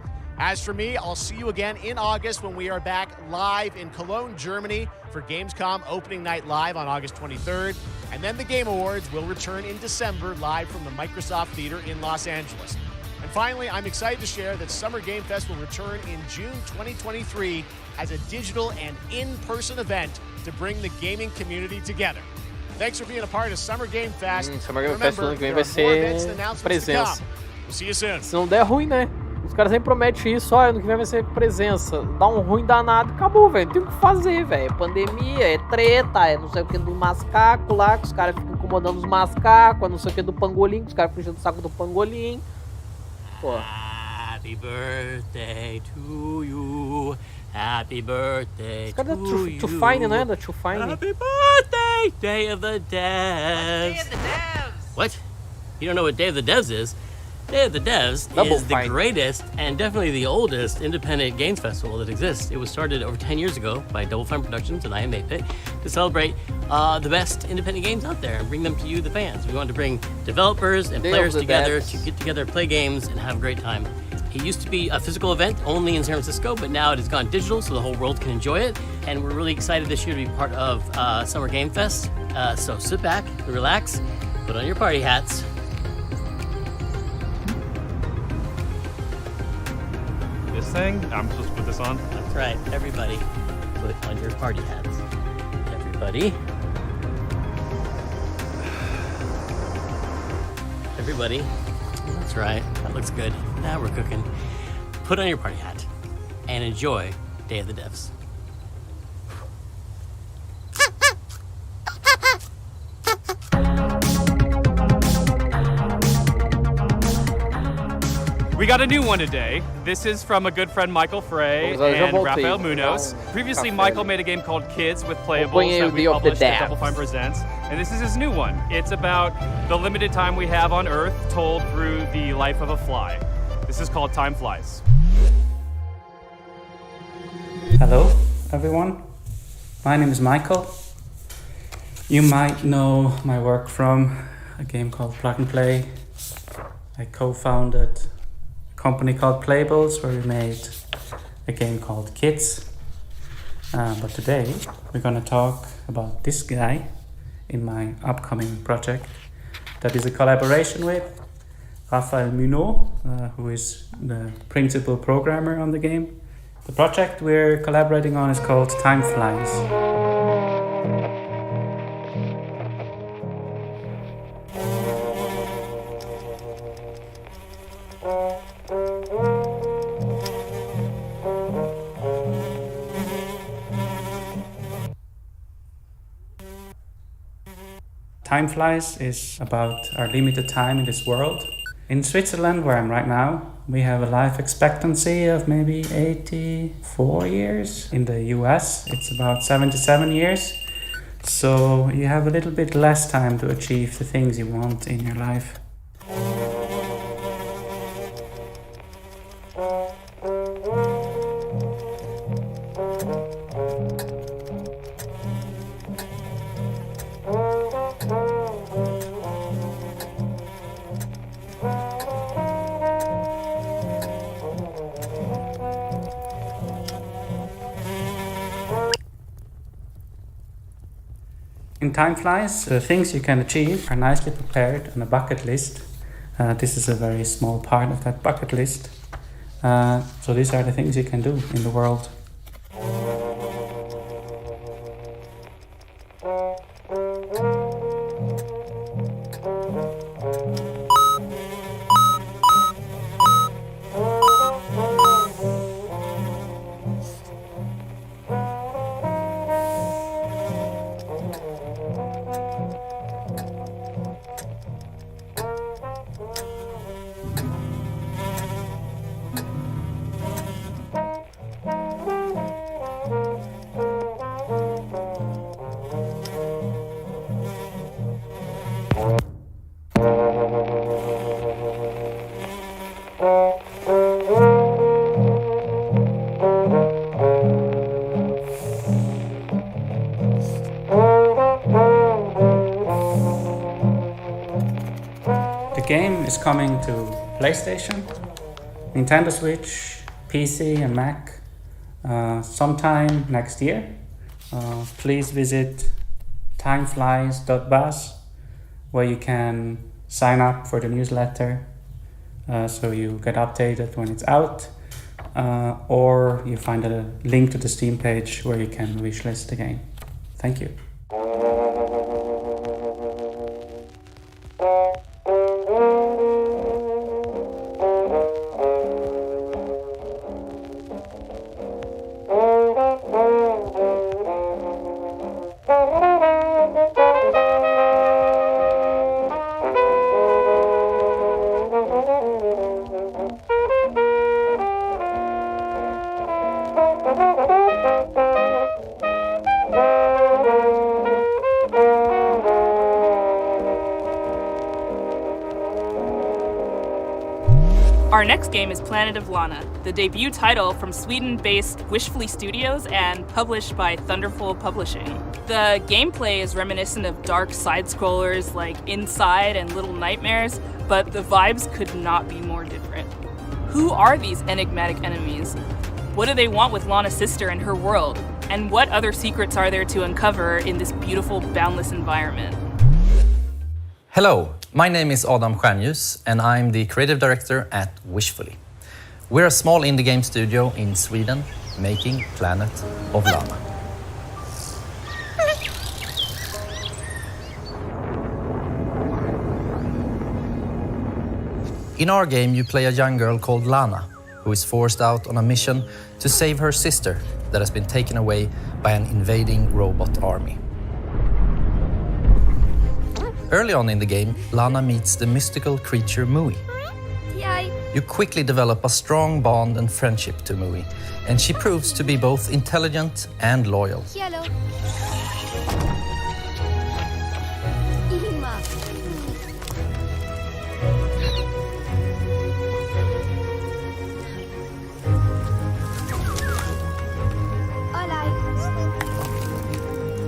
As for me, I'll see you again in August when we are back live in Cologne, Germany for Gamescom Opening Night Live on August 23rd. And then the Game Awards will return in December live from the Microsoft Theater in Los Angeles. And finally, I'm excited to share that Summer Game Fest will return in June 2023 as a digital and in-person event to bring the gaming community together. Thanks for being a part of Summer Game Fest. Summer Game Fest Remember, ano que vem there vai are more events and ser announcements to presença. come. We'll see you soon. Se não der ruim, né? Os caras sempre prometem isso, ó, ano que vem vai ser presença. Dá um ruim danado, acabou, velho. Não tem o que fazer, velho. Pandemia, é treta, é não sei o que do mascaco lá, que os caras ficam incomodando os mascacos, é não sei o que do pangolim, que os caras ficam enchendo o saco do pangolim. Pô. Happy birthday to you. Happy birthday to you. Too Fine, né? Da Too Fine. Happy birthday, Day of the Devs. Day of the Devs. What? You don't know what Day of the Devs is? Day of the Devs is the greatest and definitely the oldest independent games festival that exists. It was started over 10 years ago by Double Fine Productions and I Am 8-Bit to celebrate the best independent games out there and bring them to you, the fans. We wanted to bring developers and players together to get together, play games, and have a great time. It used to be a physical event only in San Francisco, but now it has gone digital so the whole world can enjoy it. And we're really excited this year to be part of Summer Game Fest. So sit back, relax, put on your party hats. This thing? I'm supposed to put this on? That's right, everybody, put on your party hats. Everybody. Everybody. That's right, that looks good. Now we're cooking. Put on your party hat and enjoy Day of the Devs. We got a new one today. This is from a good friend Michael Frey and Rafael Munoz. Previously, Michael made a game called Kids with Playables that we published at Double Fine Presents. And this is his new one. It's about the limited time we have on Earth told through the life of a fly. This is called Time Flies. Hello, everyone. My name is Michael. You might know my work from a game called Plug and Play. I co-founded company called Playables where we made a game called Kids. But today we're gonna talk about this guy in my upcoming project that is a collaboration with Rafael Munoz, who is the principal programmer on the game. The project we're collaborating on is called Time Flies. Time Flies is about our limited time in this world. In Switzerland, where I'm right now, we have a life expectancy of maybe 84 years. In the US, it's about 77 years. So you have a little bit less time to achieve the things you want in your life. In Time Flies, the things you can achieve are nicely prepared on a bucket list. This is a very small part of that bucket list. So these are the things you can do in the world. game is coming to PlayStation, Nintendo Switch, PC and Mac sometime next year. Please visit timeflies.buzz, where you can sign up for the newsletter so you get updated when it's out, or you find a link to the Steam page where you can wishlist the game. Thank you. Our next game is Planet of Lana, the debut title from Sweden-based Wishfully Studios and published by Thunderful Publishing. The gameplay is reminiscent of dark side-scrollers like Inside and Little Nightmares, but the vibes could not be more different. Who are these enigmatic enemies? What do they want with Lana's sister and her world? And what other secrets are there to uncover in this beautiful, boundless environment? Hello, my name is Adam Stjernljus and I'm the creative director at Wishfully. We're a small indie game studio in Sweden making Planet of Lana. In our game, you play a young girl called Lana, who is forced out on a mission to save her sister that has been taken away by an invading robot army. Early on in the game, Lana meets the mystical creature Mui. You quickly develop a strong bond and friendship to Mui, and she proves to be both intelligent and loyal.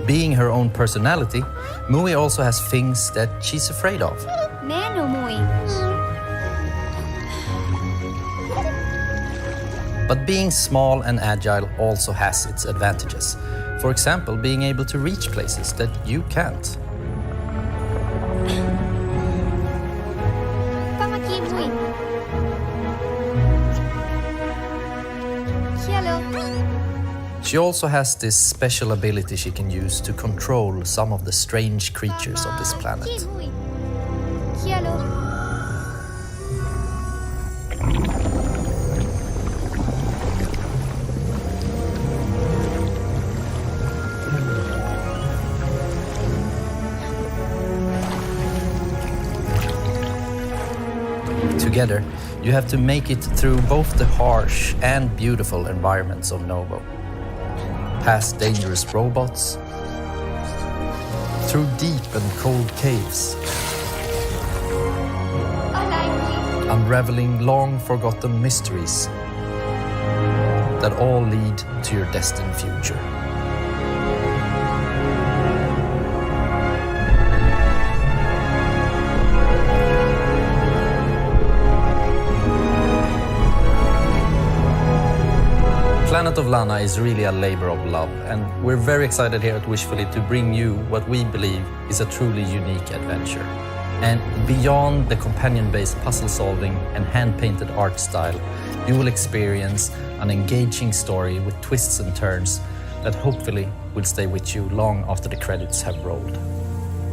Being her own personality, Mui also has things that she's afraid of. But being small and agile also has its advantages. For example, being able to reach places that you can't. She also has this special ability she can use to control some of the strange creatures of this planet. Together, you have to make it through both the harsh and beautiful environments of Novo. Past dangerous robots, through deep and cold caves, unraveling long-forgotten mysteries that all lead to your destined future. Planet of Lana is really a labor of love, and we're very excited here at Wishfully to bring you what we believe is a truly unique adventure. And beyond the companion-based puzzle solving and hand-painted art style, you will experience an engaging story with twists and turns that hopefully will stay with you long after the credits have rolled.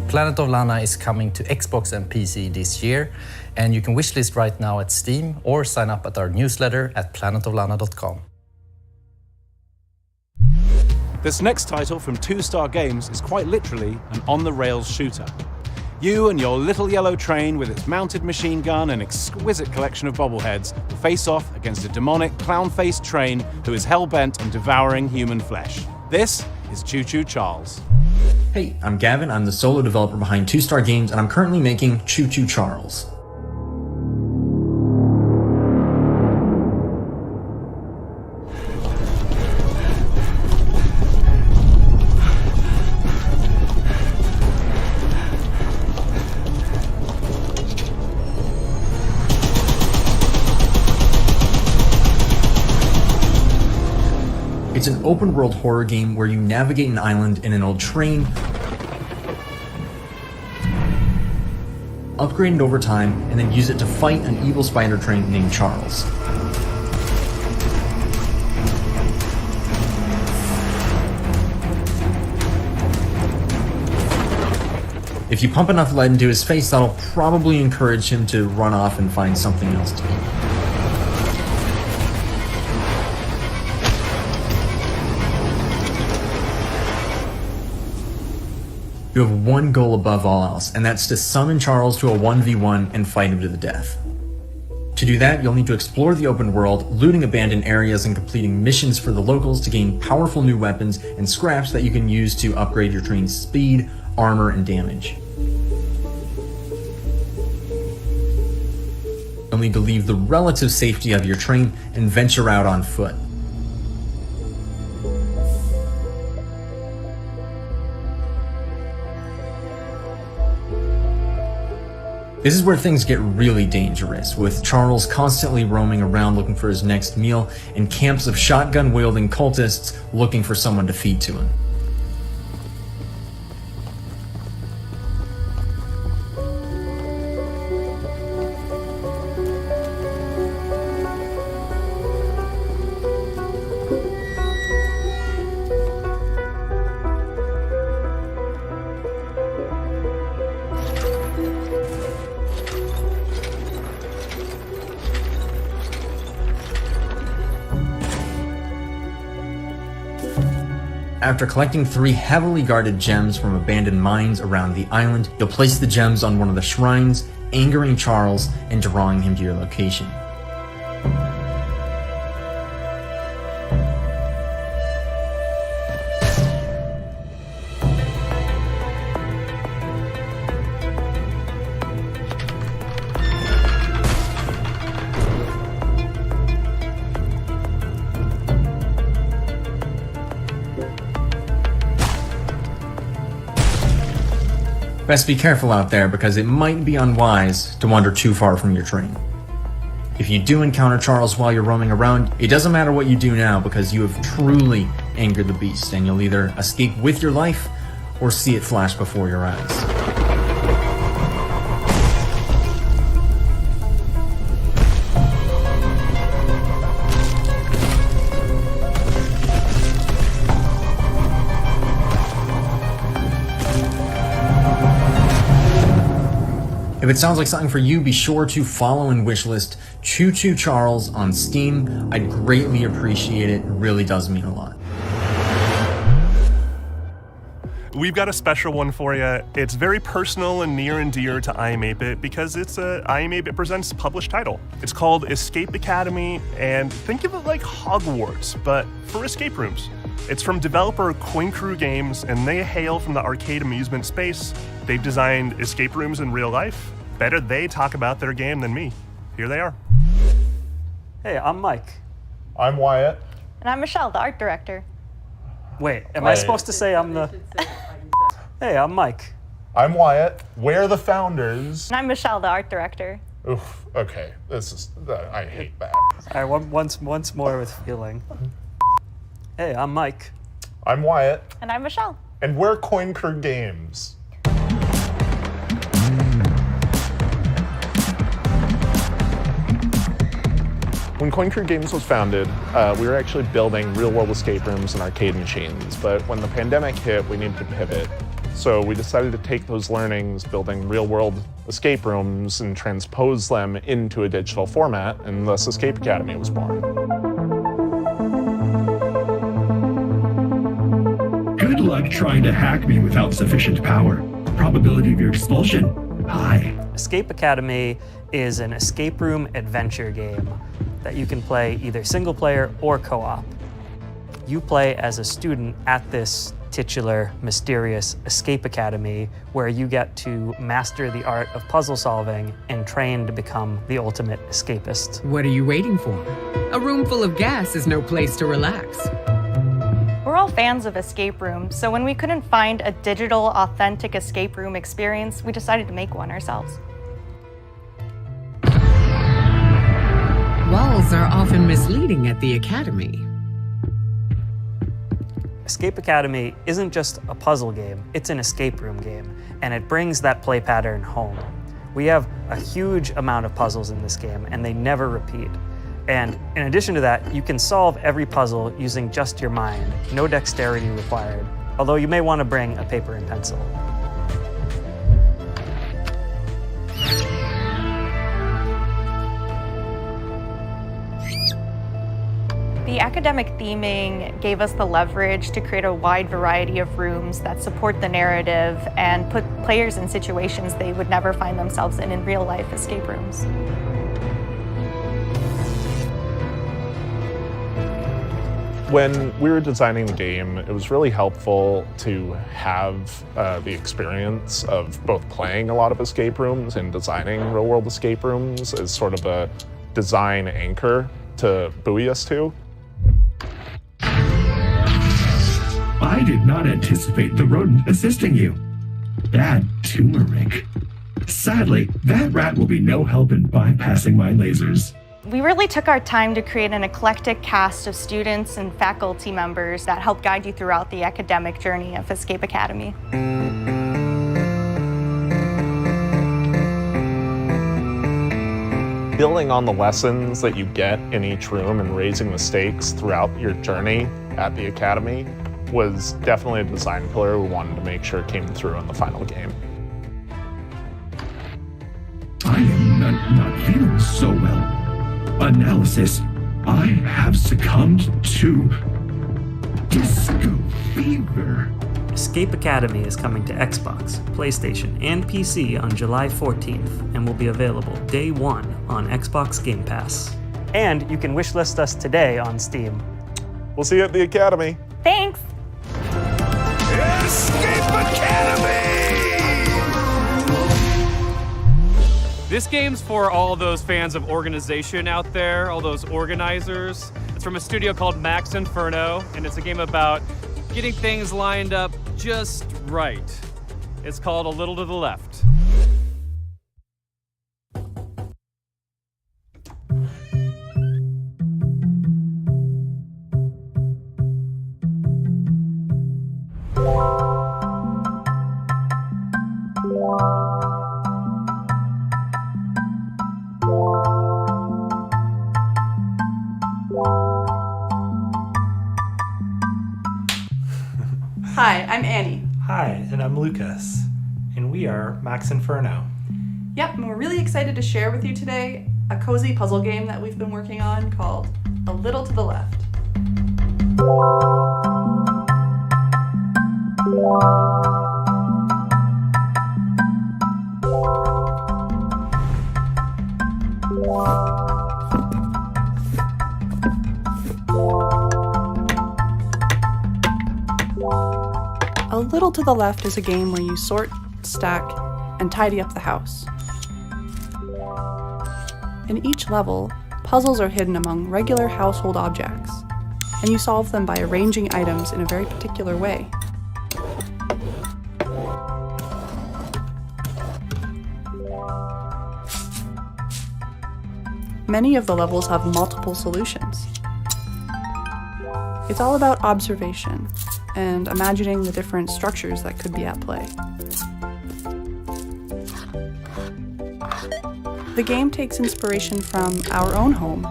Planet of Lana is coming to Xbox and PC this year, and you can wishlist right now at Steam or sign up at our newsletter at planetoflana.com. This next title from 2-Star Games is quite literally an on-the-rails shooter. You and your little yellow train with its mounted machine gun and exquisite collection of bobbleheads will face off against a demonic, clown-faced train who is hell-bent on devouring human flesh. This is Choo Choo Charles. Hey, I'm Gavin. I'm the solo developer behind 2-Star Games, and I'm currently making Choo Choo Charles. an open-world horror game where you navigate an island in an old train, upgrade it over time, and then use it to fight an evil spider train named Charles. If you pump enough lead into his face, that'll probably encourage him to run off and find something else to eat. You have one goal above all else, and that's to summon Charles to a 1v1 and fight him to the death. To do that, you'll need to explore the open world, looting abandoned areas and completing missions for the locals to gain powerful new weapons and scraps that you can use to upgrade your train's speed, armor, and damage. You'll need to leave the relative safety of your train and venture out on foot. This is where things get really dangerous, with Charles constantly roaming around looking for his next meal, and camps of shotgun-wielding cultists looking for someone to feed to him. After collecting 3 heavily guarded gems from abandoned mines around the island, you'll place the gems on one of the shrines, angering Charles and drawing him to your location. Best be careful out there, because it might be unwise to wander too far from your train. If you do encounter Charles while you're roaming around, it doesn't matter what you do now, because you have truly angered the beast, and you'll either escape with your life or see it flash before your eyes. If it sounds like something for you, be sure to follow and wishlist Choo Choo Charles on Steam. I'd greatly appreciate it. It really does mean a lot. We've got a special one for you. It's very personal and near and dear to I Am 8-Bit because it's a I Am 8-Bit Presents published title. It's called Escape Academy, and think of it like Hogwarts, but for escape rooms. It's from developer Coin Crew Games, and they hail from the arcade amusement space. They've designed escape rooms in real life. Better they talk about their game than me. Here they are. Hey, I'm Mike. I'm Wyatt. And I'm Michelle, the art director. Wait, am I supposed to say I'm the... Hey, I'm Mike. I'm Wyatt. We're the founders. And I'm Michelle, the art director. Oof, okay. This is... I hate that. All right, once more with feeling. Hey, I'm Mike. I'm Wyatt. And I'm Michelle. And we're Coin Crew Games. When Coin Crew Games was founded, we were actually building real-world escape rooms and arcade machines, but when the pandemic hit, we needed to pivot. So we decided to take those learnings, building real-world escape rooms, and transpose them into a digital format, and thus Escape Academy was born. Good luck trying to hack me without sufficient power. Probability of your expulsion, high. Escape Academy is an escape room adventure game that you can play either single player or co-op. You play as a student at this titular, mysterious Escape Academy, where you get to master the art of puzzle solving and train to become the ultimate escapist. What are you waiting for? A room full of gas is no place to relax. We're all fans of escape rooms, so when we couldn't find a digital, authentic escape room experience, we decided to make one ourselves. Walls are often misleading at the Academy. Escape Academy isn't just a puzzle game, it's an escape room game, and it brings that play pattern home. We have a huge amount of puzzles in this game, and they never repeat. And in addition to that, you can solve every puzzle using just your mind, no dexterity required, although you may want to bring a paper and pencil. The academic theming gave us the leverage to create a wide variety of rooms that support the narrative and put players in situations they would never find themselves in real-life escape rooms. When we were designing the game, it was really helpful to have the experience of both playing a lot of escape rooms and designing real-world escape rooms as sort of a design anchor to buoy us to. I did not anticipate the rodent assisting you. Bad turmeric. Sadly, that rat will be no help in bypassing my lasers. We really took our time to create an eclectic cast of students and faculty members that help guide you throughout the academic journey of Escape Academy. Building on the lessons that you get in each room and raising the stakes throughout your journey at the Academy was definitely a design pillar we wanted to make sure came through in the final game. I am not feeling so well. Analysis, I have succumbed to disco fever. Escape Academy is coming to Xbox, PlayStation, and PC on July 14th and will be available day one on Xbox Game Pass. And you can wishlist us today on Steam. We'll see you at the Academy. Thanks! Escape Academy! This game's for all those fans of organization out there, all those organizers. It's from a studio called Max Inferno, and it's a game about getting things lined up just right. It's called A Little to the Left. Hi, I'm Annie. Hi, and I'm Lucas, and we are Max Inferno. Yep, and we're really excited to share with you today a cozy puzzle game that we've been working on called A Little to the Left. A Little to the Left is a game where you sort, stack, and tidy up the house. In each level, puzzles are hidden among regular household objects, and you solve them by arranging items in a very particular way. Many of the levels have multiple solutions. It's all about observation and imagining the different structures that could be at play. The game takes inspiration from our own home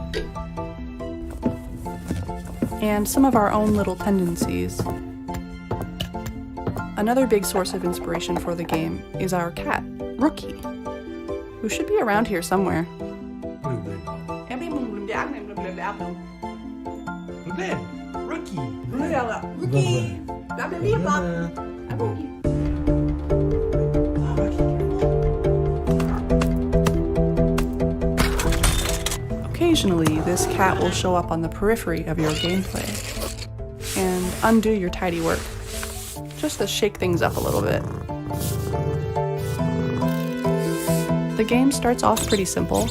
and some of our own little tendencies. Another big source of inspiration for the game is our cat, Rookie, who should be around here somewhere. Occasionally, this cat will show up on the periphery of your gameplay and undo your tidy work, just to shake things up a little bit. The game starts off pretty simple,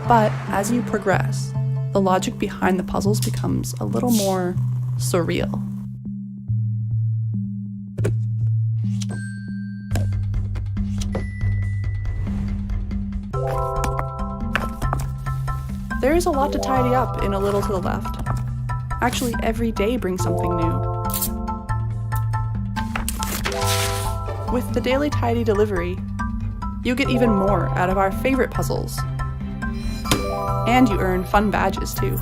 but as you progress, the logic behind the puzzles becomes a little more surreal. There is a lot to tidy up in A Little to the Left. Actually, every day brings something new. With the daily tidy delivery, you get even more out of our favorite puzzles. And you earn fun badges too.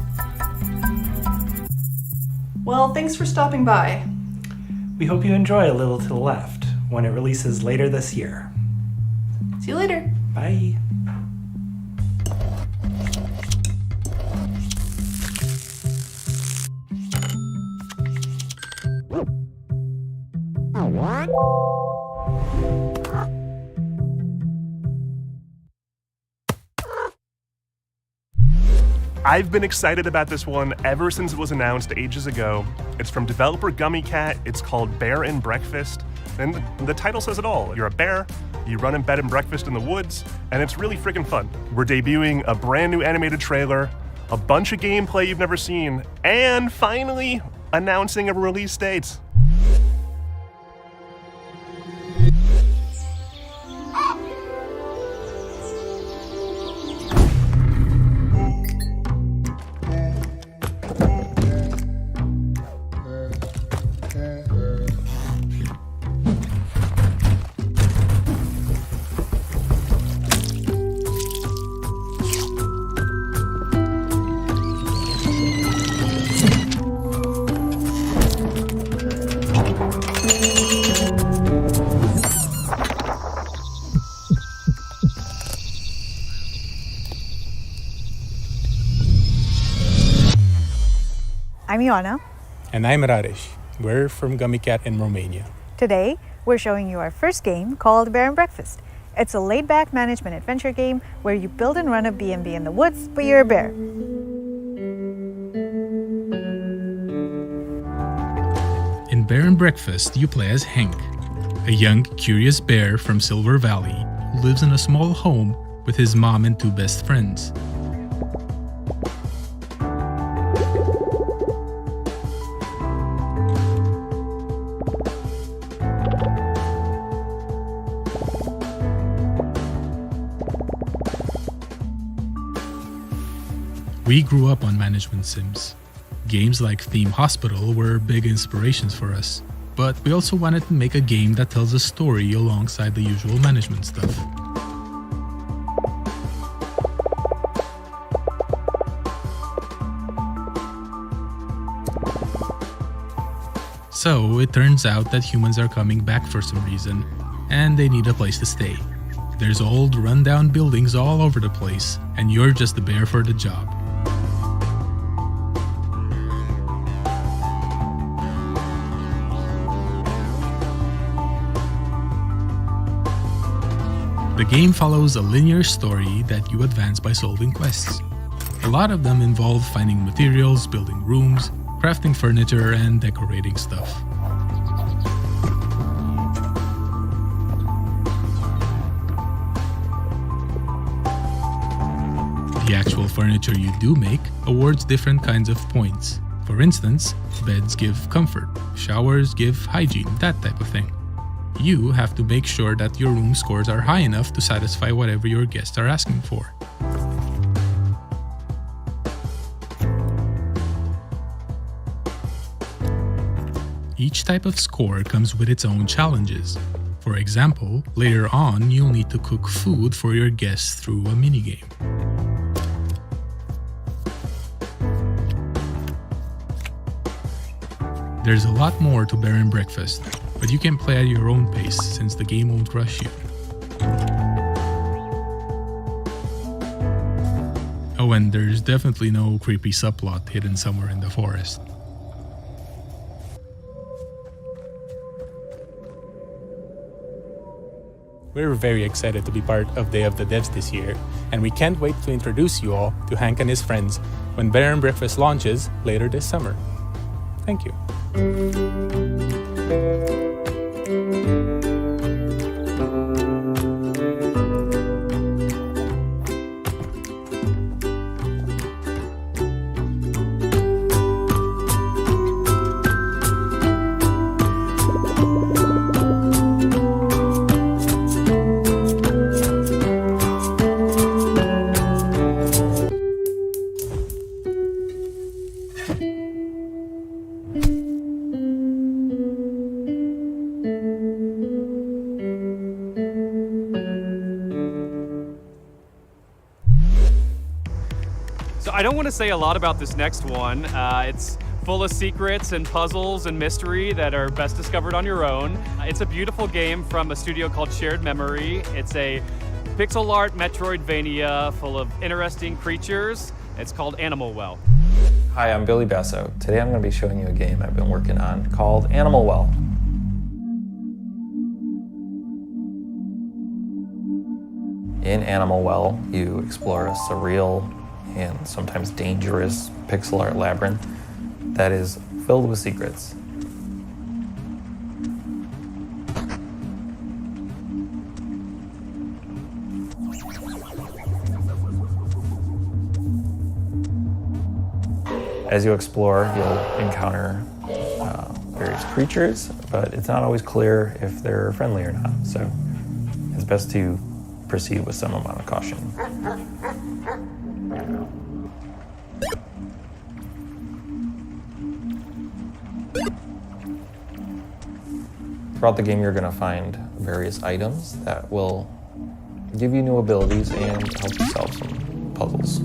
Well, thanks for stopping by. We hope you enjoy A Little to the Left when it releases later this year. See you later. Bye. I've been excited about this one ever since it was announced ages ago. It's from developer Gummy Cat. It's called Bear and Breakfast. And the title says it all. You're a bear, you run in bed and breakfast in the woods, and it's really freaking fun. We're debuting a brand new animated trailer, a bunch of gameplay you've never seen, and finally announcing a release date. I'm Ioana. And I'm Raresh. We're from Gummy Cat in Romania. Today, we're showing you our first game called Bear and Breakfast. It's a laid-back management adventure game where you build and run a B&B in the woods, but you're a bear. In Bear and Breakfast, you play as Henk, a young, curious bear from Silver Valley who lives in a small home with his mom and two best friends. We grew up on management sims. Games like Theme Hospital were big inspirations for us, but we also wanted to make a game that tells a story alongside the usual management stuff. So it turns out that humans are coming back for some reason, and they need a place to stay. There's old, rundown buildings all over the place, and you're just the bear for the job. The game follows a linear story that you advance by solving quests. A lot of them involve finding materials, building rooms, crafting furniture, and decorating stuff. The actual furniture you do make awards different kinds of points. For instance, beds give comfort, showers give hygiene, that type of thing. You have to make sure that your room scores are high enough to satisfy whatever your guests are asking for. Each type of score comes with its own challenges. For example, later on, you'll need to cook food for your guests through a minigame. There's a lot more to Bear and Breakfast, but you can play at your own pace since the game won't rush you. Oh, and there's definitely no creepy subplot hidden somewhere in the forest. We're very excited to be part of Day of the Devs this year, and we can't wait to introduce you all to Hank and his friends when Bear and Breakfast launches later this summer. Thank you. I don't want to say a lot about this next one. It's full of secrets and puzzles and mystery that are best discovered on your own. It's a beautiful game from a studio called Shared Memory. It's a pixel art Metroidvania full of interesting creatures. It's called Animal Well. Hi, I'm Billy Basso. Today I'm going to be showing you a game I've been working on called Animal Well. In Animal Well, you explore a surreal and sometimes dangerous pixel art labyrinth that is filled with secrets. As you explore, you'll encounter various creatures, but it's not always clear if they're friendly or not, so it's best to proceed with some amount of caution. Throughout the game, you're going to find various items that will give you new abilities and help you solve some puzzles.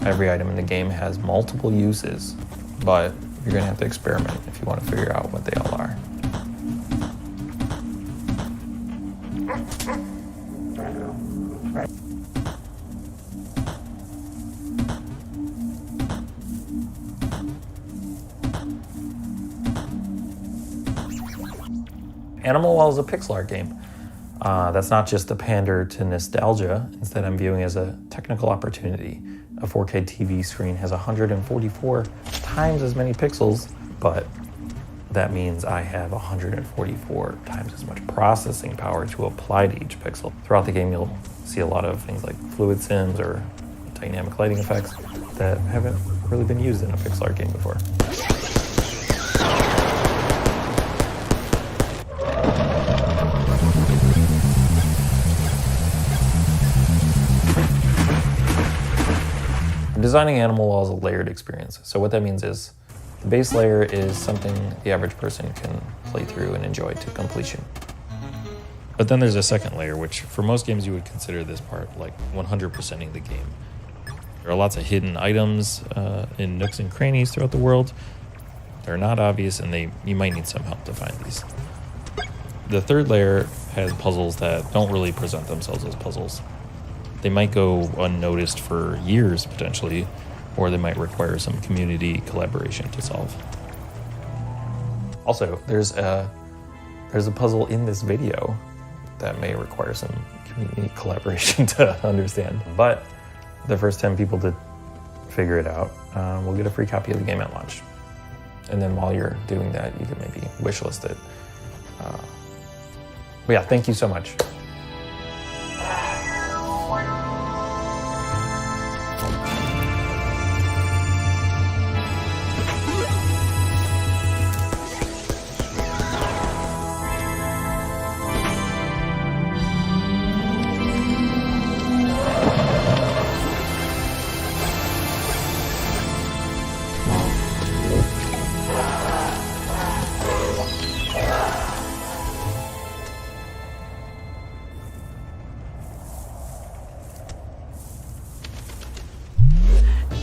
Every item in the game has multiple uses, but you're going to have to experiment if you want to figure out what they all are. Animal Well is a pixel art game. That's not just a pander to nostalgia. Instead, I'm viewing it as a technical opportunity. A 4K TV screen has 144 times as many pixels, but that means I have 144 times as much processing power to apply to each pixel. Throughout the game, you'll see a lot of things like fluid sims or dynamic lighting effects that haven't really been used in a pixel art game before. Designing Animal Well is a layered experience. So what that means is the base layer is something the average person can play through and enjoy to completion. But then there's a second layer, which for most games you would consider this part like 100%ing the game. There are lots of hidden items in nooks and crannies throughout the world. They're not obvious and you might need some help to find these. The third layer has puzzles that don't really present themselves as puzzles. They might go unnoticed for years, potentially, or they might require some community collaboration to solve. Also, there's a puzzle in this video that may require some community collaboration to understand. But the first 10 people to figure it out will get a free copy of the game at launch. And then while you're doing that, you can maybe wishlist it. But yeah, thank you so much.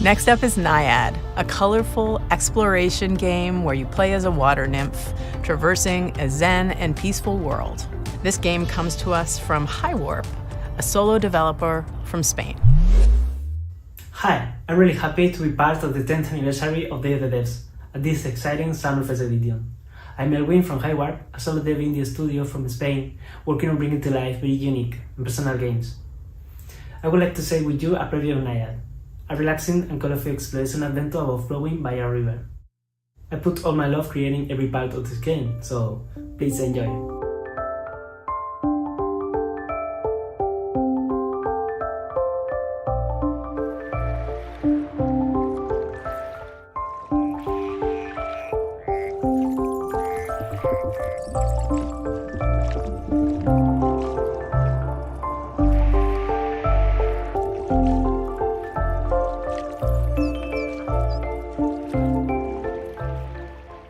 Next up is Naiad, a colorful exploration game where you play as a water nymph, traversing a zen and peaceful world. This game comes to us from Highwarp, a solo developer from Spain. Hi, I'm really happy to be part of the 10th anniversary of Day of the Devs at this exciting Summerfest edition. I'm Erwin from Highwarp, a solo dev indie studio from Spain, working on bringing to life very unique and personal games. I would like to share with you a preview of Naiad, a relaxing and colorful exploration adventure about flowing by a river. I put all my love creating every part of this game, so please enjoy.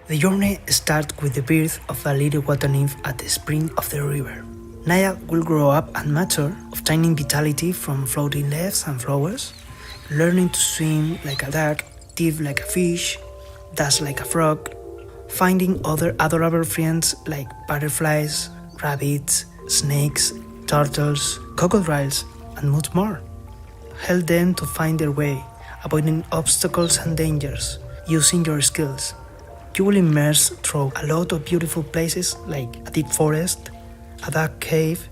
The journey starts with the birth of a little water nymph at the spring of the river. Naya will grow up and mature, obtaining vitality from floating leaves and flowers, learning to swim like a duck, dive like a fish, dance like a frog, finding other adorable friends like butterflies, rabbits, snakes, turtles, crocodiles, and much more. Help them to find their way, avoiding obstacles and dangers, using your skills. You will immerse through a lot of beautiful places like a deep forest, a dark cave,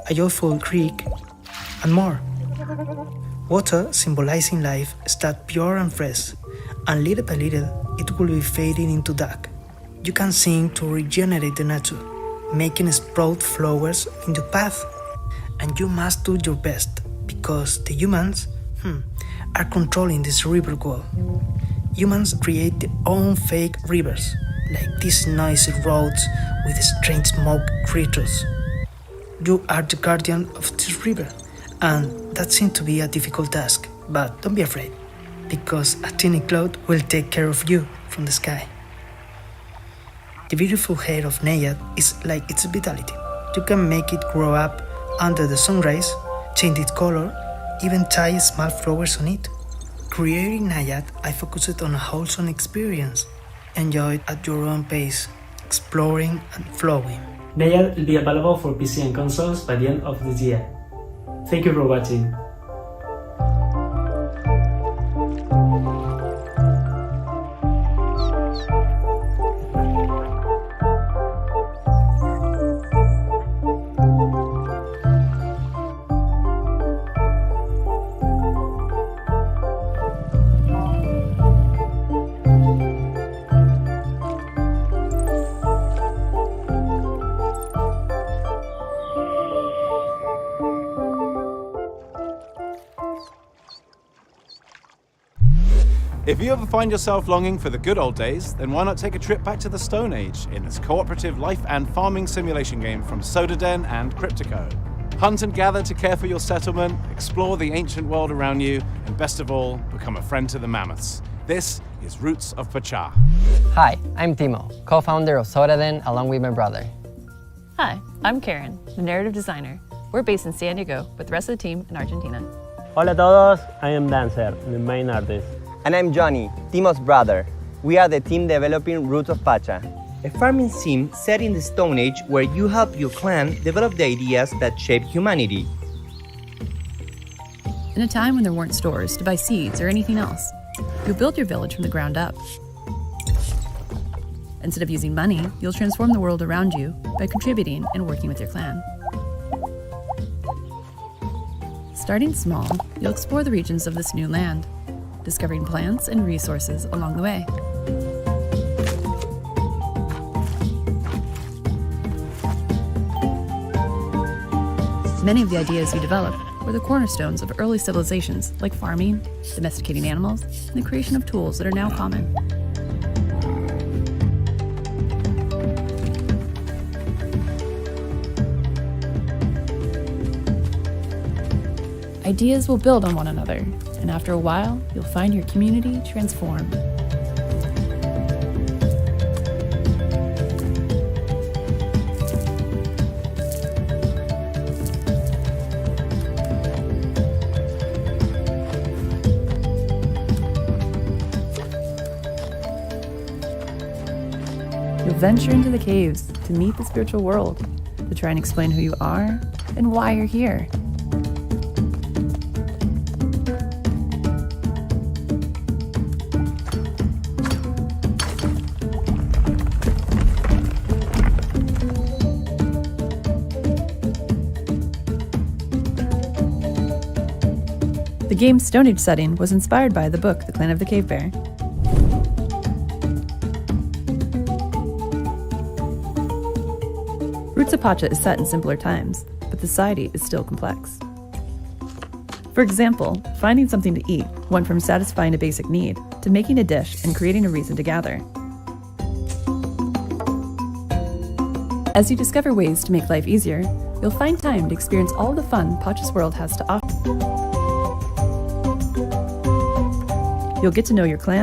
a joyful creek, and more. Water, symbolizing life, starts pure and fresh, and little by little it will be fading into dark. You can sing to regenerate the nature, making sprout flowers in your path. And you must do your best, because the humans are controlling this river wall. Humans create their own fake rivers, like these noisy roads with strange smoke creatures. You are the guardian of this river, and that seems to be a difficult task, but don't be afraid, because a tiny cloud will take care of you from the sky. The beautiful hair of Naya is like its vitality. You can make it grow up under the sun rays, change its color, even tie small flowers on it. Creating Nayad, I focused on a wholesome experience. Enjoy it at your own pace, exploring and flowing. Nayad will be available for PC and consoles by the end of this year. Thank you for watching. If you ever find yourself longing for the good old days, then why not take a trip back to the Stone Age in this cooperative life and farming simulation game from Sodaden and Cryptico. Hunt and gather to care for your settlement, explore the ancient world around you, and best of all, become a friend to the mammoths. This is Roots of Pachá. Hi, I'm Timo, co-founder of Sodaden along with my brother. Hi, I'm Karen, the narrative designer. We're based in San Diego, with the rest of the team in Argentina. Hola a todos, I am Dancer, the main artist. And I'm Johnny, Timo's brother. We are the team developing Roots of Pachá, a farming sim set in the Stone Age where you help your clan develop the ideas that shape humanity. In a time when there weren't stores to buy seeds or anything else, you'll build your village from the ground up. Instead of using money, you'll transform the world around you by contributing and working with your clan. Starting small, you'll explore the regions of this new land, discovering plants and resources along the way. Many of the ideas you developed were the cornerstones of early civilizations like farming, domesticating animals, and the creation of tools that are now common. Ideas will build on one another, and after a while, you'll find your community transformed. You'll venture into the caves to meet the spiritual world, to try and explain who you are and why you're here. The game's Stone Age setting was inspired by the book The Clan of the Cave Bear. Roots of Pachá is set in simpler times, but the society is still complex. For example, finding something to eat went from satisfying a basic need to making a dish and creating a reason to gather. As you discover ways to make life easier, you'll find time to experience all the fun Pachá's world has to offer. You'll get to know your clan,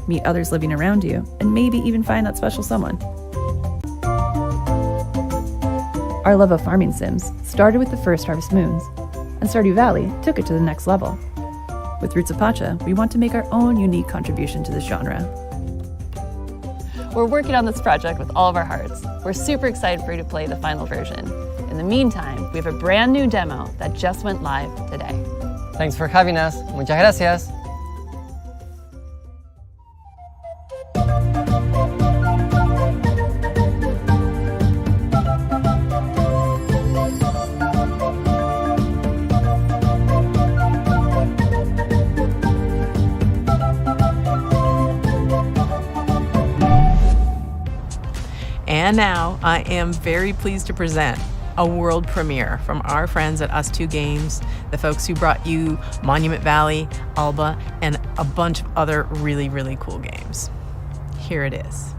meet others living around you, and maybe even find that special someone. Our love of farming sims started with the first Harvest Moons, and Stardew Valley took it to the next level. With Roots of Pacha, we want to make our own unique contribution to this genre. We're working on this project with all of our hearts. We're super excited for you to play the final version. In the meantime, we have a brand new demo that just went live today. Thanks for having us. Muchas gracias. And now I am very pleased to present a world premiere from our friends at Us2 Games, the folks who brought you Monument Valley, Alba, and a bunch of other really, really cool games. Here it is.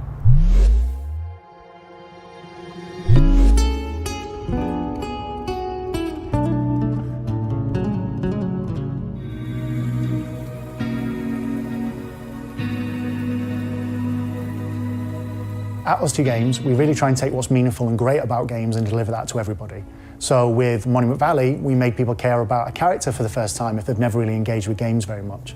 At Us2 Games, we really try and take what's meaningful and great about games and deliver that to everybody. So with Monument Valley, we made people care about a character for the first time if they've never really engaged with games very much.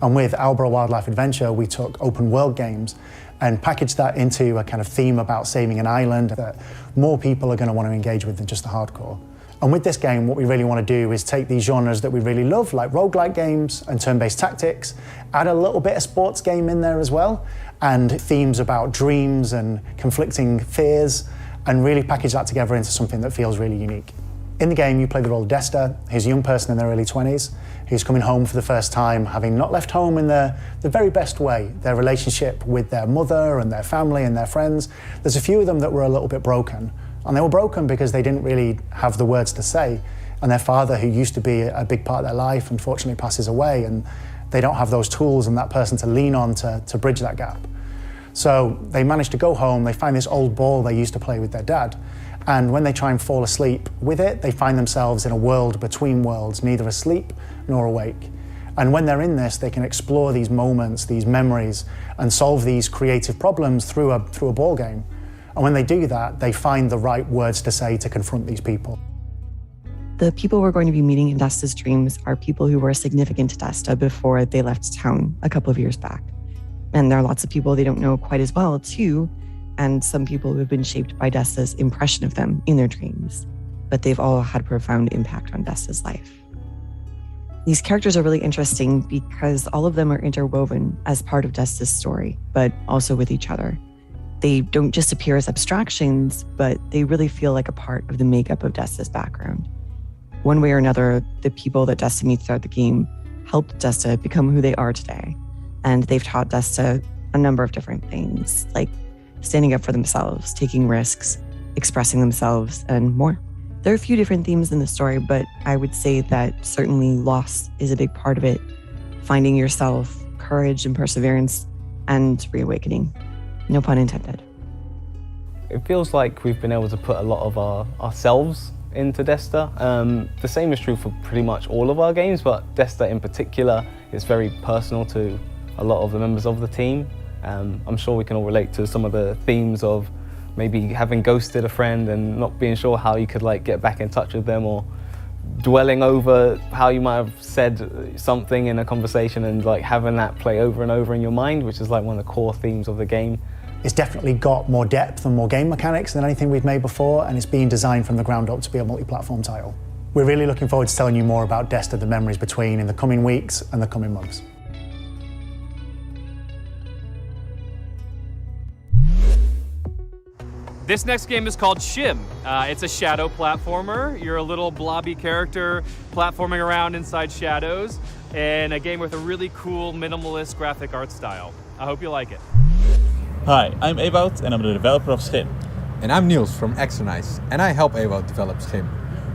And with Alba, a Wildlife Adventure, we took open world games and packaged that into a kind of theme about saving an island that more people are going to want to engage with than just the hardcore. And with this game, what we really want to do is take these genres that we really love, like roguelike games and turn-based tactics, add a little bit of sports game in there as well, and themes about dreams and conflicting fears, and really package that together into something that feels really unique. In the game, you play the role of Desta, who's a young person in their early 20s, who's coming home for the first time, having not left home in the very best way. Their relationship with their mother and their family and their friends, there's a few of them that were a little bit broken. And they were broken because they didn't really have the words to say. And their father, who used to be a big part of their life, unfortunately passes away, and they don't have those tools and that person to lean on to bridge that gap. So they manage to go home, they find this old ball they used to play with their dad, and when they try and fall asleep with it, they find themselves in a world between worlds, neither asleep nor awake. And when they're in this, they can explore these moments, these memories, and solve these creative problems through a ball game. And when they do that, they find the right words to say to confront these people. The people we're going to be meeting in Desta's dreams are people who were significant to Desta before they left town a couple of years back. And there are lots of people they don't know quite as well, too, and some people who have been shaped by Desta's impression of them in their dreams. But they've all had a profound impact on Desta's life. These characters are really interesting because all of them are interwoven as part of Desta's story, but also with each other. They don't just appear as abstractions, but they really feel like a part of the makeup of Desta's background. One way or another, the people that Desta meets throughout the game helped Desta become who they are today. And they've taught Desta a number of different things, like standing up for themselves, taking risks, expressing themselves, and more. There are a few different themes in the story, but I would say that certainly loss is a big part of it. Finding yourself, courage and perseverance, and reawakening. No pun intended. It feels like we've been able to put a lot of ourselves into Desta. The same is true for pretty much all of our games, but Desta in particular is very personal to a lot of the members of the team. I'm sure we can all relate to some of the themes of maybe having ghosted a friend and not being sure how you could get back in touch with them, or dwelling over how you might have said something in a conversation and having that play over and over in your mind, which is one of the core themes of the game. It's definitely got more depth and more game mechanics than anything we've made before, and it's being designed from the ground up to be a multi-platform title. We're really looking forward to telling you more about Desta, the memories between, in the coming weeks and the coming months. This next game is called Shim. It's a shadow platformer. You're a little blobby character platforming around inside shadows, and a game with a really cool minimalist graphic art style. I hope you like it. Hi, I'm Ewout and I'm the developer of Schim. And I'm Niels from Exernice, and I help Ewout develop Schim.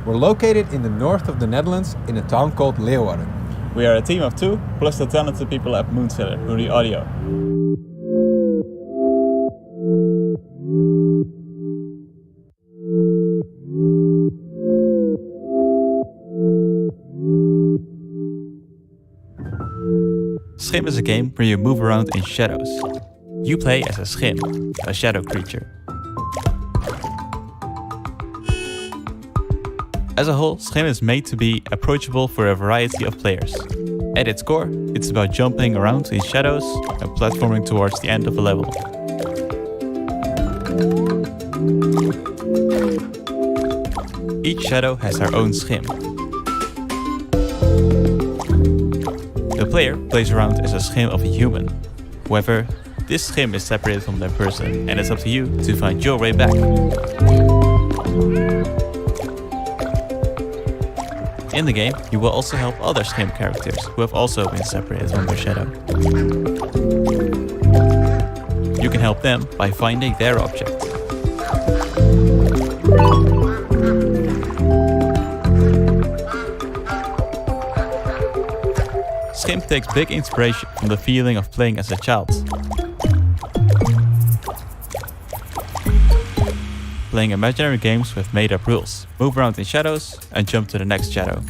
We're located in the north of the Netherlands in a town called Leeuwarden. We are a team of 2, plus the talented people at Moonseller who do the audio. Schim is a game where you move around in shadows. You play as a schim, a shadow creature. As a whole, Schim is made to be approachable for a variety of players. At its core, it's about jumping around in shadows and platforming towards the end of a level. Each shadow has their own schim. The player plays around as a schim of a human. However, this schim is separated from that person, and it's up to you to find your way back. In the game, you will also help other schim characters who have also been separated from their shadow. You can help them by finding their object. Schim takes big inspiration from the feeling of playing as a child. Playing imaginary games with made-up rules, move around in shadows, and jump to the next shadow.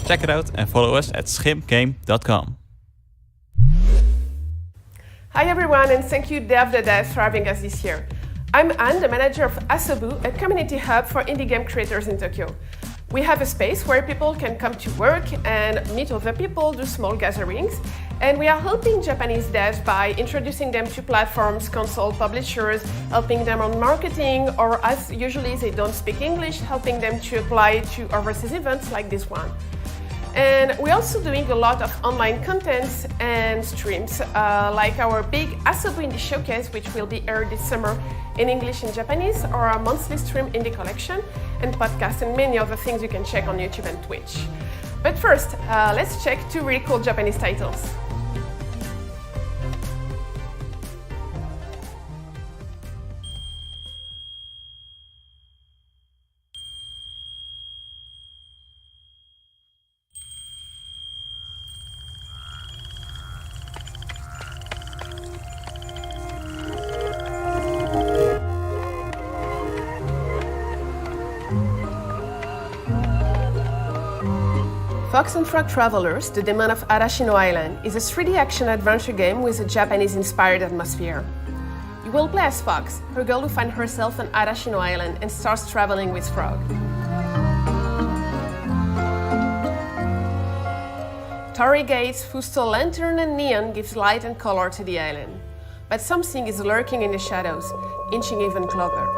Check it out and follow us at schimgame.com. Hi everyone, and thank you Dev the Dev for having us this year. I'm Anne, the manager of Asobu, a community hub for indie game creators in Tokyo. We have a space where people can come to work and meet other people, do small gatherings, and we are helping Japanese devs by introducing them to platforms, console publishers, helping them on marketing, or as usually they don't speak English, helping them to apply to overseas events like this one. And we're also doing a lot of online contents and streams, like our big Asobu Indie Showcase, which will be aired this summer in English and Japanese, or our monthly stream Indie Collection, and podcasts, and many other things you can check on YouTube and Twitch. But first, let's check 2 really cool Japanese titles. Fox and Frog Travelers, The Demon of Arashino Island, is a 3D action-adventure game with a Japanese-inspired atmosphere. You will play as Fox, her girl who finds herself on Arashino Island and starts traveling with Frog. Torii gates, Fusto lantern and neon gives light and color to the island. But something is lurking in the shadows, inching even closer.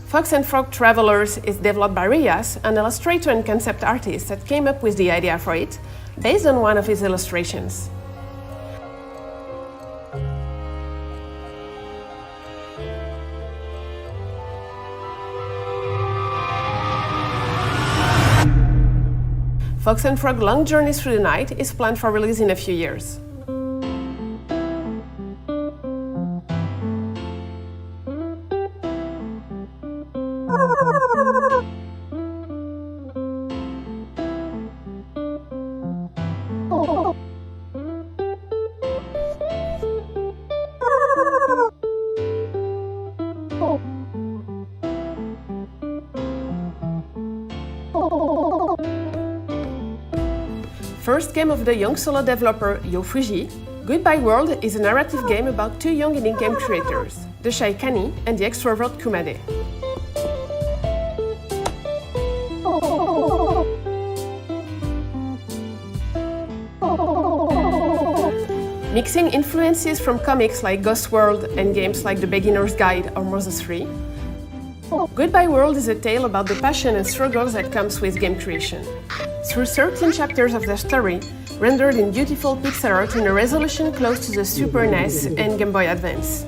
Fox and Frog Travelers is developed by Rias, an illustrator and concept artist that came up with the idea for it, based on one of his illustrations. Fox and Frog Long Journey Through the Night is planned for release in a few years. First game of the young solo developer Yo Fuji, Goodbye World is a narrative game about 2 young indie game creators, the shy Kani and the extrovert Kumade. Mixing influences from comics like Ghost World and games like The Beginner's Guide or Mother 3, Goodbye World is a tale about the passion and struggles that comes with game creation. Through 13 chapters of the story, rendered in beautiful pixel art in a resolution close to the Super NES and Game Boy Advance.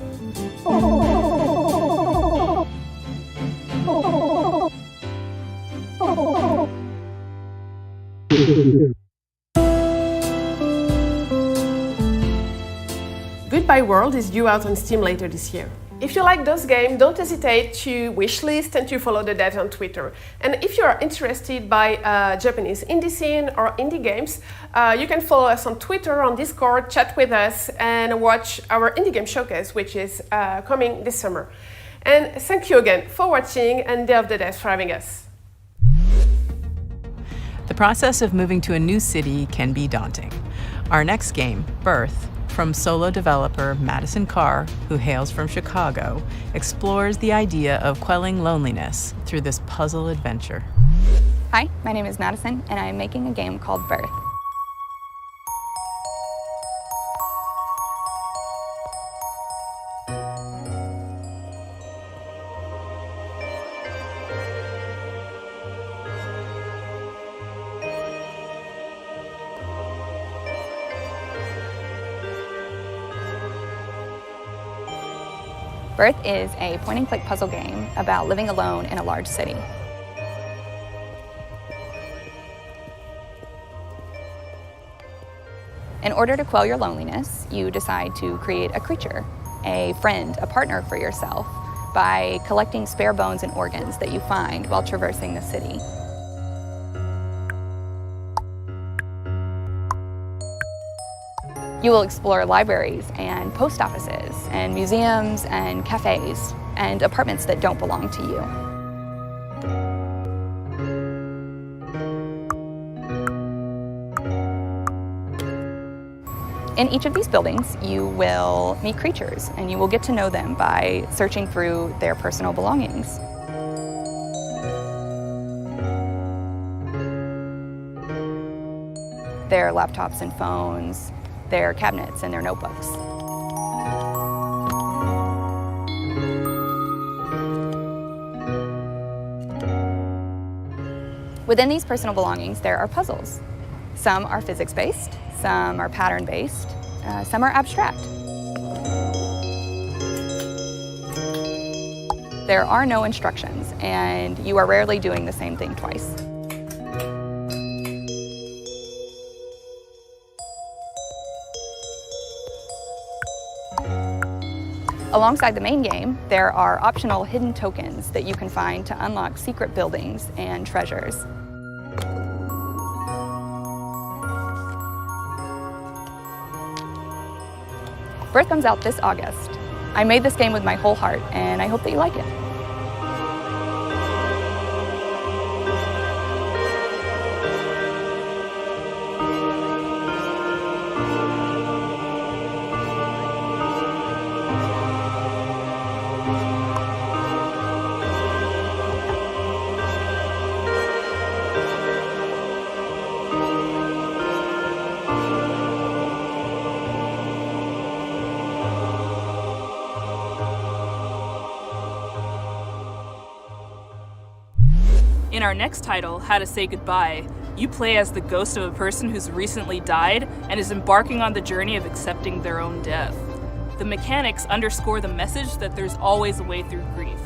Goodbye World is due out on Steam later this year. If you like those games, don't hesitate to wishlist and to follow the devs on Twitter. And if you are interested by Japanese indie scene or indie games, you can follow us on Twitter, on Discord, chat with us, and watch our indie game showcase, which is coming this summer. And thank you again for watching, and Day of the Devs for having us. The process of moving to a new city can be daunting. Our next game, Birth, from solo developer Madison Carr, who hails from Chicago, explores the idea of quelling loneliness through this puzzle adventure. Hi, my name is Madison, and I am making a game called Birth. Birth is a point-and-click puzzle game about living alone in a large city. In order to quell your loneliness, you decide to create a creature, a friend, a partner for yourself, by collecting spare bones and organs that you find while traversing the city. You will explore libraries and post offices and museums and cafes and apartments that don't belong to you. In each of these buildings, you will meet creatures, and you will get to know them by searching through their personal belongings. Their laptops and phones, their cabinets and their notebooks. Within these personal belongings, there are puzzles. Some are physics-based, some are pattern-based, some are abstract. There are no instructions, and you are rarely doing the same thing twice. Alongside the main game, there are optional hidden tokens that you can find to unlock secret buildings and treasures. Birth comes out this August. I made this game with my whole heart, and I hope that you like it. In our next title, How to Say Goodbye, you play as the ghost of a person who's recently died and is embarking on the journey of accepting their own death. The mechanics underscore the message that there's always a way through grief.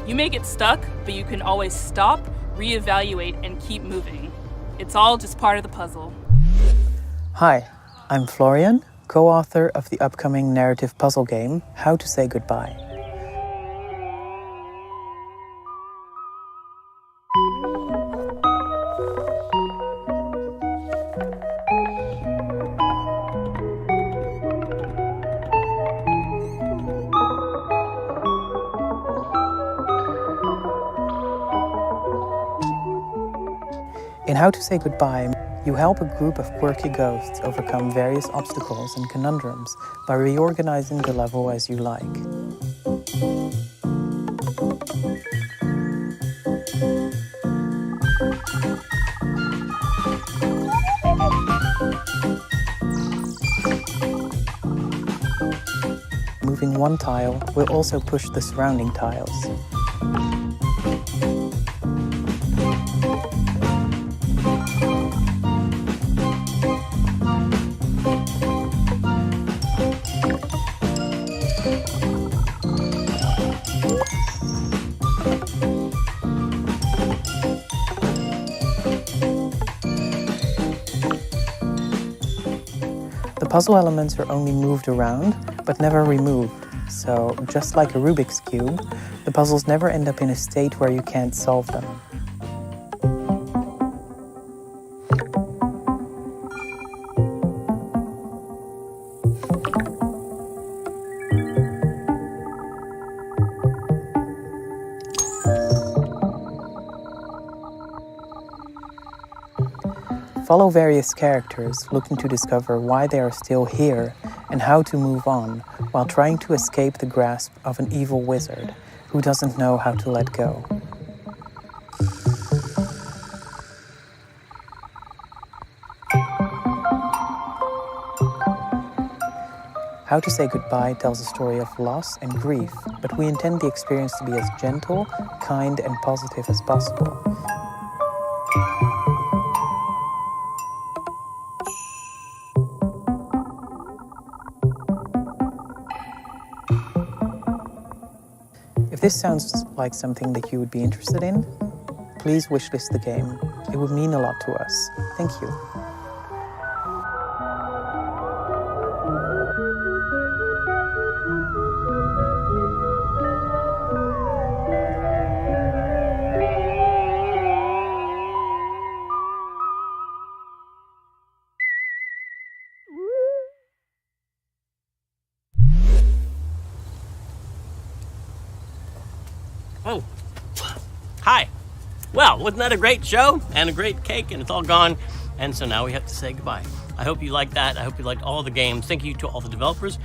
You may get stuck, but you can always stop, reevaluate, and keep moving. It's all just part of the puzzle. Hi, I'm Florian, co-author of the upcoming narrative puzzle game, How to Say Goodbye. In How to Say Goodbye, you help a group of quirky ghosts overcome various obstacles and conundrums by reorganizing the level as you like. Moving one tile will also push the surrounding tiles. The puzzle elements are only moved around, but never removed. So, just like a Rubik's Cube, the puzzles never end up in a state where you can't solve them. Follow various characters looking to discover why they are still here and how to move on while trying to escape the grasp of an evil wizard who doesn't know how to let go. How to Say Goodbye tells a story of loss and grief, but we intend the experience to be as gentle, kind, and positive as possible. If this sounds like something that you would be interested in, please wishlist the game. It would mean a lot to us. Thank you. Oh, hi. Well, wasn't that a great show and a great cake, and it's all gone, and so now we have to say goodbye. I hope you liked that. I hope you liked all the games. Thank you to all the developers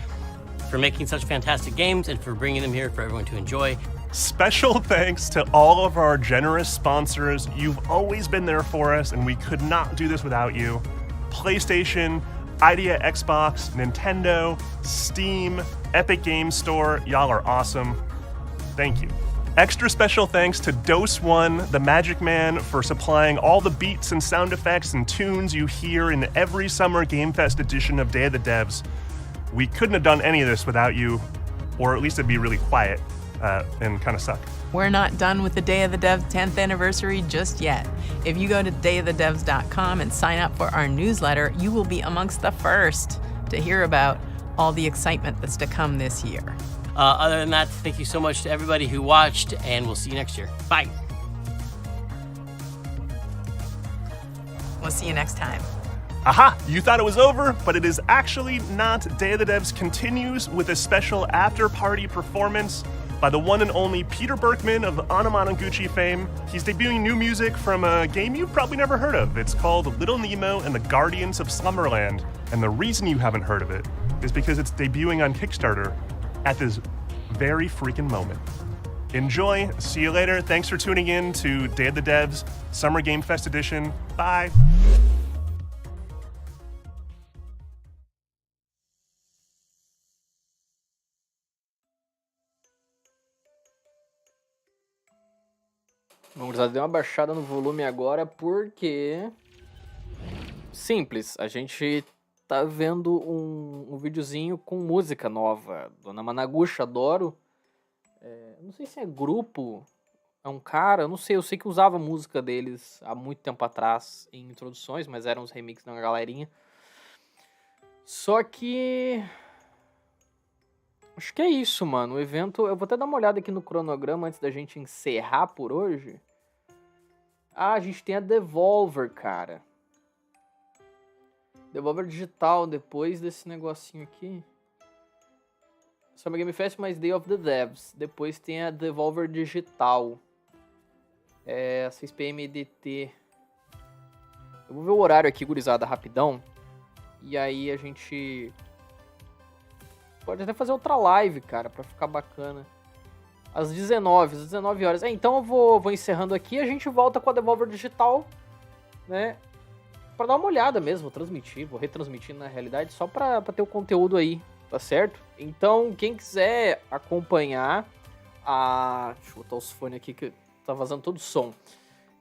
for making such fantastic games and for bringing them here for everyone to enjoy. Special thanks to all of our generous sponsors. You've always been there for us, and we could not do this without you. PlayStation, Idea Xbox, Nintendo, Steam, Epic Games Store. Y'all are awesome. Thank you. Extra special thanks to Dose One, the Magic Man, for supplying all the beats and sound effects and tunes you hear in every summer Game Fest edition of Day of the Devs. We couldn't have done any of this without you, or at least it'd be really quiet and kind of suck. We're not done with the Day of the Devs 10th anniversary just yet. If you go to dayofthedevs.com and sign up for our newsletter, you will be amongst the first to hear about all the excitement that's to come this year. Other than that, thank you so much to everybody who watched, and we'll see you next year. Bye. We'll see you next time. Aha! You thought it was over, but it is actually not. Day of the Devs continues with a special after-party performance by the one and only Peter Berkman of Anamanaguchi fame. He's debuting new music from a game you've probably never heard of. It's called Little Nemo and the Guardians of Slumberland. And the reason you haven't heard of it is because it's debuting on Kickstarter at this very freaking moment. Enjoy. See you later. Thanks for tuning in to Day of the Devs Summer Game Fest Edition. Bye. Vamos dar uma baixada no volume agora porque... Simples, a gente tá vendo um videozinho com música nova. Dona Managuchi, adoro. Não sei se é grupo, é um cara, eu não sei. Eu sei que usava a música deles há muito tempo atrás em introduções, mas eram uns remixes da galerinha. Só que... acho que é isso, mano. O evento... eu vou até dar uma olhada aqui no cronograma antes da gente encerrar por hoje. Ah, a gente tem a Devolver, cara. Devolver digital, depois desse negocinho aqui. Summer Game Fest mais Day of the Devs. Depois tem a Devolver digital. 6 PM EDT. Eu vou ver o horário aqui, gurizada, rapidão. E aí a gente... pode até fazer outra live, cara, pra ficar bacana. Às 19 horas. Então eu vou encerrando aqui. A gente volta com a Devolver digital, né? Pra dar uma olhada mesmo, vou retransmitir na realidade, só pra ter o conteúdo aí, tá certo? Então, quem quiser acompanhar deixa eu botar os fones aqui que tá vazando todo o som.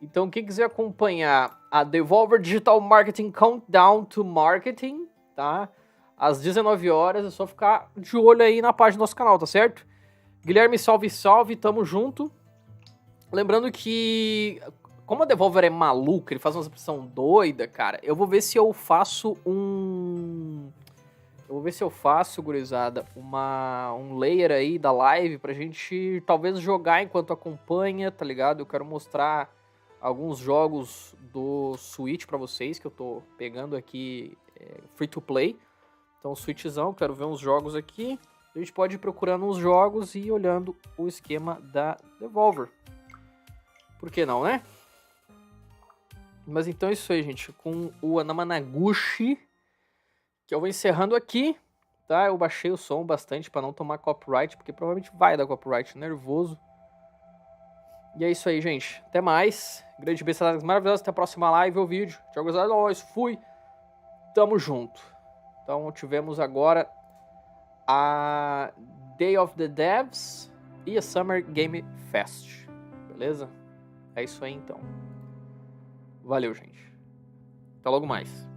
Então, quem quiser acompanhar a Devolver Digital Marketing Countdown to Marketing, tá? Às 19 horas, é só ficar de olho aí na página do nosso canal, tá certo? Guilherme, salve, salve, tamo junto. Lembrando que... como a Devolver é maluca, ele faz uma expressão doida, cara, eu vou ver se eu faço Eu vou ver se eu faço, gurizada, um layer aí da live pra gente talvez jogar enquanto acompanha, tá ligado? Eu quero mostrar alguns jogos do Switch pra vocês, que eu tô pegando aqui free to play. Então, Switchzão, quero ver uns jogos aqui. A gente pode ir procurando uns jogos e ir olhando o esquema da Devolver. Por que não, né? Mas então é isso aí, gente. Com o Anamanaguchi, que eu vou encerrando aqui, tá? Eu baixei o som bastante para não tomar copyright, porque provavelmente vai dar copyright, nervoso. E é isso aí, gente. Até mais. Grande beijo, maravilhoso. Até a próxima live ou vídeo. Tchau, gozado. Nós. Fui. Tamo junto. Então tivemos agora a Day of the Devs e a Summer Game Fest. Beleza? É isso aí, então. Valeu, gente. Até logo mais.